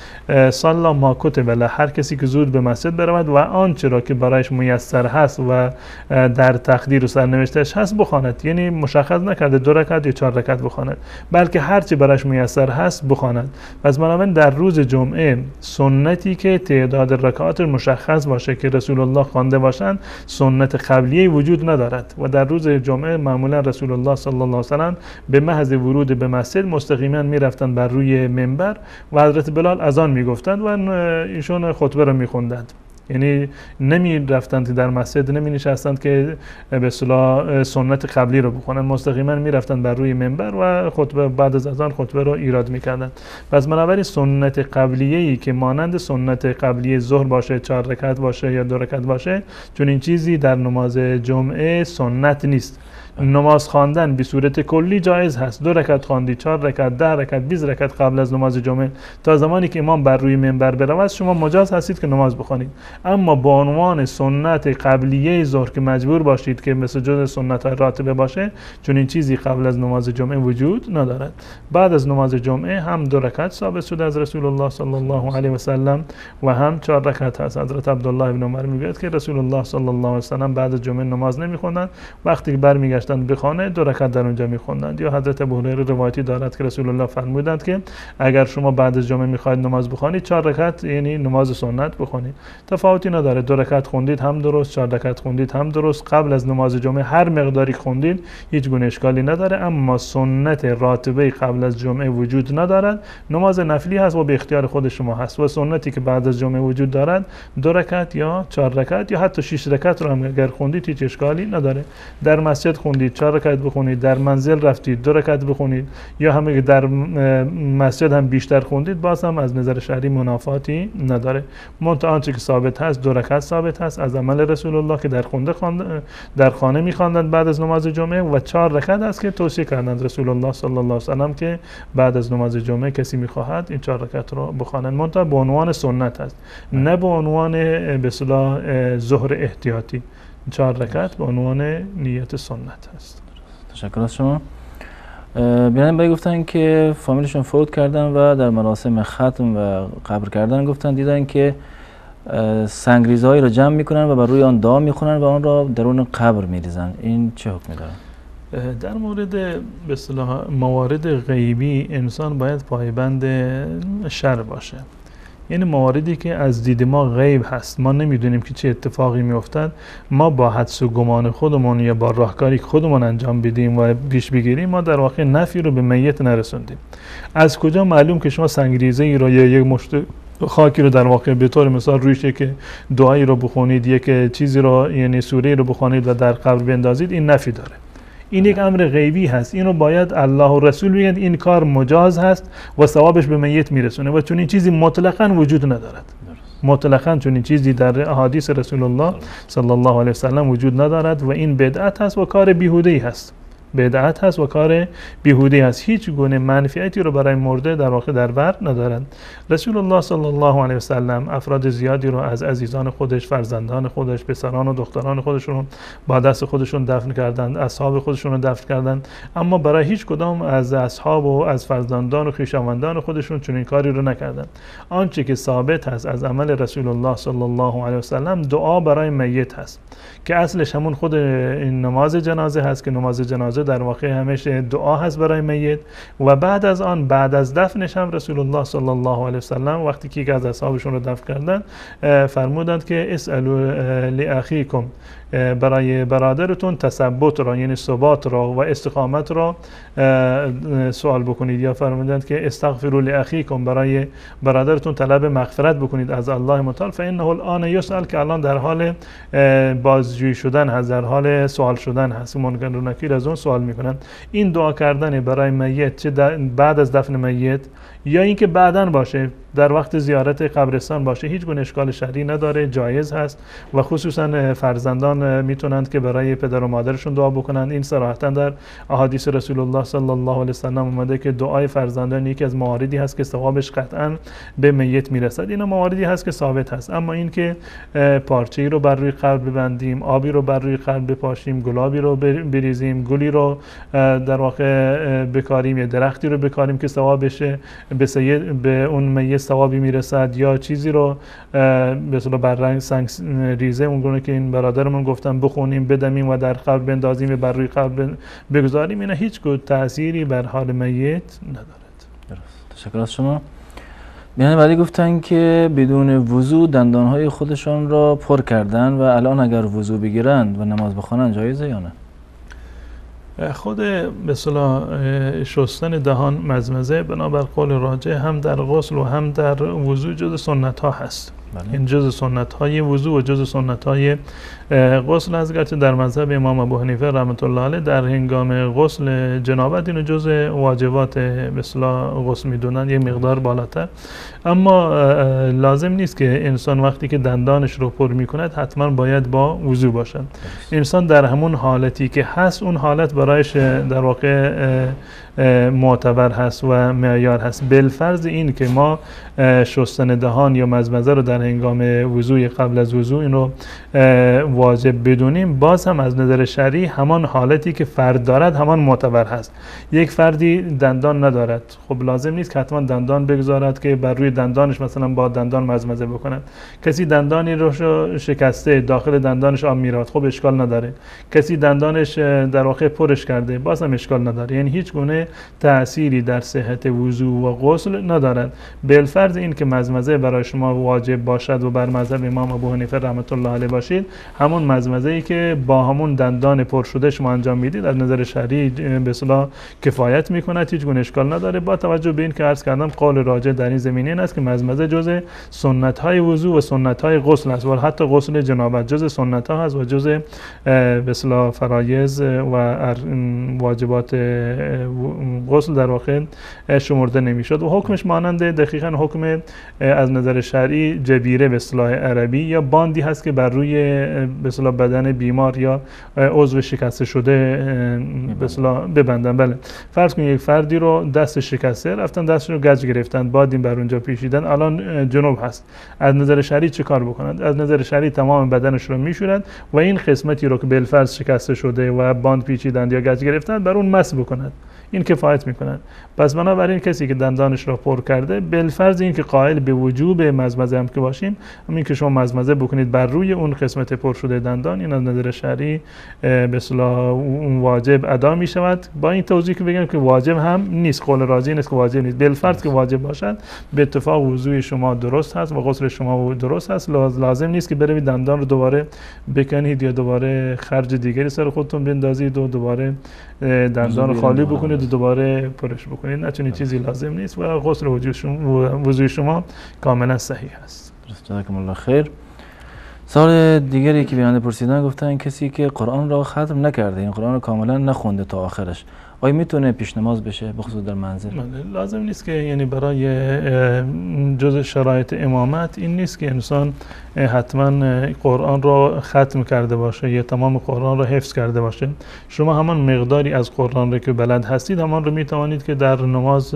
صلی ما کتب له، هر کسی که زود به مسجد برود و آنچه را که برایش میسر هست و در تقدیر و سرنوشتش هست بخواند. یعنی مشخص نکرده 2 رکعت یا 4 رکعت بخواند، بلکه هر چه برایش میسر هست بخواند. پس بنابراین در روز جمعه سنتی که تعداد رکعات مشخص باشه که رسول الله خوانده باشند، سنت قبلیه وجود ندارد. و در روز جمعه معمولا رسول الله صلی الله علیه و سلم به محض ورود به مسجد مستقیما میرفتند بر روی منبر و حضرت بلال اذان میگفتند و ایشون خطبه را میخوندند. یعنی نمی رفتند در مسجد، نمی نشستند که به اصطلاح سنت قبلی رو بخونن، مستقیما می رفتند بر روی منبر و خطبه بعد از اذان خطبه رو ایراد میکردند. پس بنابراین سنت قبلیه‌ای که مانند سنت قبلی ظهر باشه، 4 رکعت باشه یا 2 رکعت باشه، چون این چیزی در نماز جمعه سنت نیست. نماز خواندن به صورت کلی جایز هست. 2 رکعت خواندی، 4 رکعت، 10 رکعت، 20 رکعت قبل از نماز جمعه، تا زمانی که امام بر روی منبر برود شما مجاز هستید که نماز بخوانید. اما با عنوان سنت قبلیه ظهر که مجبور باشید که مثل جز سنت راتبه باشه، چون این چیزی قبل از نماز جمعه وجود ندارد. بعد از نماز جمعه هم 2 رکعت ثابت شده از رسول الله صلی الله علیه و سلم و هم 4 رکعت هست. حضرت عبدالله ابن عمر میگوید که رسول الله صلی الله علیه و سلم بعد از جمعه نماز نمیخوندند، وقتی که برمیگشتند به خانه 2 رکعت در اونجا میخوندند. یا حضرت ابوهریره روایتی دارد که رسول الله فرمودند که اگر شما بعد از جمعه میخواهید نماز بخوانید 4 رکعت یعنی نماز سنت بخونید. تفاوتی نداره، 2 رکعت خوندید هم درست، 4 رکعت خوندید هم درست. قبل از نماز جمعه هر مقداری خوندید هیچ گونه اشکالی نداره. اما سنت راتبه قبل از جمعه وجود ندارد، نماز نفلی هست و به اختیار خود شما هست. و سنتی که بعد از جمعه وجود دارد 2 رکعت یا 4 رکعت یا حتی 6 رکعت رو هم اگر خوندید هیچ اشکالی نداره. در مسجد خوندید 4 رکعت بخونید، در منزل رفتید 2 رکعت بخونید، یا همه که در مسجد هم بیشتر خوندید، باز هم از نظر شرعی منافاتی نداره. منتها آنچه که ثابت هست 2 رکعت ثابت هست از عمل رسول الله که در خانه می‌خواندند بعد از نماز جمعه، و 4 رکعت است که توصیه کردند رسول الله صلی الله علیه و سلم که بعد از نماز جمعه کسی می‌خواهد این 4 رکعت رو بخوانند. منتها به عنوان سنت است، نه به عنوان به اصطلاح ظهر احتیاطی. 4 رکعت به عنوان نیت سنت است. تشکر از شما. بیننده گفتن که فامیلشون فوت کردن و در مراسم ختم و قبر کردن گفتن دیدن که سنگریزهایی رو جمع میکنن و بر روی آن دعا میخونن و آن را درون قبر میریزن. این چه حکمی داره؟ در مورد به اصطلاح موارد غیبی انسان باید پایبند شرع باشه. یعنی مواردی که از دید ما غیب هست، ما نمیدونیم که چه اتفاقی میافتد، ما با حدس و گمان خودمون یا با راهکاری که خودمون انجام بدیم و پیش بگیریم، ما در واقع نفی رو به میت نرسوندیم. از کجا معلوم که شما سنگریزه ای رو یا یک مشت خاکی رو در واقع به طور مثال رویش که دعایی رو بخونید، یک چیزی رو یعنی سوره رو بخونید و در قبر بندازید، این نفی داره. این یک امر غیبی هست. اینو باید الله و رسول بگن این کار مجاز هست و ثوابش به میت میرسونه و چون این چیزی مطلقاً وجود ندارد. مطلقاً چون این چیزی در احادیث رسول الله صلی الله علیه و سلم وجود ندارد و این بدعت هست و کار بیهوده‌ای هست. بدعت هست و کار بیهودی هست. هیچ گونه منفعتی رو برای مرده در واقع در بر ندارد. رسول الله صلی الله علیه و سلم افراد زیادی رو از عزیزان خودش، فرزندان خودش، پسران و دختران خودشون با دست خودشون دفن کردند، اصحاب خودشون رو دفن کردند، اما برای هیچ کدام از اصحاب و از فرزندان و خویشاوندان خودشون چنین کاری رو نکردند. آنچه که ثابت هست از عمل رسول الله صلی الله علیه و سلم دعا برای میت هست که اصلش همون خود این نماز جنازه هست که نماز جنازه در واقع همیشه دعا هست برای میت و بعد از آن بعد از دفنش هم رسول الله صلی الله علیه و سلم وقتی که یک از اصحابشون رو دفن کردن فرمودند که اسالوا لاخیکم، برای برادرتون تثبت را یعنی ثبات را و استقامت را سوال بکنید، یا فرمودند که استغفروا لاخیکم، برای برادرتون طلب مغفرت بکنید از الله متعال، فانه الان یسأل، که الان در حال بازجویی شدن هست، در حال سوال شدن هست، منکر و نکیر از اون سوال میکنن. این دعا کردن برای میت چه بعد از دفن میت یا اینکه بعداً باشه در وقت زیارت قبرستان باشه هیچ گونه اشکال شرعی نداره، جایز هست و خصوصا فرزندان میتونند که برای پدر و مادرشون دعا بکنند. این صراحتا در احادیث رسول الله صلی الله علیه و سلم اومده که دعای فرزندان یکی از مواردی هست که ثوابش قطعا به میت میرسد. اینا مواردی هست که ثابت هست. اما این که پارچه‌ای رو بر روی قبر ببندیم، آبی رو بر روی قبر بپاشیم، گلابی رو بریزیم، گلی رو در واقع بکاریم یا درختی رو بکاریم که ثوابش به اون میت ثوابی میرسد، یا چیزی رو به اصطلاح بر رنگ سنگ ریزه اونگونه که این برادرمون گفتن بخونیم، بدمیم و در قبر بندازیم و بر روی قبر بگذاریم، اینا هیچ گونه تأثیری بر حال میت ندارد. درست. تشکر از شما. بیان بعدی گفتن که بدون وضو دندانهای خودشان را پر کردن و الان اگر وضو بگیرند و نماز بخوانند جایزه یا نه؟ خود به اصطلاح شستن دهان مزمزه بنابر قول راجح هم در غسل و هم در وضو جز سنت ها هست. این جز سنت های وضو و جز سنت های غسل است، گرچه در مذهب امام ابو حنیفه رحمت الله علیه در هنگام غسل جنابت اینو جز واجبات به اصطلاح غسل میدونن، یه مقدار بالاتر. اما لازم نیست که انسان وقتی که دندانش رو پر میکند حتما باید با وضو باشد. انسان در همون حالتی که هست اون حالت برایش در واقع معتبر هست و معیار هست. بالفرض این که ما شستن دهان یا مزمزه رو در هنگام وضوء قبل از وضوء این رو واجب بدونیم، باز هم از نظر شرعی همان حالتی که فرد دارد همان معتبر هست. یک فردی دندان ندارد، خب لازم نیست که حتما دندان بگذارد که بر روی دندانش مثلا با دندان مزمزه بکند. کسی دندانی رو شکسته داخل دندانش آب میراد، خب اشکال نداره. کسی دندانش در واقع پرش کرده، باز هم اشکال نداره. یعنی هیچ گونه تأثیری در صحت وضو و غسل ندارد. بالفرض این که مزمزه برای شما واجب باشد و بر مذهب امام ابو حنیفه رحمت الله علیه باشید، همون مزمزه ای که با همون دندان پر شده شما انجام میدید از نظر شرعی به اصطلاح کفایت میکند، هیچ گونه اشکال نداره. با توجه به این که عرض کردم قول راجح در این زمینه این است که مزمزه جزء سنت های وضو و سنت های غسل است و حتی غسل جنابت جزء سنت ها هست و جزء به اصطلاح فرایض و واجبات غسل در واقع شمرده نمیشد و حکمش مانند دقیقاً حکم از نظر شرعی جبیره به اصطلاح عربی یا باندی هست که بر روی به اصطلاح بدن بیمار یا عضو شکسته شده به اصطلاح ببندن. بله، فرض کنید یک فردی رو دست شکسته رفتن دستش رو گچ گرفتن، بادیم بر اونجا پیچیدن، الان جنوب هست. از نظر شرعی چه کار بکنند؟ از نظر شرعی تمام بدنش رو میشورند و این قسمتی رو که بالفرض شکسته شده و باند پیچیدن یا گچ گرفتن بر اون مس بکنند. این کفایت میکنن. پس بنابراین کسی که دندانش را پر کرده، بالفرض این که قائل به وجوب مزمزه هم که باشیم، همین که شما مزمزه بکنید بر روی اون قسمت پر شده دندان، این از نظر شرعی به اصطلاح اون واجب ادا می شود. با این توضیح که بگم که واجب هم نیست، قول راجح نیست که واجب نیست، بالفرض که واجب باشد به اتفاق وضوء شما درست هست و غسل شما درست هست، لازم نیست که بروید دندان رو دوباره بکنید یا دوباره خرج دیگری سر خودتون بندازید و دوباره دندان رو خالی بکنید و دوباره پرش بکنید. نه چنین چیزی لازم نیست و غسل وضوء شما کاملا صحیح است. جزاکم الله خیر. سوال دیگری که بیننده پرسیدن گفتن کسی که قرآن را ختم نکرده، این قرآن رو کاملا نخونده تا آخرش، آیا میتونه پیش نماز بشه بخصوص در منزل؟ لازم نیست که یعنی برای جز شرایط امامت این نیست که انسان حتما قرآن را ختم کرده باشه یا تمام قرآن را حفظ کرده باشه. شما همان مقداری از قرآن را که بلد هستید همان رو میتوانید که در نماز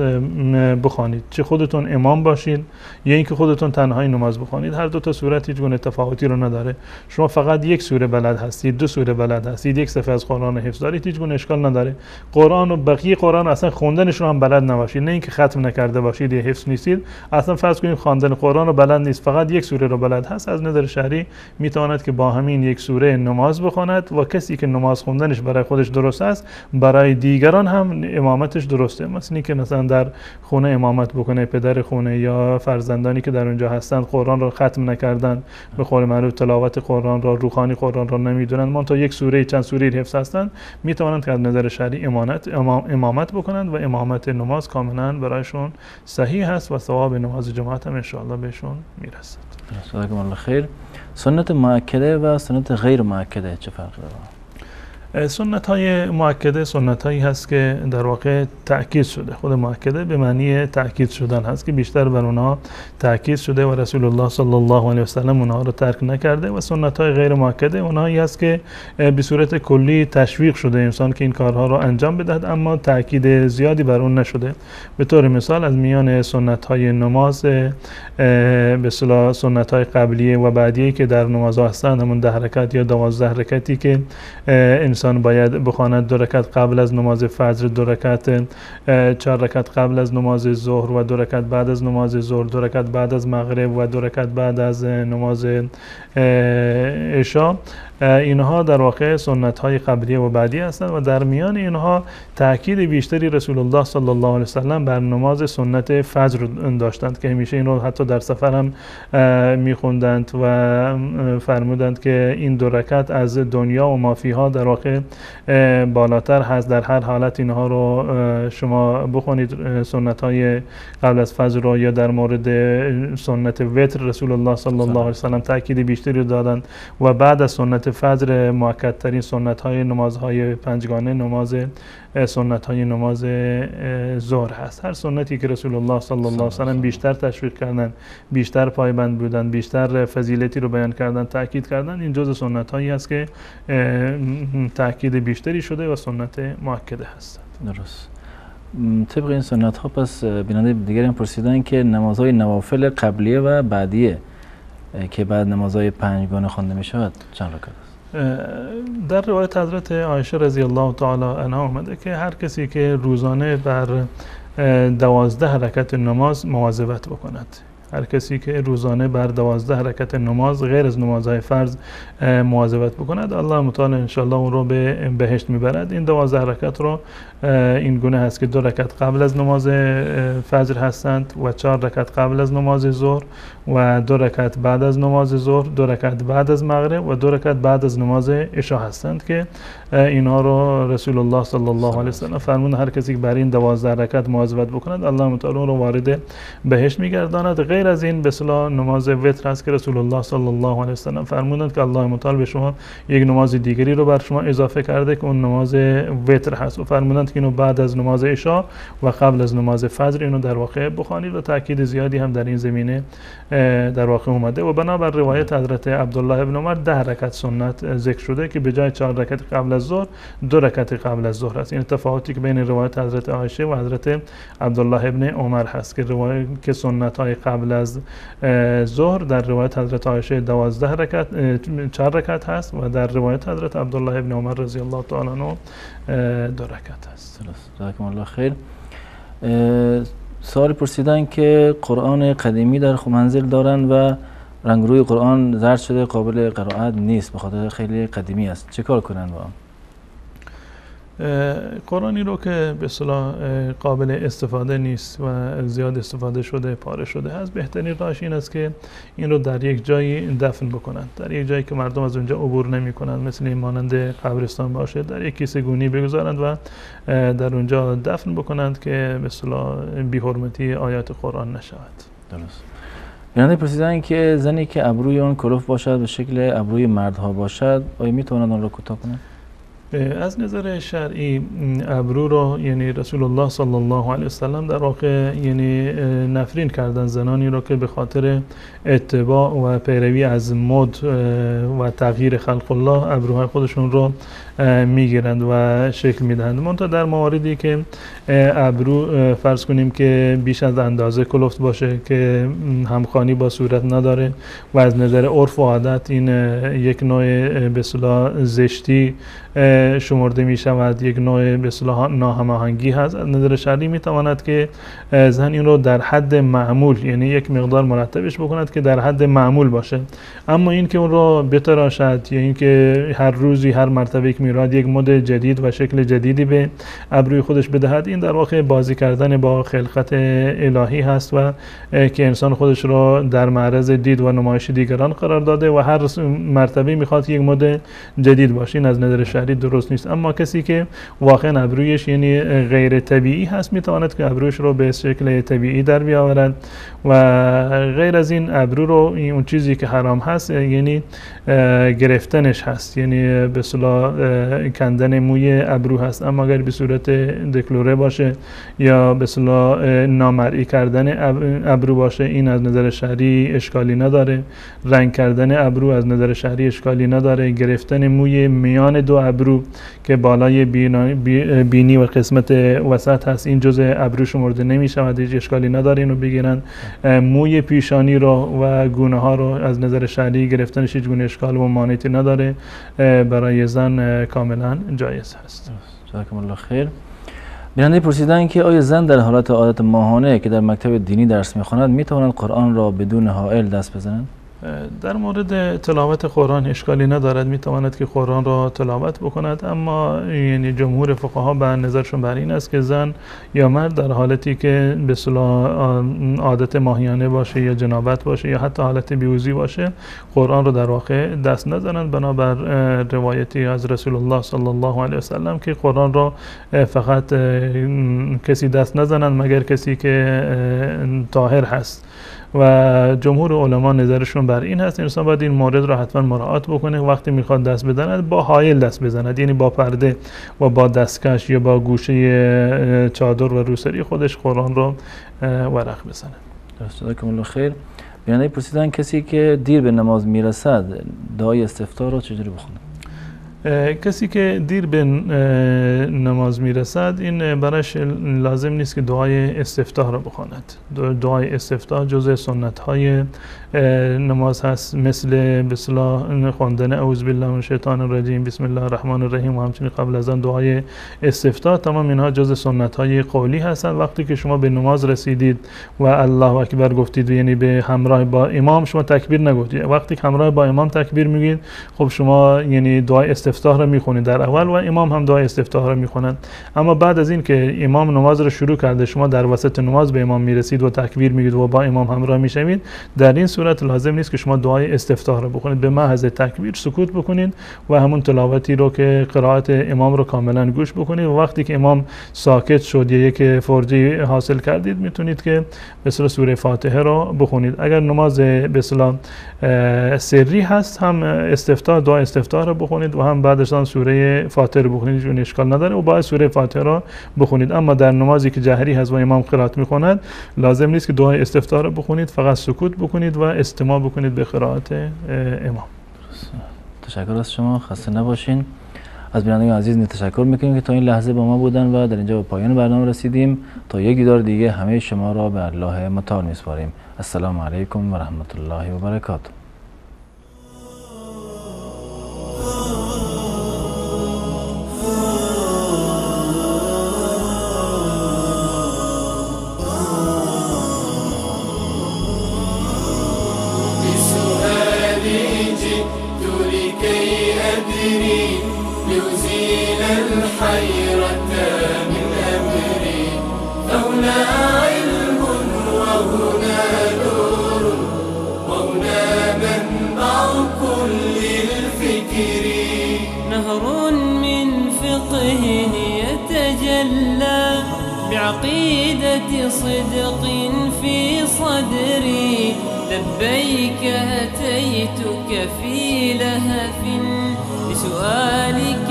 بخوانید، چه خودتون امام باشید یا اینکه خودتون تنهایی نماز بخوانید. هر دو تا صورت هیچ گونه تفاوتی رو نداره. شما فقط یک سوره بلد هستید، دو سوره بلد هستید، یک صفحه از قرآن حفظ دارید، هیچ گونه اشکال نداره. قرآن و بقیه قرآن اصلا خوندنش رو هم بلد نباشید، نه اینکه ختم نکرده باشید یا حفظ نیستید، اصلا فرض کنید خواندن قرآن رو بلد نیست، فقط یک سوره رو بلد هست، از نظر شرعی میتواند که با همین یک سوره نماز بخواند و کسی که نماز خوندنش برای خودش درست است برای دیگران هم امامتش درسته. مثلا که مثلا در خونه امامت بکنه، پدر خونه یا فرزندانی که در اونجا هستند قرآن رو ختم نکردن، به قول معروف تلاوت قرآن را، روخانی قرآن را نمیدونن، من تا یک سوره چند سوره حفظ هستند، میتوانند که از نظر شرعی امامت بکنند و امامت نماز کاملا برایشون صحیح هست و ثواب نماز جماعت هم ان شاء الله بهشون میرسد. جزاکم الله خیر. سنت مؤکده و سنت غیر مؤکده چه فرقی داره؟ سنت های مؤکده سنت هایی هست که در واقع تأکید شده. خود مؤکده به معنی تأکید شدن هست که بیشتر بر اونها تأکید شده و رسول الله صلی الله علیه و سلم اونها رو ترک نکرده. و سنت های غیر مؤکده اونهایی هست که به صورت کلی تشویق شده انسان که این کارها رو انجام بدهد اما تأکید زیادی بر اون نشده. به طور مثال از میان سنت های نماز به اصطلاح سنت های قبلیه و بعدیه که در نماز هستند، همون 10 رکعت یا 12 رکعتی که انسان باید بخواند، 2 رکعت قبل از نماز فجر، 2 رکعت 4 رکعت قبل از نماز ظهر و 2 رکعت بعد از نماز ظهر، 2 رکعت بعد از مغرب و 2 رکعت بعد از نماز عشا. اینها در واقع سنت های قبلیه و بعدی هستند و در میان اینها تاکید بیشتری رسول الله صلی الله علیه وسلم بر نماز سنت فجر داشتند که همیشه این رو حتی در سفر هم میخوندند و فرمودند که این 2 رکعت از دنیا و ما فیها در واقع بالاتر هست، در هر حالت اینها رو شما بخونید سنت های قبل از فجر رو. یا در مورد سنت وتر رسول الله صلی الله علیه وسلم تاکید بیشتری دادند و بعد از سنت فجر مؤکدترین سنت های نمازهای پنجگانه نماز سنت های نماز ظهر هست. هر سنتی که رسول الله صلی الله علیه وسلم بیشتر تشویق کردن، بیشتر پایبند بودن، بیشتر فضیلتی رو بیان کردن، تاکید کردن، این جزء سنت هایی است که تاکید بیشتری شده و سنت مؤکده هست. درست. طبق این سنت ها پس بیننده دیگری هم پرسیدن که نمازهای نوافل قبلیه و بعدیه که بعد نمازهای پنجگانه خوانده می شود چند رکعت است؟ در روایت حضرت عایشه رضی الله تعالی عنها آمده که هر کسی که روزانه بر 12 رکعت نماز مواظبت بکند، هر کسی که روزانه بر 12 رکعت نماز غیر از نمازهای فرض مواظبت بکند، الله متعال انشاءالله اون رو به بهشت میبرد. این 12 رکعت رو این گونه هست که 2 رکعت قبل از نماز فجر هستند و 4 رکعت قبل از نماز ظهر و 2 رکعت بعد از نماز ظهر، 2 رکعت بعد از مغرب و 2 رکعت بعد از نماز عشا هستند که اینها رو رسول الله صلی الله علیه و سلم فرمود هر کسی که بر این 12 رکعت مواظبت بکند الله متعال اون رو وارد بهشت میگرداند. غیر از این به اصطلاح نماز وتر است که رسول الله صلی الله علیه و سلم فرمودند که الله متعال به شما یک نماز دیگری رو بر شما اضافه کرده که اون نماز وتر هست و فرمودند که اینو بعد از نماز عشا و قبل از نماز فجر اینو در واقع بخوانید و تاکید زیادی هم در این زمینه در واقع اومده. و بنابر روایت حضرت عبدالله ابن عمر 10 رکعت سنت ذکر شده که به جای 4 رکعت قبل از الظهر 2 رکعت قبل از ظهر است. این تفاوتی که بین روایت حضرت عایشه و حضرت عبدالله ابن عمر هست که روایت که سنت های قبل از ظهر در روایت حضرت عایشه 12 رکعت 4 رکعت هست و در روایت حضرت عبدالله ابن عمر رضی الله تعالی عنه 2 رکعت هست. جزاکم الله خیر. سوال پرسیدن که قرآن قدیمی در منزل دارن و رنگ روی قرآن زرد شده، قابل قرائت نیست، به خاطر خیلی قدیمی است، چه کار کنن با آن؟ قرآنی رو که به اصطلاح قابل استفاده نیست و زیاد استفاده شده، پاره شده هست، بهترین راهش این است که این رو در یک جایی دفن بکنند، در یک جایی که مردم از اونجا عبور نمی کنند، مثل این مانند قبرستان باشه، در یک کیسه گونی بگذارند و در اونجا دفن بکنند که به اصطلاح بی حرمتی آیات قرآن نشود. درست. بیننده پرسیدن که زنی که ابروی آن کلوف باشد به شکل ابروی مردها باشد، آیا میتواند آن را کوتاه کنند؟ از نظر شرعی ابرو رو یعنی رسول الله صلی الله علیه وسلم در واقع یعنی نفرین کردن زنانی رو که به خاطر اتباع و پیروی از مد و تغییر خلق الله ابروهای خودشون رو میگیرند و شکل میدهند. منتها در مواردی که ابرو فرض کنیم که بیش از اندازه کلفت باشه که همخوانی با صورت نداره و از نظر عرف و عادت این یک نوع به اصطلاح زشتی شمرده می شود، یک نوع به اصطلاح ناهماهنگی هست، از نظر شرعی می تواند که زن این رو در حد معمول یعنی یک مقدار مرتبش بکند که در حد معمول باشه. اما این که اون رو بتراشد یا این که هر روزی هر مرتبه که میراد یک مد جدید و شکل جدیدی به ابروی خودش بدهد، این در واقع بازی کردن با خلقت الهی هست و که انسان خودش را در معرض دید و نمایش دیگران قرار داده و هر مرتبه میخواد یک مد جدید باشه. این از نظر شرعی درست نیست. اما کسی که واقعا ابرویش یعنی غیر طبیعی هست میتواند که ابرویش رو به شکل طبیعی در بیاورد و غیر از این ابرو رو اون چیزی که حرام هست یعنی گرفتنش هست، یعنی به اصطلاح کندن موی ابرو هست. اما اگر به صورت دکلوره باشه یا به اصطلاح نامرئی کردن ابرو باشه، این از نظر شرعی اشکالی نداره. رنگ کردن ابرو از نظر شرعی اشکالی نداره. گرفتن موی میان دو ابرو که بالای بینی و قسمت وسط هست، این جزء ابرو شمرده نمی شود، هیچ اشکالی نداره اینو بگیرن. موی پیشانی رو و گونه ها رو از نظر شرعی گرفتنش هیچ گونه اشکال و مانعی نداره، برای زن کاملا جایز هست. جزاکم الله خیر. بیننده پرسیدن که آیا زن در حالت عادت ماهانه که در مکتب دینی درس می‌خواند می‌تواند قرآن را بدون حائل دست بزنند؟ در مورد تلاوت قرآن اشکالی ندارد، میتواند که قرآن را تلاوت بکند، اما یعنی جمهور فقها بر نظرشون بر این است که زن یا مرد در حالتی که به اصطلاح عادت ماهیانه باشه یا جنابت باشه یا حتی حالت بیوزی باشه قرآن را در واقع دست نزنند، بنابر روایتی از رسول الله صلی الله علیه وسلم که قرآن را فقط کسی دست نزنند مگر کسی که طاهر هست. و جمهور علما نظرشون بر این هست انسان باید این مورد را حتما مراعات بکنه، وقتی میخواد دست بزند با حائل دست بزند، یعنی با پرده و با دستکش یا با گوشه چادر و روسری خودش قرآن رو ورق بزنه. جزاکم الله خیر. بیننده پرسیدن کسی که دیر به نماز میرسد دعای استفتاح رو چجوری بخونه؟ کسی که دیر به نماز میرسد این براش لازم نیست که دعای استفتاح را بخواند. دعای استفتاح جزء سنت های نماز هست، مثل به اصطلاح خواندن اعوذ بالله من الشیطان الرجیم، بسم الله الرحمن الرحیم و همچنین قبل از آن دعای استفتاح. تمام اینها جزء سنت های قولی هستند. وقتی که شما به نماز رسیدید و الله اکبر گفتید، یعنی به همراه با امام شما تکبیر نگفتید، وقتی که همراه با امام تکبیر میگید خب شما یعنی دعای استفتاح را میخونید در اول و امام هم دعای استفتاح را میخونند. اما بعد از این که امام نماز را شروع کرده شما در وسط نماز به امام میرسید و تکبیر میگید و با امام همراه میشوید، در این صورت لازم نیست که شما دعای استفتاح را بخونید، به محض تکبیر سکوت بکنید و همون تلاوتی رو که قرائت امام رو کاملا گوش بکنید و وقتی که امام ساکت شد یا یک فرجی حاصل کردید میتونید که به اصطلاح سوره فاتحه رو بخونید. اگر نماز به اصطلاح سری هست هم استفتاح دعای استفتاح رو بخونید و هم بعدش هم سوره فاتحه رو بخونید، چون اشکال نداره و باید سوره فاتحه رو بخونید. اما در نمازی که جهری هست و امام قرائت میخواند لازم نیست که دعای استفتاح رو بخونید، فقط سکوت بکنید و استماع بکنید به قرائت امام. تشکر از شما، خسته نباشین. از بینندگان عزیز تشکر میکنیم که تا این لحظه با ما بودن و در اینجا به پایان برنامه رسیدیم. تا یک دیدار دیگه همه شما را به الله متعال میسپاریم. السلام علیکم و رحمت الله و برکاته. الحيرة من أمري فهنا علم وهنا نور وهنا منبع كل الفكر نهر من فقه يتجلى بعقيدة صدق في صدري لبيك أتيتك في لهف لسؤالك